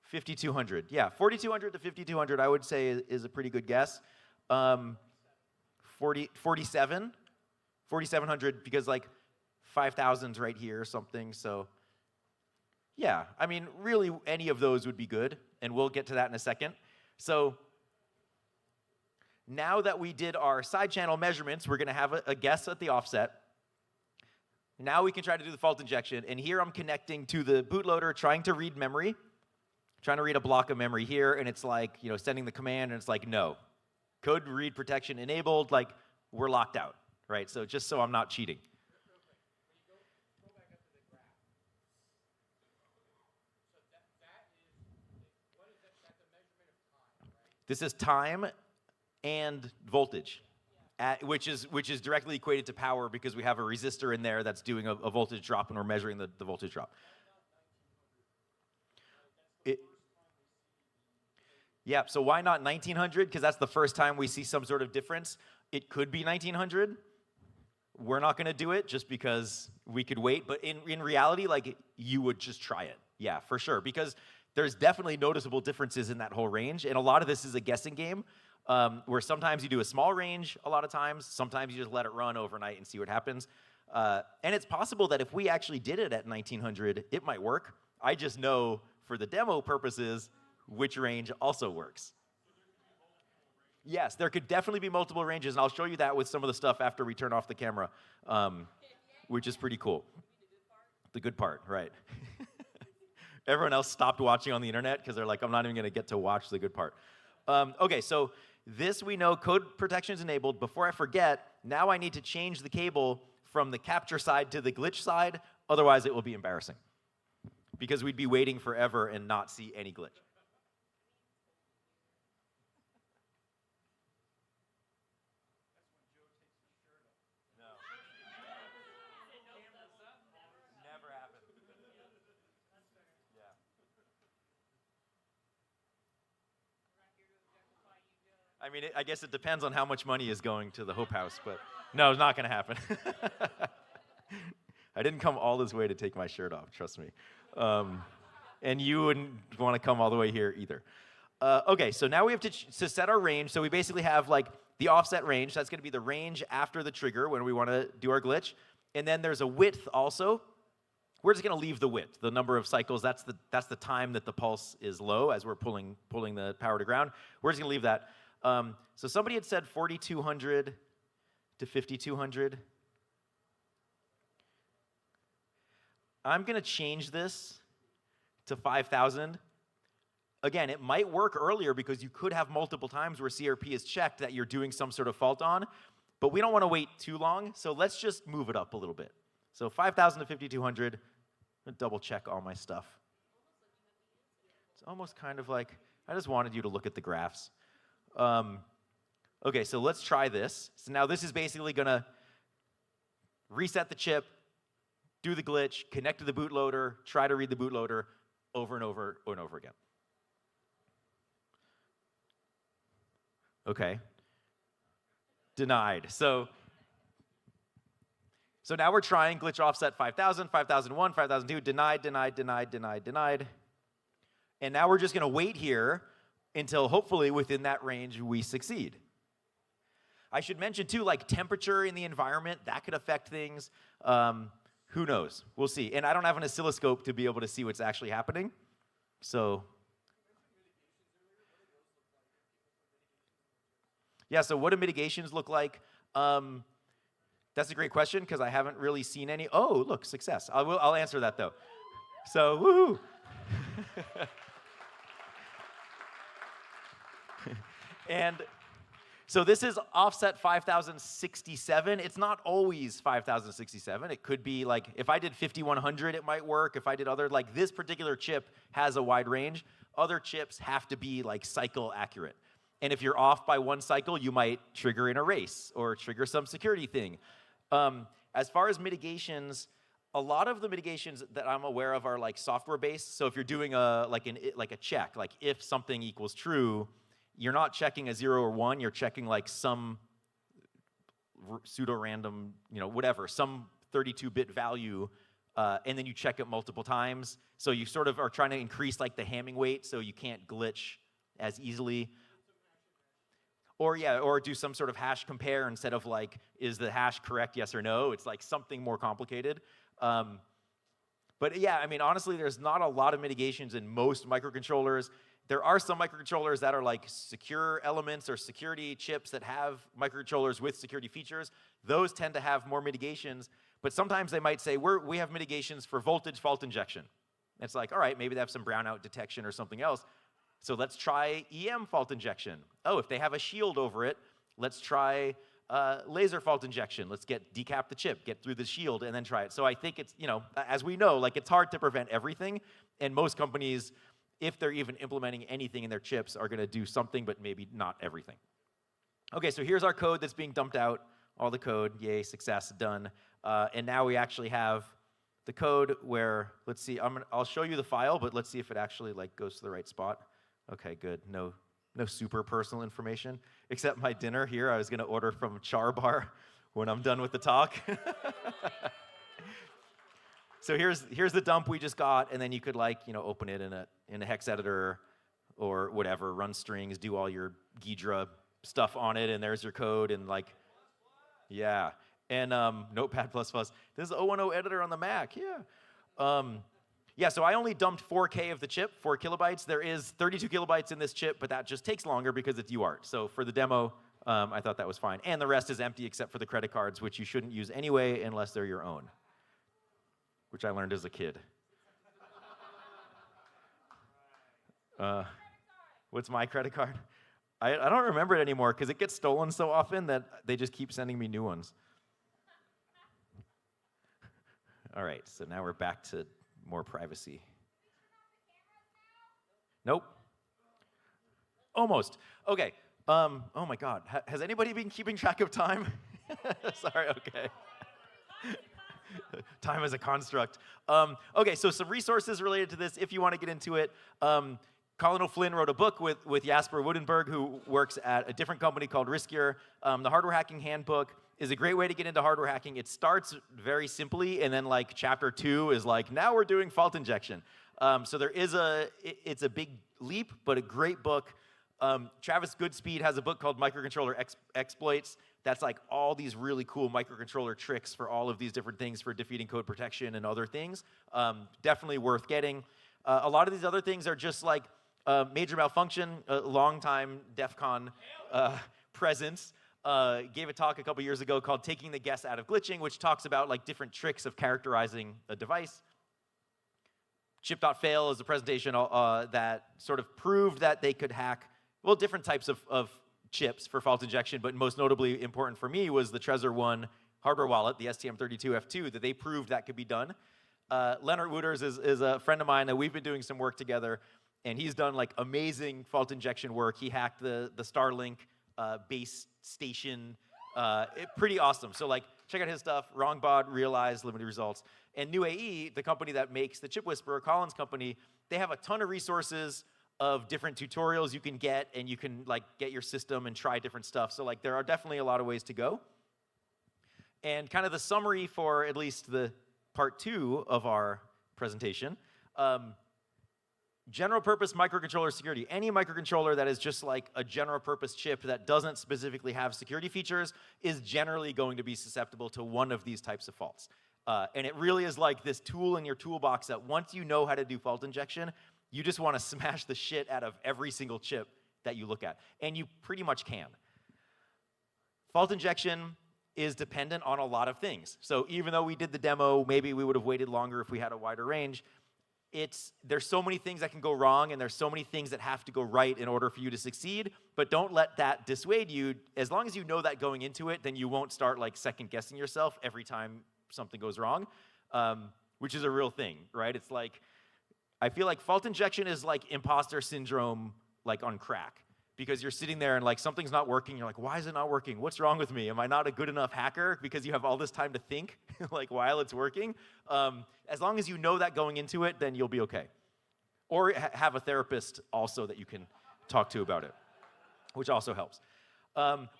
5,200. Yeah, 4,200 to 5,200 I would say is a pretty good guess. 4,700 because like 5,000's right here or something. So yeah, I mean, really any of those would be good, and we'll get to that in a second. So now that we did our side channel measurements, we're going to have a guess at the offset. Now we can try to do the fault injection, and here I'm connecting to the bootloader, trying to read memory, trying to read a block of memory here, and it's like, you know, sending the command, and it's like, no. Code read protection enabled, like, we're locked out, right? So just so I'm not cheating. This is time and voltage, which is directly equated to power because we have a resistor in there that's doing a voltage drop, and we're measuring the voltage drop. Yeah, so why not 1,900? Because that's the first time we see some sort of difference. It could be 1,900. We're not going to do it just because we could wait. But in reality, like, you would just try it. Yeah, for sure. Because there's definitely noticeable differences in that whole range. And a lot of this is a guessing game where sometimes you do a small range a lot of times. Sometimes you just let it run overnight and see what happens. And it's possible that if we actually did it at 1,900, it might work. I just know for the demo purposes which range also works. Yes, there could definitely be multiple ranges, and I'll show you that with some of the stuff after we turn off the camera, which is pretty cool. The good part, right. Everyone else stopped watching on the internet because they're like, I'm not even going to get to watch the good part. Okay, so this we know code protection is enabled. Before I forget, now I need to change the cable from the capture side to the glitch side, otherwise it will be embarrassing because we'd be waiting forever and not see any glitch. I mean, I guess it depends on how much money is going to the Hope House, but no, it's not going to happen. I didn't come all this way to take my shirt off, trust me. And you wouldn't want to come all the way here either. Okay, so now we have to set our range. So we basically have like the offset range. That's going to be the range after the trigger when we want to do our glitch. And then there's a width also. We're just going to leave the width, the number of cycles. That's the time that the pulse is low as we're pulling the power to ground. We're just going to leave that. So somebody had said 4,200 to 5,200. I'm going to change this to 5,000. Again, it might work earlier because you could have multiple times where CRP is checked that you're doing some sort of fault on, but we don't want to wait too long, so let's just move it up a little bit. So 5,000 to 5,200. I'm going to double check all my stuff. It's almost kind of like, I just wanted you to look at the graphs. Okay, so let's try this. So now this is basically going to reset the chip, do the glitch, connect to the bootloader, try to read the bootloader over and over and over again. Okay. denied. So now we're trying glitch offset 5000, 5001, 5002, denied, denied, denied, denied, denied. And now we're just going to wait here until hopefully within that range we succeed. I should mention too, like temperature in the environment, that could affect things. Who knows? We'll see. And I don't have an oscilloscope to be able to see what's actually happening. So yeah, so what do mitigations look like? That's a great question because I haven't really seen any. Oh, look, success. I'll answer that though. So, woohoo. And so this is offset 5067. It's not always 5067. It could be like, if I did 5100, it might work. If I did other, like this particular chip has a wide range. Other chips have to be like cycle accurate. And if you're off by one cycle, you might trigger an erase or trigger some security thing. As far as mitigations, a lot of the mitigations that I'm aware of are like software-based. So if you're doing a check, like if something equals true, you're not checking a 0 or 1. You're checking like some pseudo-random, whatever, some 32-bit value, and then you check it multiple times. So you sort of are trying to increase like the Hamming weight so you can't glitch as easily. Or do some sort of hash compare instead of like, is the hash correct, yes or no? It's like something more complicated. But yeah, I mean, honestly, there's not a lot of mitigations in most microcontrollers. There are some microcontrollers that are like secure elements or security chips that have microcontrollers with security features. Those tend to have more mitigations, but sometimes they might say, we have mitigations for voltage fault injection. And it's like, all right, maybe they have some brownout detection or something else. So let's try EM fault injection. Oh, if they have a shield over it, let's try laser fault injection. Let's decap the chip, get through the shield, and then try it. So I think it's, as we know, like it's hard to prevent everything, and most companies, if they're even implementing anything in their chips, are gonna do something, but maybe not everything. Okay, so here's our code that's being dumped out, all the code, yay, success, done. And now we actually have the code where, let's see, I'll show you the file, but let's see if it actually like goes to the right spot. Okay, good. No super personal information, except my dinner here. I was going to order from Char Bar when I'm done with the talk. So here's the dump we just got, and then you could open it in a hex editor or whatever, run strings, do all your Ghidra stuff on it, and there's your code, and yeah. And Notepad++. This is the 010 editor on the Mac, yeah. Yeah, so I only dumped 4K of the chip, 4 kilobytes. There is 32 kilobytes in this chip, but that just takes longer because it's UART. So for the demo, I thought that was fine. And the rest is empty except for the credit cards, which you shouldn't use anyway unless they're your own, which I learned as a kid. What's my credit card? I don't remember it anymore because it gets stolen so often that they just keep sending me new ones. All right, so now we're back to more privacy. Nope. Almost. Okay. Oh my God. Has anybody been keeping track of time? Sorry, okay. Time as a construct. Okay, so some resources related to this if you want to get into it. Colin O'Flynn wrote a book with Jasper Woodenberg, who works at a different company called Riskier. The Hardware Hacking Handbook is a great way to get into hardware hacking. It starts very simply, and then chapter 2 is now we're doing fault injection. So it's a big leap, but a great book. Travis Goodspeed has a book called Microcontroller Exploits. That's all these really cool microcontroller tricks for all of these different things for defeating code protection and other things. Definitely worth getting. A lot of these other things are just major malfunction, long-time DEFCON presence. Gave a talk a couple years ago called Taking the Guess Out of Glitching, which talks about different tricks of characterizing a device. Chip.fail is a presentation that sort of proved that they could hack, different types of chips for fault injection, but most notably important for me was the Trezor 1 hardware wallet, the STM32F2, that they proved that could be done. Leonard Wooters is a friend of mine that we've been doing some work together, and he's done amazing fault injection work. He hacked the Starlink base station. Pretty awesome. So check out his stuff. Wrong baud, realized, limited results. And New AE, the company that makes the Chip Whisperer, Colin's company, they have a ton of resources of different tutorials you can get, and you can like get your system and try different stuff. So like there are definitely a lot of ways to go. And kind of the summary for at least the part 2 of our presentation, general purpose microcontroller security. Any microcontroller that is just like a general purpose chip that doesn't specifically have security features is generally going to be susceptible to one of these types of faults. And it really is like this tool in your toolbox that once you know how to do fault injection, you just want to smash the shit out of every single chip that you look at. And you pretty much can. Fault injection is dependent on a lot of things. So even though we did the demo, maybe we would have waited longer if we had a wider range. There's so many things that can go wrong, and there's so many things that have to go right in order for you to succeed, but don't let that dissuade you. As long as you know that going into it, then you won't start like second guessing yourself every time something goes wrong, which is a real thing, right? It's like, I feel like fault injection is like imposter syndrome like on crack. Because you're sitting there and like something's not working, you're like, why is it not working? What's wrong with me? Am I not a good enough hacker? Because you have all this time to think like while it's working. As long as you know that going into it, then you'll be okay. Or have a therapist also that you can talk to about it, which also helps.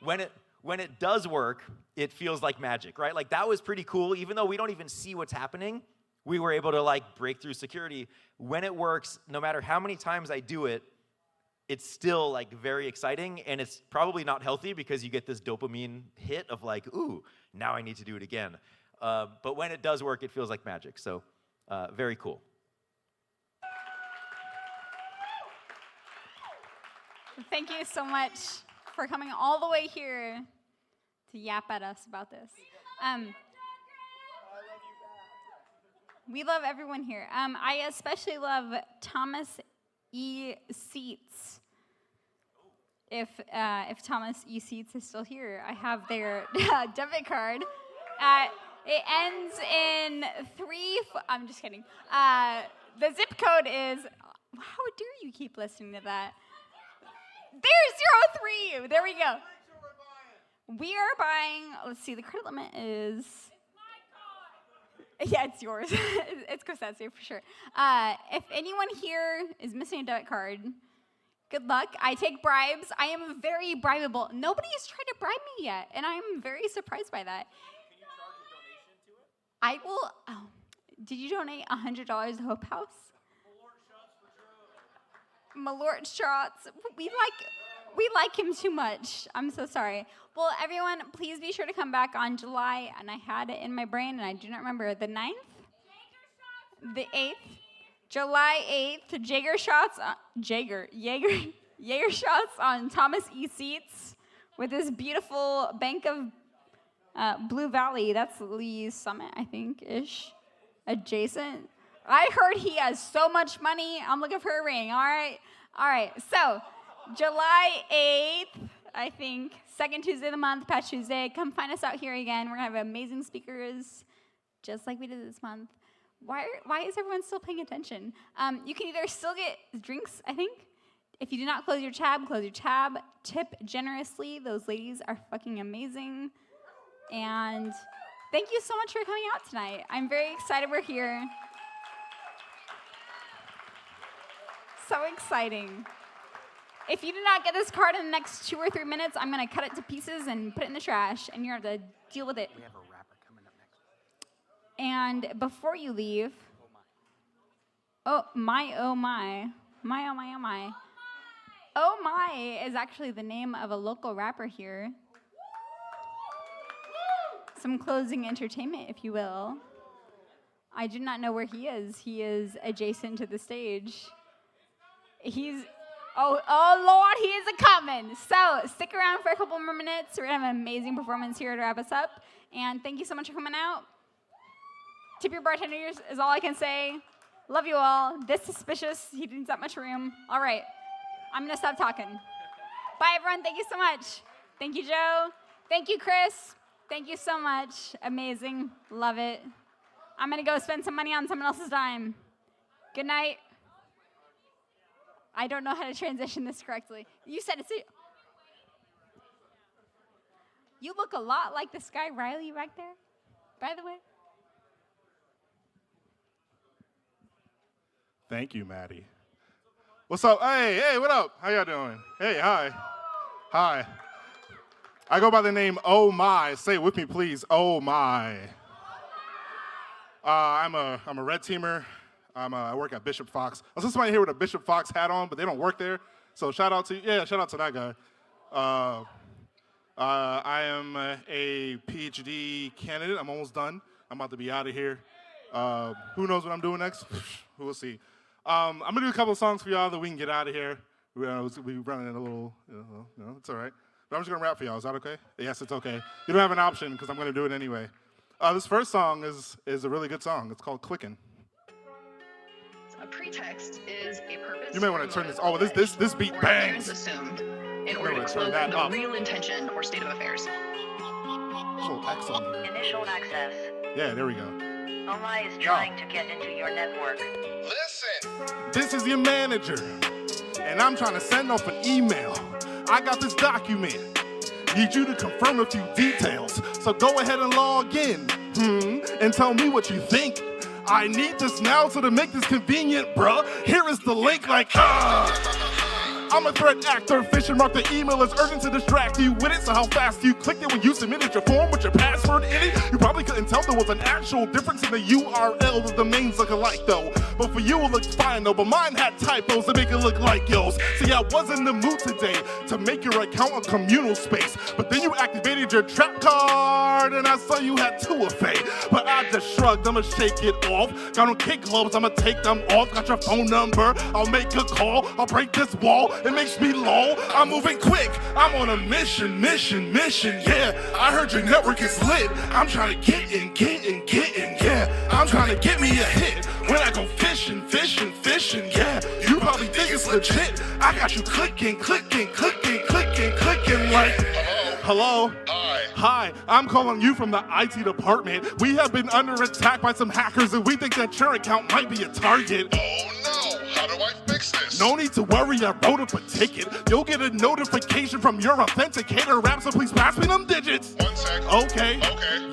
When it does work, it feels like magic, right? Like that was pretty cool. Even though we don't even see what's happening, we were able to like break through security. When it works, no matter how many times I do it, it's still like very exciting, and it's probably not healthy because you get this dopamine hit of like, ooh, now I need to do it again. But when it does work, it feels like magic. So very cool. Thank you so much for coming all the way here to yap at us about this. We love everyone here. I especially love Thomas E. Seats. If Thomas E. Seats is still here, I have their debit card. It ends in 3. I'm just kidding. The zip code is. How dare you keep listening to that? There's 03. There we go. We are buying. Let's see. The credit limit is. Yeah, it's yours. It's Costanza for sure. If anyone here is missing a debit card, good luck. I take bribes. I am very bribable. Nobody has tried to bribe me yet, and I'm very surprised by that. Can you charge a donation to it? I will. Oh, did you donate $100 to Hope House? Malort shots. We like him too much. I'm so sorry. Well, everyone, please be sure to come back on July, and I had it in my brain, and I do not remember, the 9th? The 8th? July 8th, Jaeger shots on Thomas E. Seats with this beautiful bank of Blue Valley. That's Lee's Summit, I think, ish, adjacent. I heard he has so much money. I'm looking for a ring, all right. So, July 8th, I think, second Tuesday of the month, Patch Tuesday. Come find us out here again. We're going to have amazing speakers, just like we did this month. Why is everyone still paying attention? You can either still get drinks, I think. If you do not close your tab, close your tab. Tip generously. Those ladies are fucking amazing. And thank you so much for coming out tonight. I'm very excited we're here. So exciting. If you do not get this card in the next 2 or 3 minutes, I'm going to cut it to pieces and put it in the trash, and you're going to have to deal with it. We have a rapper coming up next. And before you leave, oh my. Oh my is actually the name of a local rapper here. Some closing entertainment, if you will. I do not know where he is. He is adjacent to the stage. Oh Lord, he is a-coming. So stick around for a couple more minutes. We're going to have an amazing performance here to wrap us up. And thank you so much for coming out. Tip your bartenders is all I can say. Love you all. This suspicious. He didn't that much room. All right. I'm going to stop talking. Bye, everyone. Thank you so much. Thank you, Joe. Thank you, Chris. Thank you so much. Amazing. Love it. I'm going to go spend some money on someone else's dime. Good night. I don't know how to transition this correctly. You said it's... You look a lot like this guy Riley back there, by the way. Thank you, Maddie. What's up? Hey, what up? How y'all doing? Hey, hi. Hi. I go by the name Oh My. Say it with me, please. Oh My. I'm a red teamer. I work at Bishop Fox. I saw somebody here with a Bishop Fox hat on, but they don't work there. So shout out to that guy. I am a PhD candidate. I'm almost done. I'm about to be out of here. Who knows what I'm doing next? We'll see. I'm gonna do a couple of songs for y'all that we can get out of here. We running in a little, it's all right. But I'm just gonna rap for y'all. Is that okay? Yes, it's okay. You don't have an option because I'm gonna do it anyway. This first song is a really good song. It's called Clickin'. A pretext is a purpose. You may want to turn this. Oh, this beat bangs. Assumed in order to cloak the real intention or state of affairs. Little X on here. Initial access. Yeah, there we go. OMI is trying to get into your network. Listen. This is your manager, and I'm trying to send off an email. I got this document. Need you to confirm a few details. So go ahead and log in, and tell me what you think. I need this now, so to make this convenient, bruh, here is the link, I'm a threat actor, fishing mark. The email is urgent to distract you with it. So how fast you clicked it when you submitted your form with your password in it? You probably couldn't tell there was an actual difference in the URL. The domains look alike though. But for you it looked fine though. But mine had typos that make it look like yours. See, I was in the mood today to make your account a communal space. But then you activated your trap card and I saw you had 2FA. But I just shrugged, I'ma shake it off. Got on kick gloves, I'ma take them off. Got your phone number, I'll make a call. I'll break this wall. It makes me low. I'm moving quick. I'm on a mission. Yeah, I heard your network is lit. I'm trying to get in. Yeah, I'm trying to get me a hit. When I go fishing. Yeah, you probably think it's legit. I got you clicking like. Hello? Hi, I'm calling you from the IT department. We have been under attack by some hackers and we think that your account might be a target. Oh no, how do I fix this? No need to worry, I wrote up a ticket. You'll get a notification from your authenticator app, so please pass me them digits. 1 sec. Okay.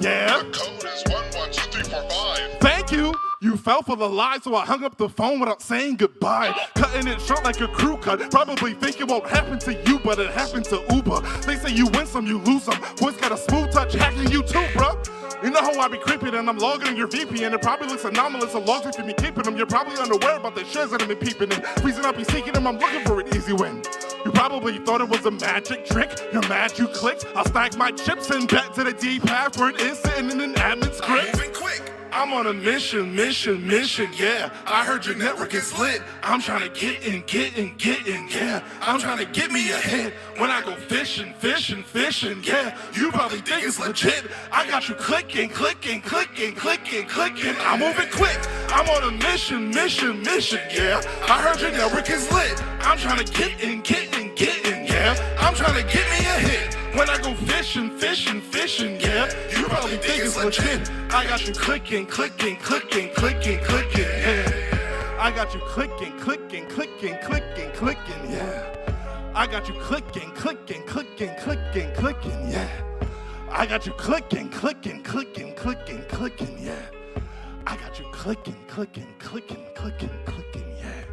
Yeah? The code is 112345. Thank you. You fell for the lie, so I hung up the phone without saying goodbye. Cutting it short like a crew cut. Probably think it won't happen to you, but it happened to Uber. They say you win some, you lose some. Boys got a smooth touch hacking you too, bruh. You know how I be creeping and I'm logging in your VPN. It probably looks anomalous, so long as you be keeping them. You're probably unaware about the shares that I've been peeping in. Reason I be seeking them, I'm looking for an easy win. You probably thought it was a magic trick. You're mad you clicked. I'll stack my chips and bet to the D password is sitting in an admin script. Moving quick. I'm on a mission, yeah. I heard your network is lit. I'm trying to get in, yeah. I'm trying to get me a hit. When I go fishing, yeah. You probably think it's legit. I got you clicking. I'm moving quick. I'm on a mission, yeah. I heard your network is lit. I'm trying to get in, yeah. I'm trying to get me a hit. When I go fishing, yeah. You probably think it's legit. I got you clicking, yeah. I got you clicking, yeah. I got you clicking, yeah. I got you clicking, yeah. I got you clicking, yeah.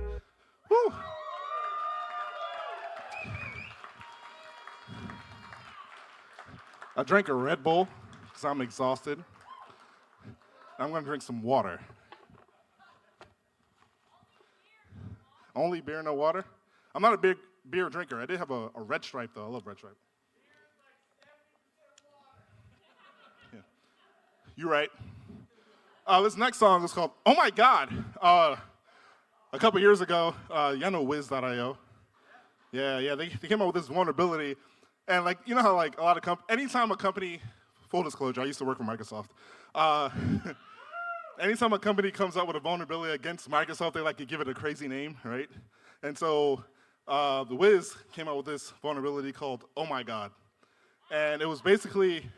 Woo. I drank a Red Bull because I'm exhausted. I'm gonna drink some water. Only beer, no water? I'm not a big beer drinker. I did have a Red Stripe though. I love Red Stripe. Yeah. You're right. This next song is called Oh My God. A couple years ago, y'all know Wiz.io. Yeah, they came up with this vulnerability. And like, you know how like a lot of anytime a company, full disclosure, I used to work for Microsoft. Anytime a company comes up with a vulnerability against Microsoft, they like to give it a crazy name, right? And so the Wiz came out with this vulnerability called Oh My God. And it was basically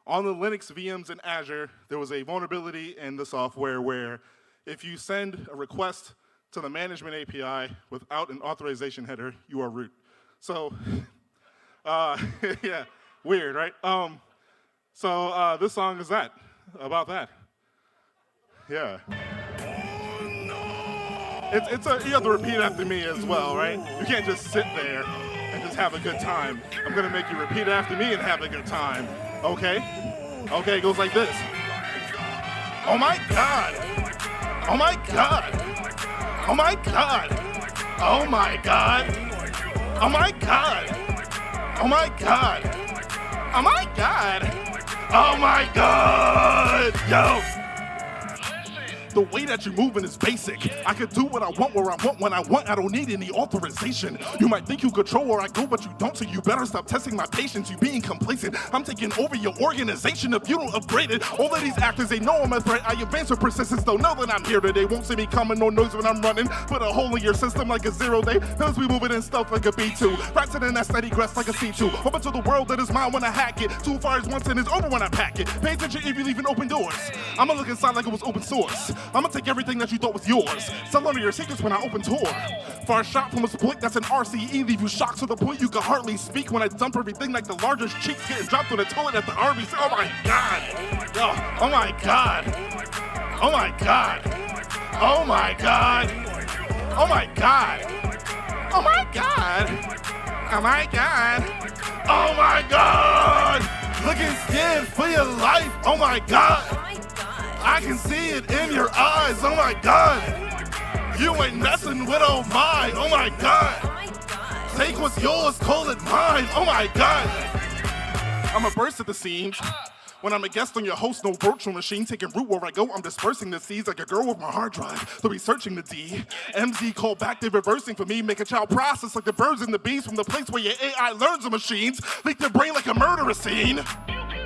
on the Linux VMs in Azure, there was a vulnerability in the software where if you send a request to the management API without an authorization header, you are root. So, yeah, weird, right? So this song is about that. Yeah. You have to repeat after me as well, right? You can't just sit there and just have a good time. I'm gonna make you repeat after me and have a good time, okay? Okay, it goes like this. Oh my God. Oh my God. Oh my God. Oh my God. Oh my God. Oh my God. Oh my God. Oh my God. Yo. The way that you're moving is basic. I can do what I want, where I want, when I want. I don't need any authorization. You might think you control where I go, but you don't, so you better stop testing my patience. You being complacent. I'm taking over your organization if you don't upgrade it. All of these actors, they know I'm a threat. I advance with persistence, they'll know that I'm here today. Won't see me coming, no noise when I'm running. Put a hole in your system like a 0 day. Cause we moving in stealth like a B2. Rats in that steady grass like a C2. Open to the world that is mine when I hack it. Too far is once and it's over when I pack it. Pay attention if you leaving open doors. I'ma look inside like it was open source. I'ma take everything that you thought was yours. Sell under your secrets when I open tour. Far shot from a split that's an RCE. Leave you shocked to the point you can hardly speak. When I dump everything like the largest cheeks getting dropped on the toilet at the RBC. Oh my God. Yo, oh my God. Oh my God. Oh my God. Oh my God. Oh my God. Oh my God. Oh my God. Looking scared for your life. Oh my God. I can see it in your eyes, oh my God. You ain't messing with oh my, oh my God. Take what's yours, call it mine, oh my God. I'm a burst at the seams. When I'm a guest on your host, no virtual machine. Taking root where I go, I'm dispersing the seeds like a girl with my hard drive. They'll be searching the D. MZ call back, they're reversing for me. Make a child process like the birds and the bees from the place where your AI learns the machines. Leak their brain like a murderous scene.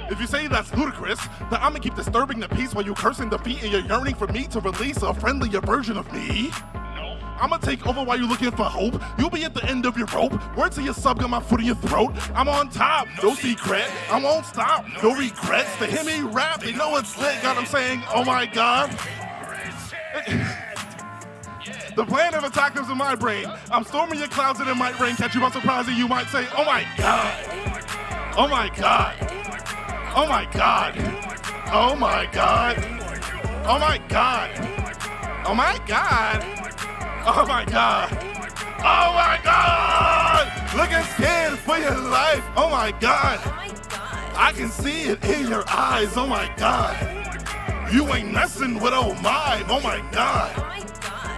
If you say that's ludicrous, then I'ma keep disturbing the peace while you cursing defeat and you're yearning for me to release a friendlier version of me. I'ma take over while you're looking for hope. You'll be at the end of your rope. Word to your sub, got my foot in your throat. I'm on top, no secret. I won't stop, no regrets. They hear me rap, they know it's lit. God, I'm saying, oh my God. The plan of attack is in my brain. I'm storming your clouds and it might rain. Catch you by surprise and you might say, oh my God. Oh my God. Oh my God. Oh my God. Oh my God. Oh my God. Oh my God. Oh my God. Looking scared for your life. Oh my God. I can see it in your eyes. Oh my God. You ain't messing with oh my. Oh my God.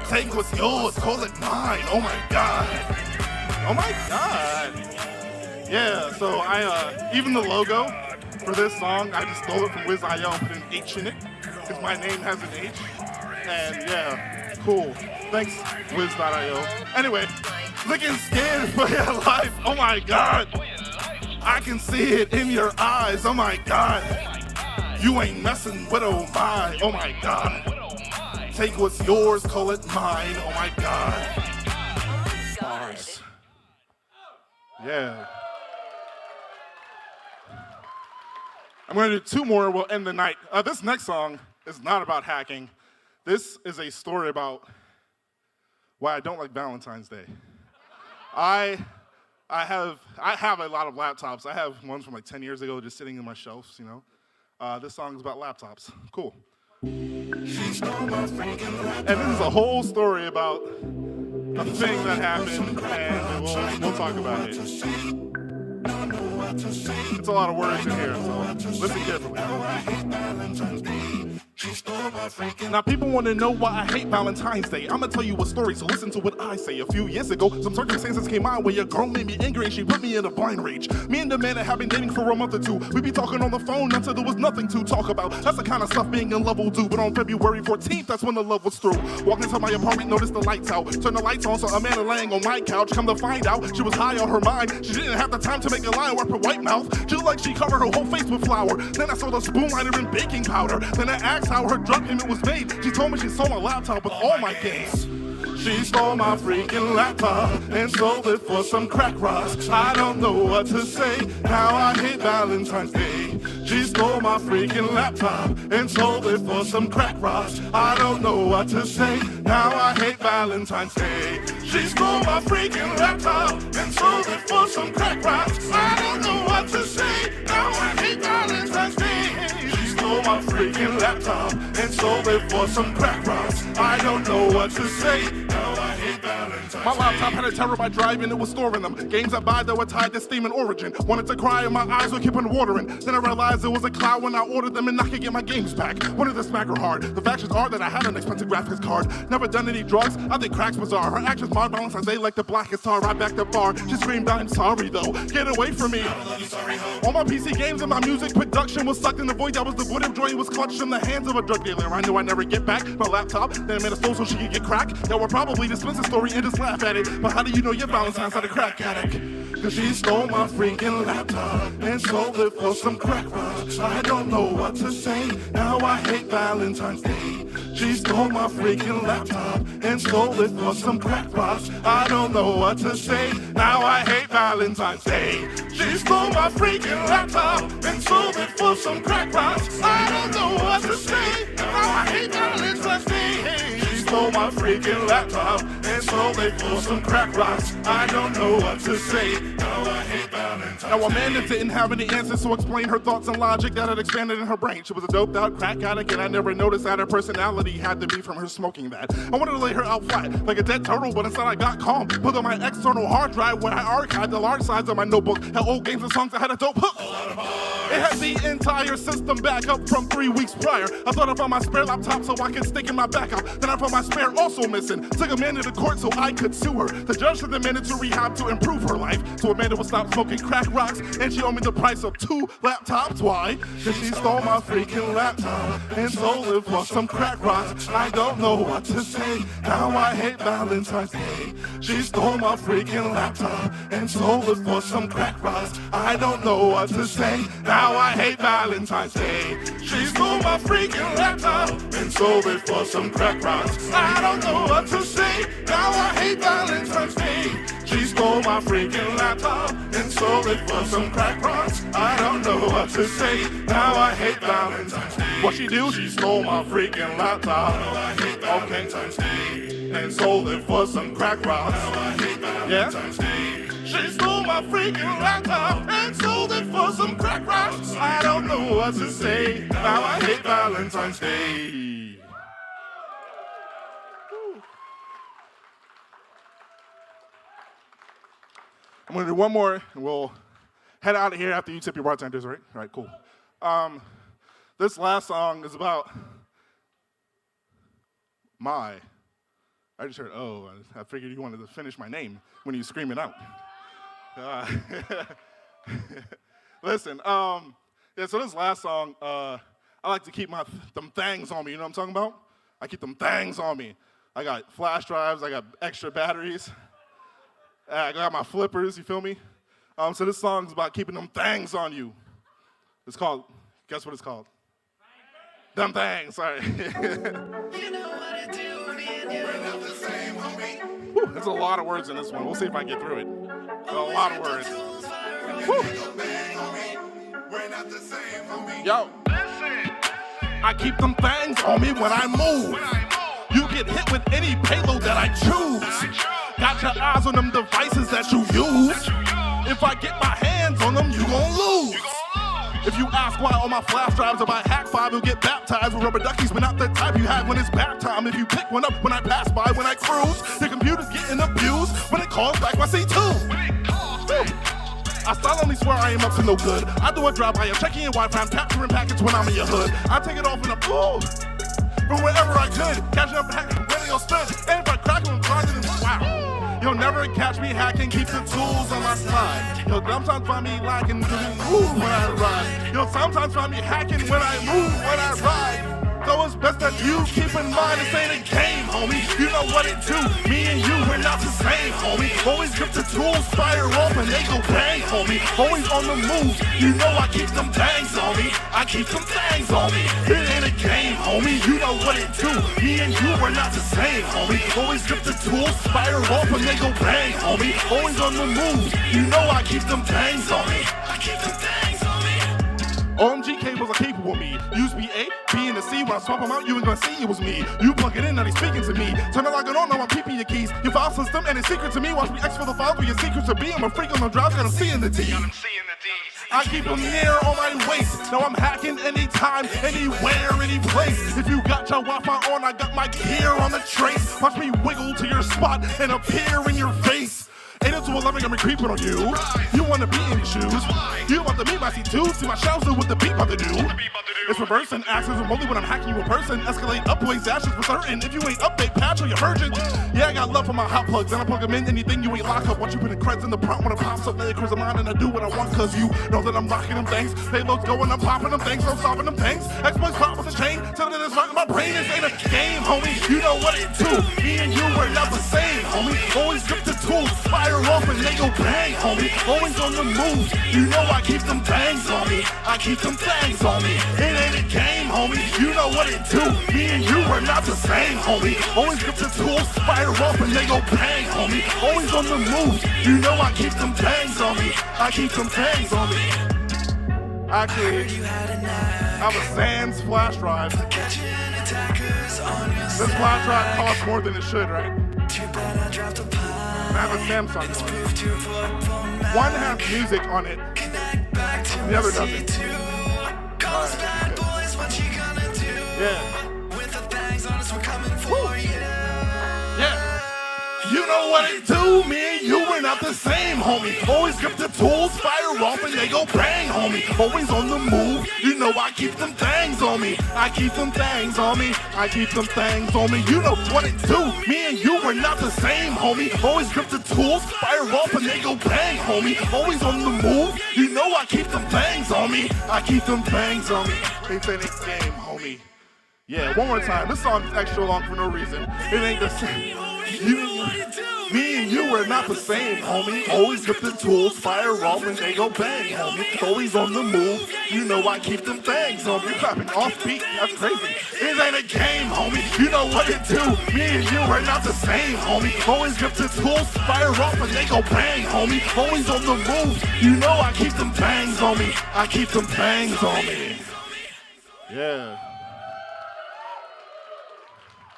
Take what's yours, call it mine. Oh my God. Oh my God. Yeah, so even the logo for this song, I just stole it from Wiz.io and put an H in it, because my name has an H. And yeah, cool. Thanks, Wiz.io. Anyway, looking scared for your life. Oh my God. I can see it in your eyes. Oh my God. You ain't messing with oh my. Oh my God. Take what's yours, call it mine. Oh my God. Bars. Yeah. I'm going to do 2 more, we'll end the night. This next song is not about hacking. This is a story about why I don't like Valentine's Day. I have a lot of laptops. I have ones from like 10 years ago just sitting in my shelves, you know. This song is about laptops. Cool. And this is a whole story about a thing that happened, and we'll talk about it. It's a lot of words in here, so listen carefully. Now people want to know why I hate Valentine's Day. I'ma tell you a story, so listen to what I say. A few years ago, some circumstances came my way. A girl made me angry and she put me in a blind rage. Me and the man that had been dating for a month or 2. We be talking on the phone until there was nothing to talk about. That's the kind of stuff being in love will do. But on February 14th, that's when the love was through. Walked into my apartment, noticed the lights out. Turned the lights on, saw a man laying on my couch. Come to find out, she was high on her mind. She didn't have the time to make a line, wipe her white mouth. She looked like she covered her whole face with flour. Then I saw the spoon lighter in baking powder. Then I asked how her drug payment was made. She told me she sold my laptop with all my games. She stole my freaking laptop and sold it for some crack rocks. I don't know what to say. Now I hate Valentine's Day. She stole my freaking laptop and sold it for some crack rocks. I don't know what to say. Now I hate Valentine's Day. She stole my freaking laptop and sold it for some crack rocks. I don't know what to say. Now I hate Valentine's Day. She stole my my freaking laptop and sold it for some crack rocks. I don't know what to say. Now I hate Valentine's. My laptop had a terabyte drive and it was storing them. Games I buy that were tied to Steam and Origin. Wanted to cry and my eyes were keeping watering. Then I realized it was a cloud when I ordered them and I could get my games back. Wanted to smack her hard. The factions are that I had an expensive graphics card. Never done any drugs, I think crack's bizarre. Her actions marked Valentine's Day like the blackest star. I backed the bar, she screamed, I'm sorry though. Get away from me. All my PC games and my music production was sucked in the void that was devoid of joy. It was clutched in the hands of a drug dealer. I knew I'd never get back my laptop. Then I made a stole so she could get crack. That would probably dismiss the story and just laugh at it. But how do you know your Valentine's not a crack addict? Cause she stole my freaking laptop and sold it for some crack rocks. I don't know what to say. Now I hate Valentine's Day. She stole my freaking laptop and sold it for some crack rocks. I don't know what to say. Now I hate Valentine's Day. She stole my freaking laptop and sold it for some crack rocks. I don't know what to say. Now I hate Valentine's Day. She stole my freaking laptop and sold it for some crack rocks. I don't know what to say. Now I hate Valentine's Day. Now Amanda didn't have any answers to explain her thoughts and logic that had expanded in her brain. She was a doped out crack addict and I never noticed that her personality had to be from her smoking that. I wanted to lay her out flat like a dead turtle, but instead I got calm. Put on my external hard drive where I archived the large size of my notebook. Had old games and songs that had a dope hook. It had the entire system back up from 3 weeks prior. I thought I found my spare laptop so I could stick in my backup. Then I found my spare also missing. Took Amanda to court so I could sue her. The judge said demanded to rehab to improve her life. So Amanda would stop smoking crack rocks and she owed me the price of 2 laptops. Why? Cause she stole my freaking laptop and sold it for some crack rocks. I don't know what to say. Now I hate Valentine's Day. She stole my freaking laptop and sold it for some crack rocks. I don't know what to say. Now I hate Valentine's Day. She stole my freaking laptop and sold it for some crack rocks. I don't know what to say. Now I hate Valentine's Day. She stole my freaking laptop and sold it for some crack rocks. I don't know what to say. Now I hate Valentine's Day. What she do? She stole my freaking laptop. Okay. And sold it for some crack rocks. Yeah? She stole my freaking laptop and sold it for some crack rocks. I don't know what to say. Now I hate Valentine's Day. I'm gonna do one more and we'll head out of here after you tip your bartenders, right? All right, cool. This last song is about I just heard, oh, I figured you wanted to finish my name when you scream it out. Listen, yeah, so this last song, I like to keep them things on me, you know what I'm talking about? I keep them things on me. I got flash drives, I got extra batteries, I got my flippers, you feel me? So this song's about keeping them things on you. It's called, guess what it's called? Them things, sorry. Whew, there's a lot of words in this one. We'll see if I get through it. There's a lot of words. Whew. Yo, I keep them things on me when I move. You get hit with any payload that I choose. Got your eyes on them devices that you use. If I get my hands on them, you gon' lose. If you ask why all my flash drives are by Hack 5, you'll get baptized with rubber duckies, but not the type you have when it's bath time. If you pick one up when I pass by, when I cruise, your computer's getting abused when it calls back my C2. I solemnly swear I am up to no good. I do a drive-by, I'm checking your Wi-Fi, I'm capturing packets when I'm in your hood. I take it off in a pool from wherever I could, catching up where they all stood. And if I crack them, I'm then wow. You'll never catch me hacking, keep the tools on my side. You'll sometimes find me lacking, doing move when I ride. You'll sometimes find me hacking when I move, when I ride. So it's best that you keep in mind this ain't a game, homie. You know what it do, me and you, we're not the same, homie. Always grip the tools, fire off and they go bang, homie. Always on the move, you know I keep them bangs on me. I keep them things on me. It ain't a game, homie. You know what it do, me and you, we're not the same, homie. Always grip the tools, fire off and they go bang, homie. Always on the move, you know I keep them bangs on me. I keep them bangs on me. OMG cables are capable of me. Use B-A, B and the C. When I swap them out, you ain't gonna see it was me. You plug it in, now they speaking to me. Turn it like it on, now I'm peeping your keys. Your file system and it's secret to me. Watch me X for the files where your secrets are B. I'm a freak on the drive, got them C in the D. I keep them near on my waist. Now I'm hacking anytime, anywhere, any place. If you got your Wi-Fi on, I got my gear on the trace. Watch me wiggle to your spot and appear in your face. 8 to 11, got me creeping on you. You wanna be in your shoes. You want to meet my C2, see my shells do what the beat about to do. It's reverse and access remotely when I'm hacking you in person. Escalate upways, dashes for certain. If you ain't update, patch or you're virgin. Yeah, I got love for my hot plugs, and I plug them in. Anything you ain't lock up. Watch you put the creds in the prompt when it pops up. Now your cruise of mine, and I do what I want, cause you know that I'm rocking them things. Payloads going, I'm popping them things, I'm stopping them things. Exploits pop with the chain, telling it is right in my brain. This ain't a game, homie. You know what it do. Me and you were not the same, homie. Always grip the tools, fire off and they go bang, homie. Always on the move. You know I keep them bangs on me. I keep them things on me. It ain't a game, homie. You know what it do. Me and you are not the same, homie. Always grip the tools, fire off and they go bang, homie. Always on the move. You know I keep them bangs on me. I keep them bangs on me. Actually, I have a Sans flash drive. This flash drive costs more than it should, right? I have a Samsung one. One has music on it, the other doesn't. Yeah. Woo. Yeah. You know what it do, me and you are not the same, homie. Always grip the tools, fire off and they go bang, homie. Always on the move, you know I keep them things on me. I keep them things on me. I keep them things on me. You know what it do, me and you are not the same, homie. Always grip the tools, fire off and they go bang, homie. Always on the move, you know I keep them things on me. I keep them things on me. Ain't that a game, homie? Yeah, one more time. This song's extra long for no reason. It ain't the same. Me and you are not the same, homie. Always grip the tools, fire off and they go bang, homie. Always on the move, you know I keep them things on me. Clapping off beat, that's crazy. It ain't a game, homie. You know what it do. Me and you are not the same, homie. Always grip the tools, fire off and they go bang, homie. Always on the move, you know I keep them bangs on me. I keep them bangs on me. Yeah.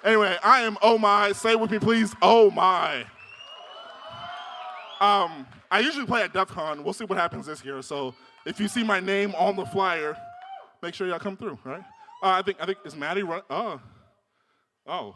Anyway, I am Oh My. Say it with me, please. Oh My. I usually play at DEFCON. We'll see what happens this year. So if you see my name on the flyer, make sure y'all come through, right? I think is Maddie run? Oh. Run.